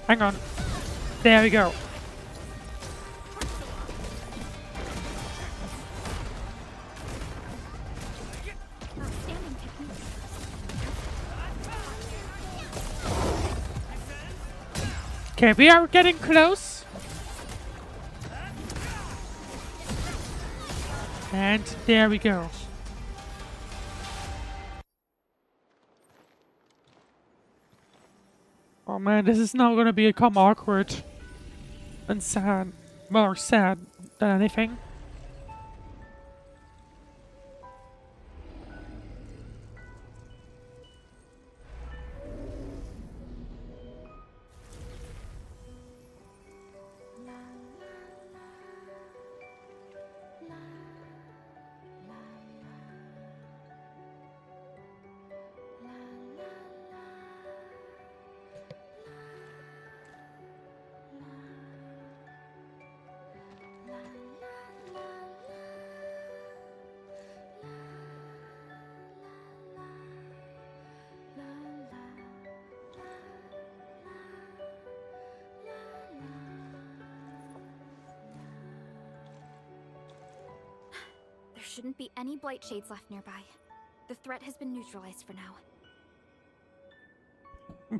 Hang on. There we go. Okay, we are getting close. And there we go. Oh man, this is now gonna become awkward and sad. More sad than anything. There shouldn't be any blight shades left nearby. The threat has been neutralized for now.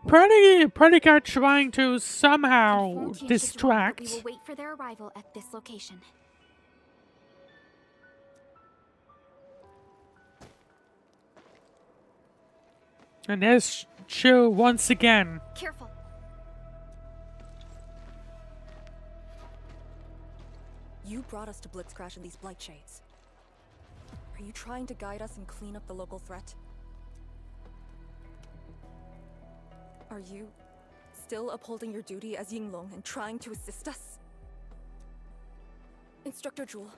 Pretty good trying to somehow distract. We will wait for their arrival at this location. And there's Chu once again. Careful. You brought us to Blitzcrash in these Blight Shades. Are you trying to guide us and clean up the local threat? Are you still upholding your duty as Yinglong and trying to assist us? Instructor Jewel,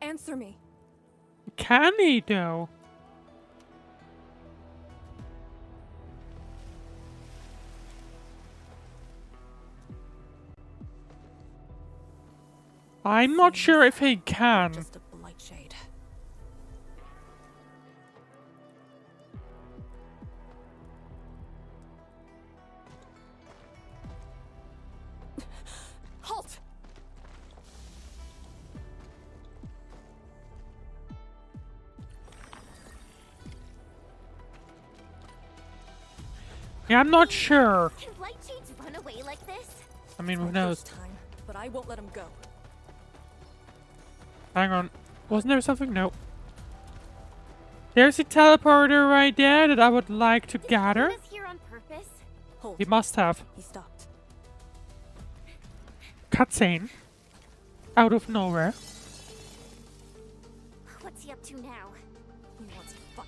answer me. Can he though? I'm not sure if he can. Just a Blight Shade. Halt! Yeah, I'm not sure. Can Blight Shades run away like this? I mean, who knows? First time, but I won't let him go. Hang on. Wasn't there something? No. There's a teleporter right there that I would like to gather. Is he here on purpose? Hold. He must have. He stopped. Cutscene. Out of nowhere. What's he up to now? He wants to fight.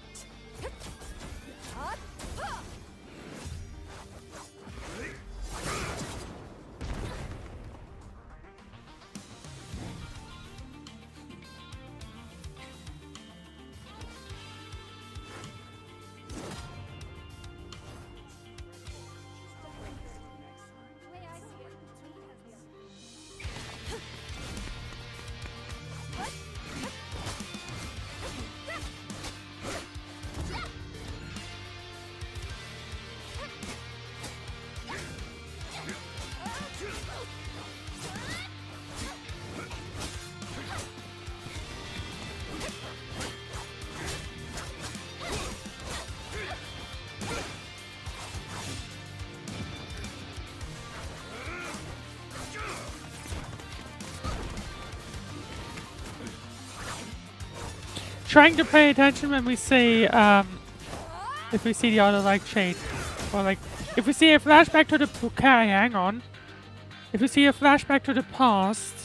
Trying to pay attention when we say, if we see the other like shade, or like, if we see a flashback to the okay, hang on. If we see a flashback to the past,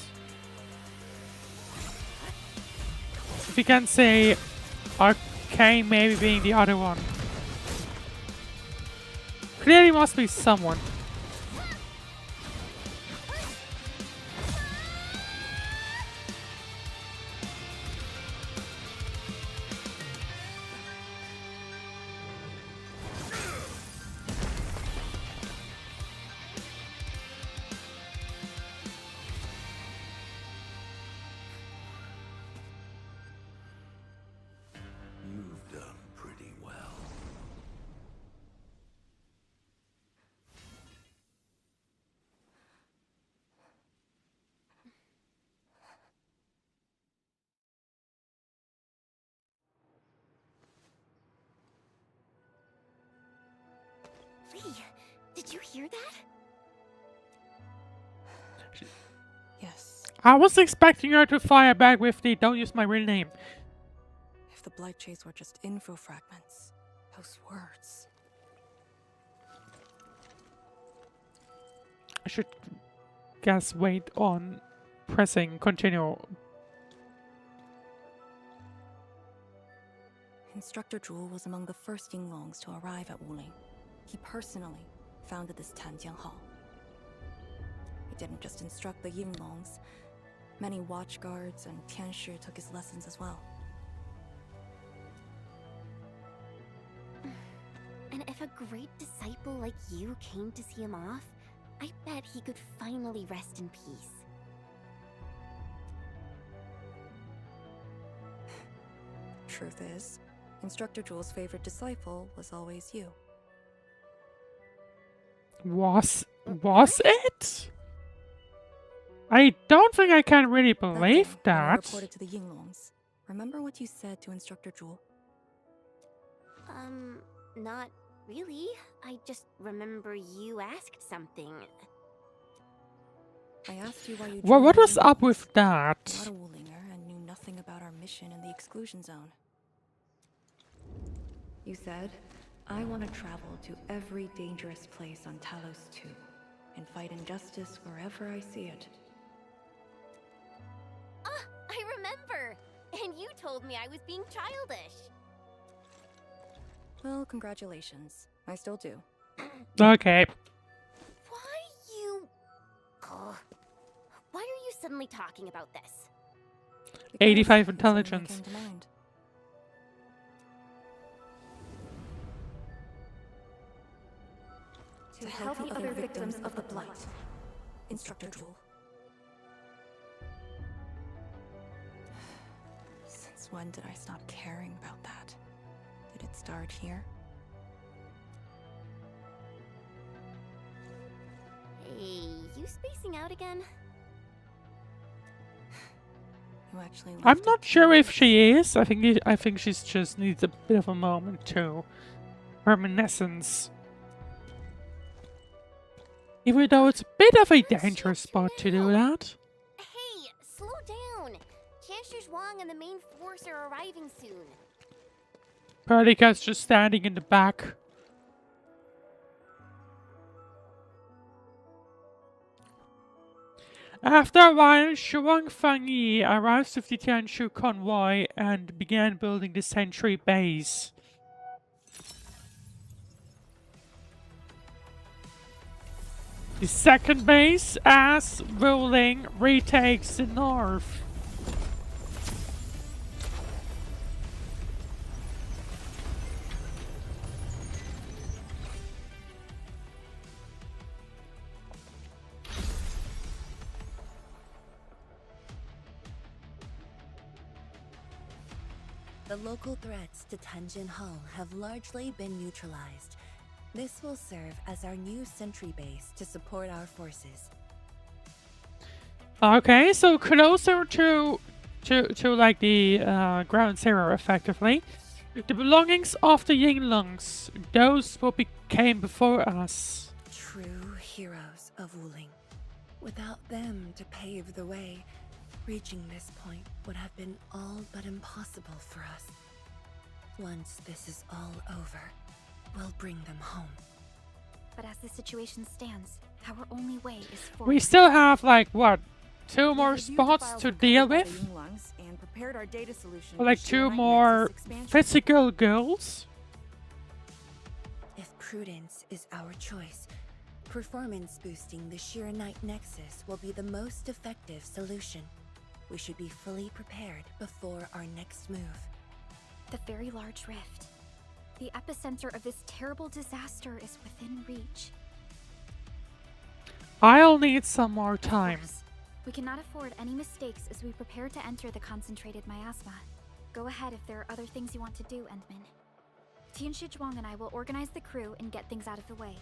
if we can say Arcane maybe being the other one. Clearly must be someone. You've done pretty well. Lee, did you hear that? Yes. I was expecting her to fire back with the "don't use my real name." If the Blight Shades were just info fragments, those words. I should guess wait on pressing continue. Instructor Jewel was among the first Yinglongs to arrive at Wuling. He personally founded this Tanjiang Hall. He didn't just instruct the Yinglongs. Many watchguards and Tianshi took his lessons as well. And if a great disciple like you came to see him off, I bet he could finally rest in peace. Truth is, Instructor Jewel's favorite disciple was always you. Was it? I don't think I can really believe That day, when I that. reported to the Yinglongs. Remember what you said to Instructor Jewel? Not really. I just remember you asked something. I asked you why you Well, joined what the was up Yinglongs. with that? Not a Wulinger and knew nothing about our mission in the exclusion zone. You said, I want to travel to every dangerous place on Talos 2 and fight injustice wherever I see it. Ah, I remember! And you told me I was being childish. Well, congratulations. I still do. Okay. Why you... Ugh. Why are you suddenly talking about this? 85 intelligence. To help the other victims of the Blight. Instructor Jewel. Since when did I stop caring about that? Did it start here? Hey, you spacing out again? You actually I'm not sure if she is. I think she's just needs a bit of a moment to reminiscence. Even though it's a bit of a dangerous spot to do that. Hey, slow down. Chancellor Wang and the main force are arriving soon. Perdika's just standing in the back. After a while, Shuang Fangyi arrives with the Tianshu convoy and began building the sentry base. The second base, as Wuling retakes the north. The local threats to Tanjin Hull have largely been neutralized. This will serve as our new sentry base to support our forces. Okay, so closer to like the ground zero, effectively. The belongings of the Yinglungs, those what came before us. True heroes of Wuling. Without them to pave the way, reaching this point would have been all but impossible for us. Once this is all over, we'll bring them home. But as the situation stands, our only way is forward. We still have like what, 2 more spots to deal with? And prepared our data solution Or like 2 more physical goals? If prudence is our choice, performance boosting the Shiranite Nexus will be the most effective solution. We should be fully prepared before our next move. The very large rift. The epicenter of this terrible disaster is within reach. I'll need some more time. We cannot afford any mistakes as we prepare to enter the concentrated miasma. Go ahead if there are other things you want to do, Endman. Tianshi Zhuang and I will organize the crew and get things out of the way.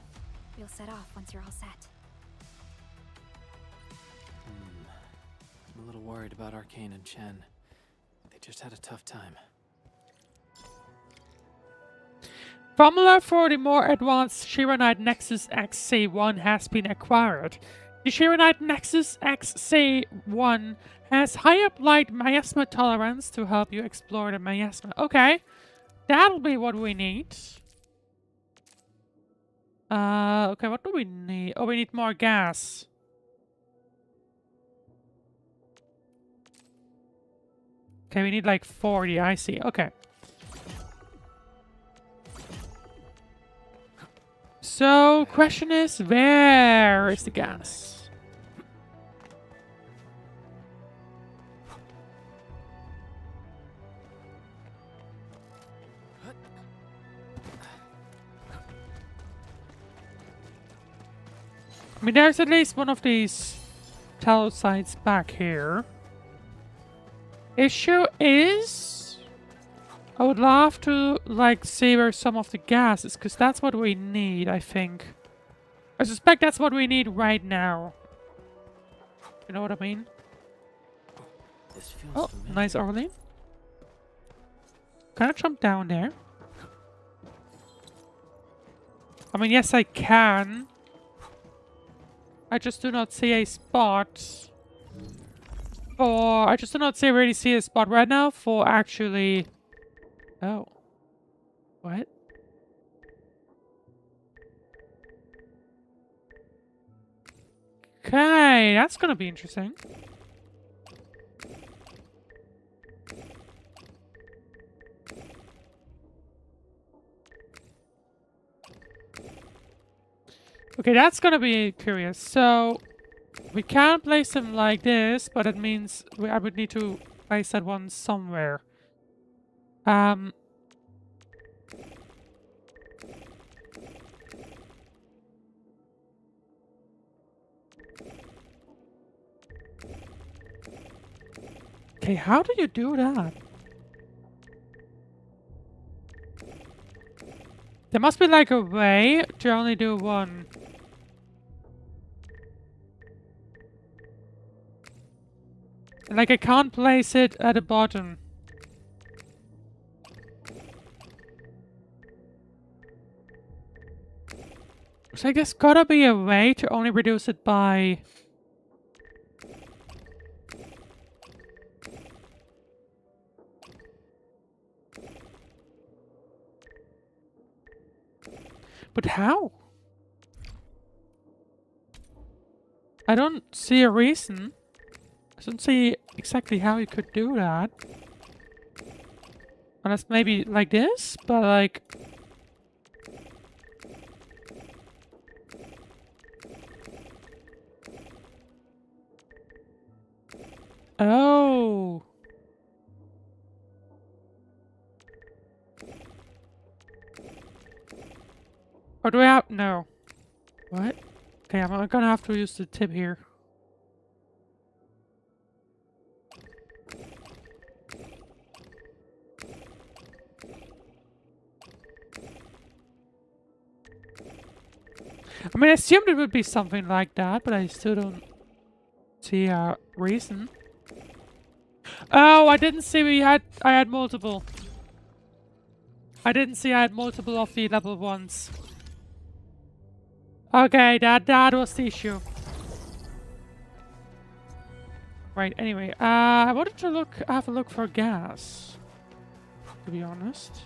We'll set off once you're all set. I'm a little worried about Arcane and Chen. They just had a tough time. Formula for the more advanced Shiranite Nexus XC1 has been acquired. The Shiranite Nexus XC1 has higher blight miasma tolerance to help you explore the miasma. Okay, that'll be what we need. Okay, what do we need? Oh, we need more gas. Okay, we need like 40, I see. Okay. So, question is, where is the gas? I mean, there's at least one of these tell sites back here. Issue is, I would love to, like, see where some of the gas is, because that's what we need, I think. I suspect that's what we need right now. You know what I mean? This feels Oh, familiar. nice Orly. Can I jump down there? I mean, yes, I can. I just do not see a spot. Or I just do not really see a spot right now for actually... Oh. What? Okay, that's gonna be interesting. Okay, that's gonna be curious. So, we can't place them like this, but it means I would need to place that one somewhere. Okay, how do you do that? There must be like a way to only do one. Like I can't place it at the bottom. So I guess gotta be a way to only reduce it by... But how? I don't see a reason. I don't see exactly how you could do that. Unless maybe like this, but like... Oh. Or do I have... No. What? Okay, I'm gonna have to use the tip here. I mean, I assumed it would be something like that, but I still don't see a reason. Oh, I didn't see I had multiple. I didn't see I had multiple of the level 1s. Okay, that was the issue. Right, anyway, I wanted to have a look for gas, to be honest.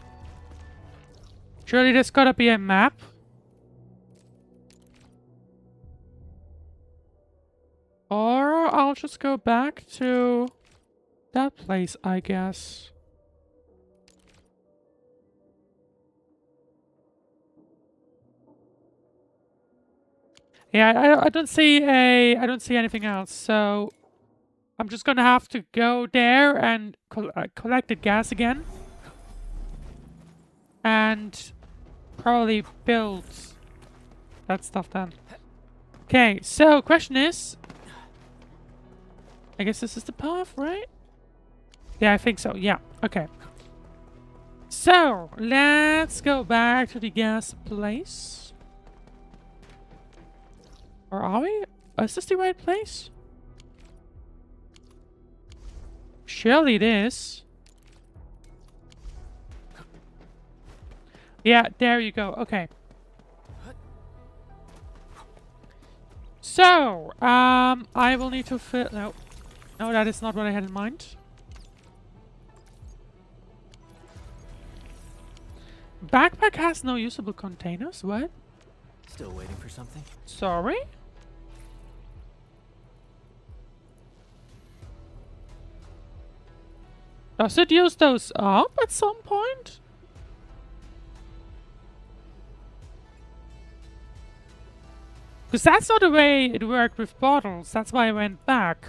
Surely there's gotta be a map. Or I'll just go back to that place, I guess. Yeah, I don't see anything else, so I'm just gonna have to go there and collect the gas again. And probably build that stuff then. Okay, so question is... I guess this is the path, right? Yeah, I think so. Yeah, okay. So, let's go back to the gas place. Or are we? Is this the right place? Surely it is. Yeah, there you go. Okay. So, I will need to fill... No. No, that is not what I had in mind. Backpack has no usable containers? What? Still waiting for something? Sorry? Does it use those up at some point? Because that's not the way it worked with bottles. That's why I went back.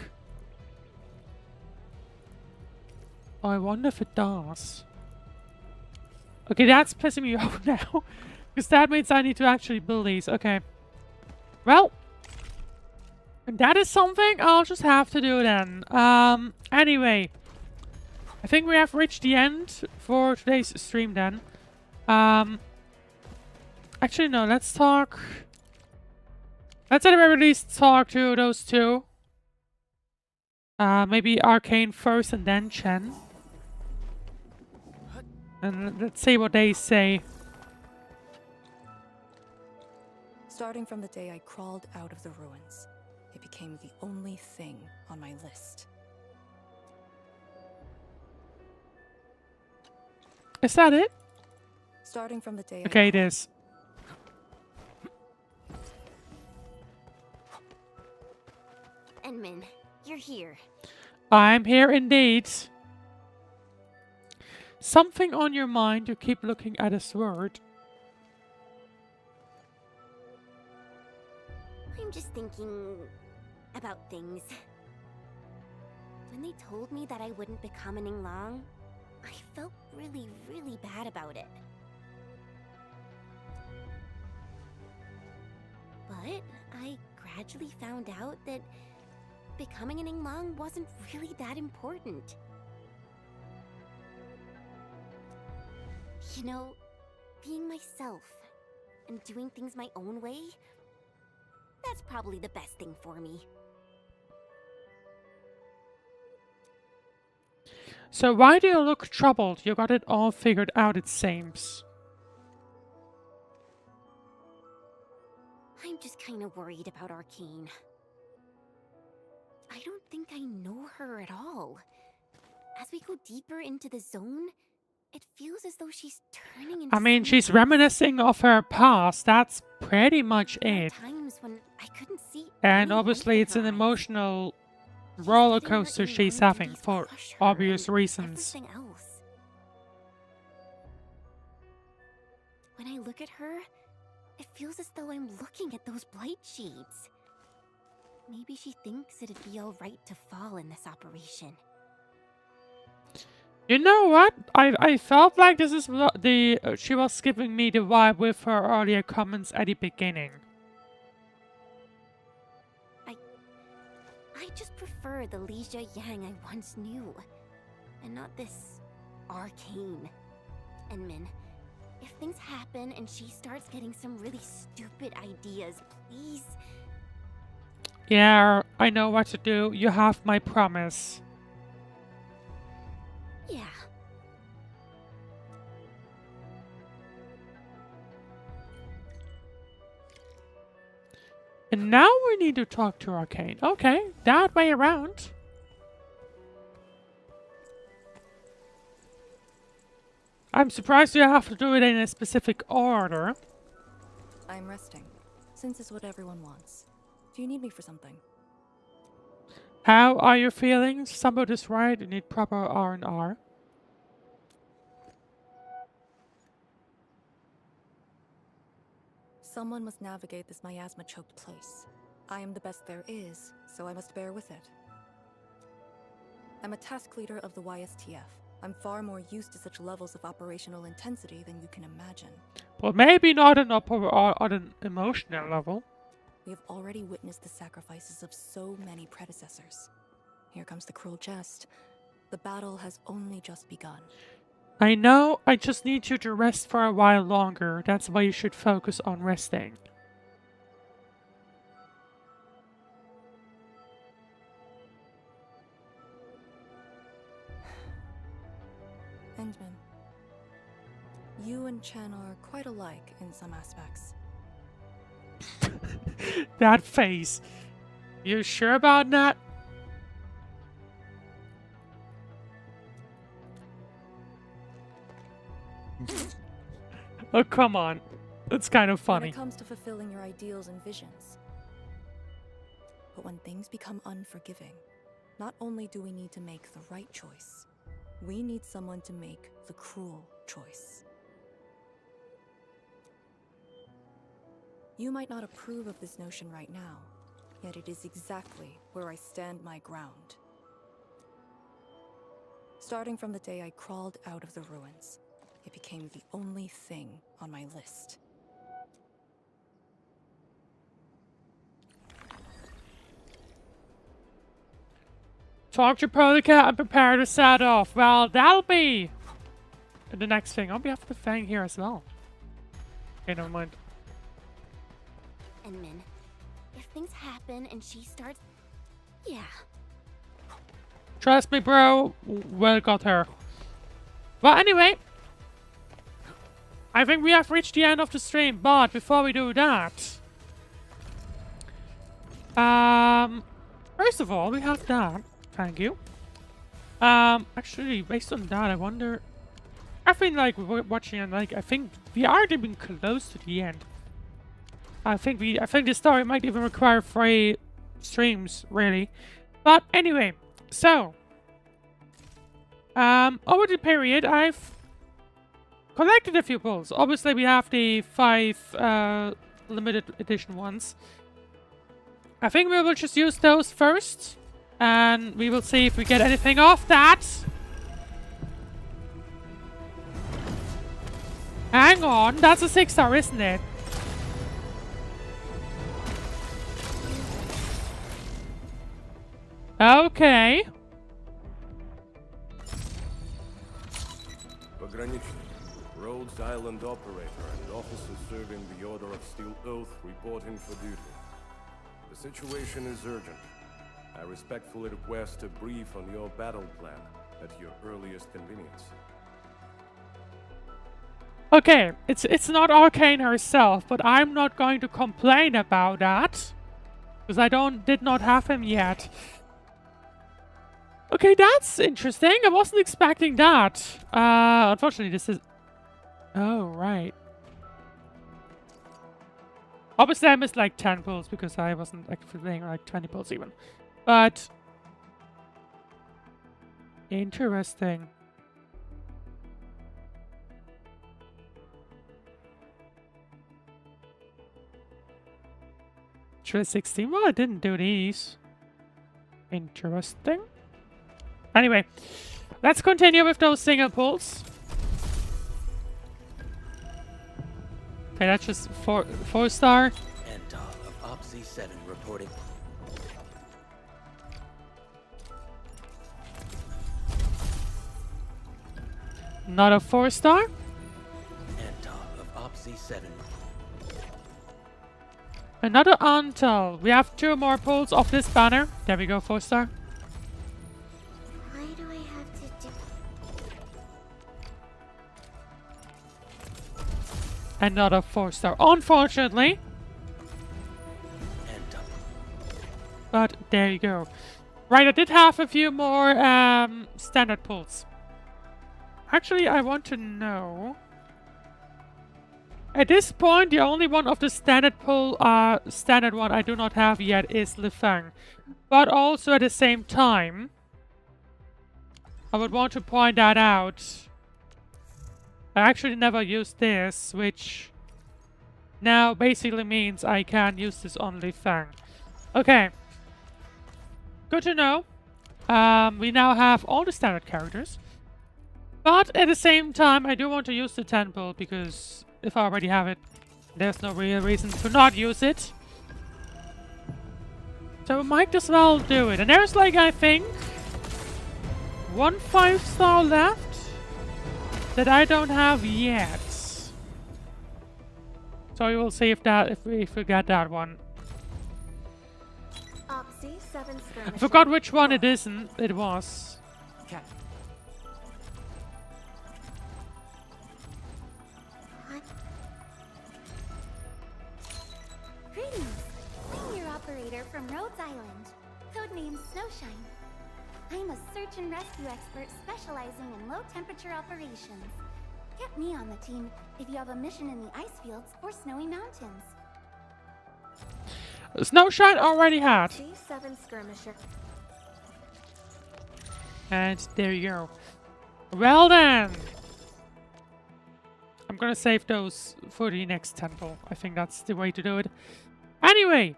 Oh, I wonder if it does. Okay, that's pissing me off now. Because that means I need to actually build these. Okay. Well. And that is something I'll just have to do then. Anyway. I think we have reached the end for today's stream then. Actually, no. Let's talk... Let's at the very least talk to those two. Maybe Arcane first and then Chen. And let's see what they say. Starting from the day I crawled out of the ruins, it became the only thing on my list. Is that it? Starting from the day Okay, it is. Enmin, you're here. I'm here indeed. Something on your mind, you keep looking at a sword. I'm just thinking about things. When they told me that I wouldn't become an Yinglong, I felt really, really bad about it. But I gradually found out that becoming an Yinglong wasn't really that important. You know, being myself and doing things my own way, that's probably the best thing for me. So why do you look troubled? You got it all figured out, it seems. I'm just kind of worried about Arcane. I don't think I know her at all. As we go deeper into the zone, it feels as though she's turning into I mean, someone she's else. reminiscing of her past. That's pretty much There are it. times when I couldn't see And any obviously light it's in an her eyes. emotional She's roller letting her coaster Yinglong she's having duties for crush her obvious and reasons. everything else. When I look at her, it feels as though I'm looking at those blight shades. Maybe she thinks it'd be alright to fall in this operation. You know what? I felt like this is she was giving me the vibe with her earlier comments at the beginning. I just prefer the Lija Yang I once knew, and not this Arcane. Enmin, if things happen and she starts getting some really stupid ideas, please. Yeah, I know what to do. You have my promise. Yeah. And now we need to talk to Arcane. Okay, that way around. I'm surprised you have to do it in a specific order. I'm resting, since it's what everyone wants. Do you need me for something? How are you feeling? Somebody's right, you need proper R&R. Someone must navigate this miasma-choked place. I am the best there is, so I must bear with it. I'm a task leader of the YSTF. I'm far more used to such levels of operational intensity than you can imagine. Well, maybe not on an emotional level. We have already witnessed the sacrifices of so many predecessors. Here comes the cruel jest. The battle has only just begun. I know, I just need you to rest for a while longer. That's why you should focus on resting. Endman, you and Chen are quite alike in some aspects. That face. You sure about that? Oh, come on. It's kind of When funny. it comes to fulfilling your ideals and visions. But when things become unforgiving, not only do we need to make the right choice, we need someone to make the cruel choice. You might not approve of this notion right now, yet it is exactly where I stand my ground. Starting from the day I crawled out of the ruins, it became the only thing on my list. Talk to Prodica and prepare to set off. Well, that'll be the next thing. On behalf of the Fang here as well. Okay, never mind. Enmin, if things happen and she starts... Yeah. Trust me, bro. Well got her. Well, anyway. I think we have reached the end of the stream, but before we do that... First of all, we have that. Thank you. Actually, based on that, I wonder... I think, like, watching and, like, I think we are getting close to the end. I think this story might even require 3 streams, really. But anyway, so over the period, I've collected a few pulls. Obviously, we have the 5 limited edition ones. I think we will just use those first, and we will see if we get anything off that. Hang on, that's a 6-star, isn't it? Okay. Pogranichnik, Rhodes Island operator and officer serving the Order of Steel Oath reporting for duty. The situation is urgent. I respectfully request a brief on your battle plan at your earliest convenience. Okay, it's not Arcane herself, but I'm not going to complain about that. Because I did not have him yet. Okay, that's interesting. I wasn't expecting that. Unfortunately, this is... Oh, right. Obviously, I missed like 10 pulls because I wasn't actually playing like 20 pulls even. But... Interesting. Trill 16? Well, I didn't do these. Interesting. Anyway, let's continue with those single pulls. Okay, that's just 4-star. And of Op Z7 reporting. Not a 4-star. And of Op Z7. Another Antal. We have 2 more pulls off this banner. There we go, 4-star. Why do I have to do... Another 4-star, unfortunately. But there you go. Right, I did have a few more standard pulls. Actually, I want to know... At this point, the only one of the standard pull, standard one I do not have yet is Lifang. But also at the same time, I would want to point that out. I actually never used this, which now basically means I can use this on Lifang. Okay. Good to know. We now have all the standard characters. But at the same time, I do want to use the 10 pull because... If I already have it, there's no real reason to not use it. So we might as well do it. And there's like, I think, 1 5-star left that I don't have yet. So we will see if we get that one. I forgot which one it isn't. It was. Greetings! I'm your operator from Rhodes Island, codenamed Snowshine. I'm a search and rescue expert specializing in low-temperature operations. Get me on the team if you have a mission in the ice fields or snowy mountains. Snowshine already had. G7 skirmisher. And there you go. Well then! I'm gonna save those for the next temple. I think that's the way to do it. Anyway,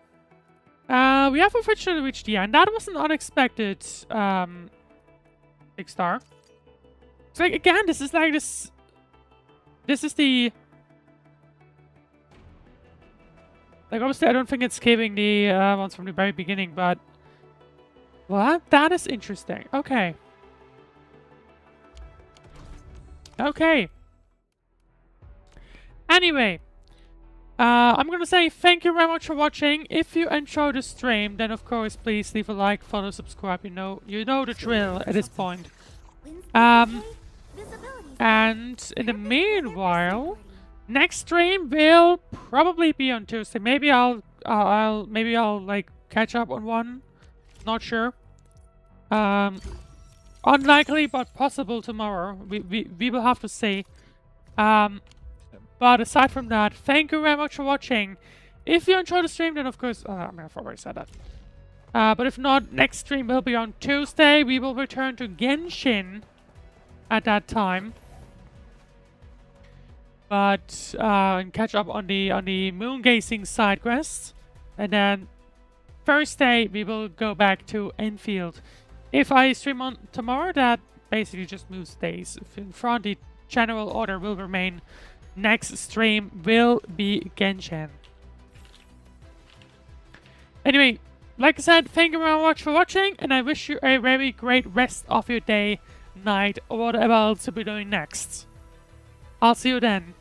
we have officially reached the end. That was an unexpected 6-star. It's like, again, this is like this... This is the... Like, obviously, I don't think it's giving the ones from the very beginning, but... Well, that is interesting. Okay. Okay. Anyway, I'm gonna say thank you very much for watching. If you enjoyed the stream, then of course please leave a like, follow, subscribe. You know the drill at this point. And in the meanwhile, next stream will probably be on Tuesday. Maybe I'll like catch up on one. Not sure. Unlikely, but possible tomorrow. We will have to see. But aside from that, thank you very much for watching. If you enjoyed the stream, then of course, I mean, I've already said that. But if not, next stream will be on Tuesday. We will return to Genshin at that time. But and catch up on the moon gazing side quests. And then Thursday we will go back to Enfield. If I stream on tomorrow, that basically just moves days. In front, the general order will remain. Next stream will be Genshin. Anyway, like I said, thank you very much for watching, and I wish you a very great rest of your day, night, or whatever else you'll be doing next. I'll see you then.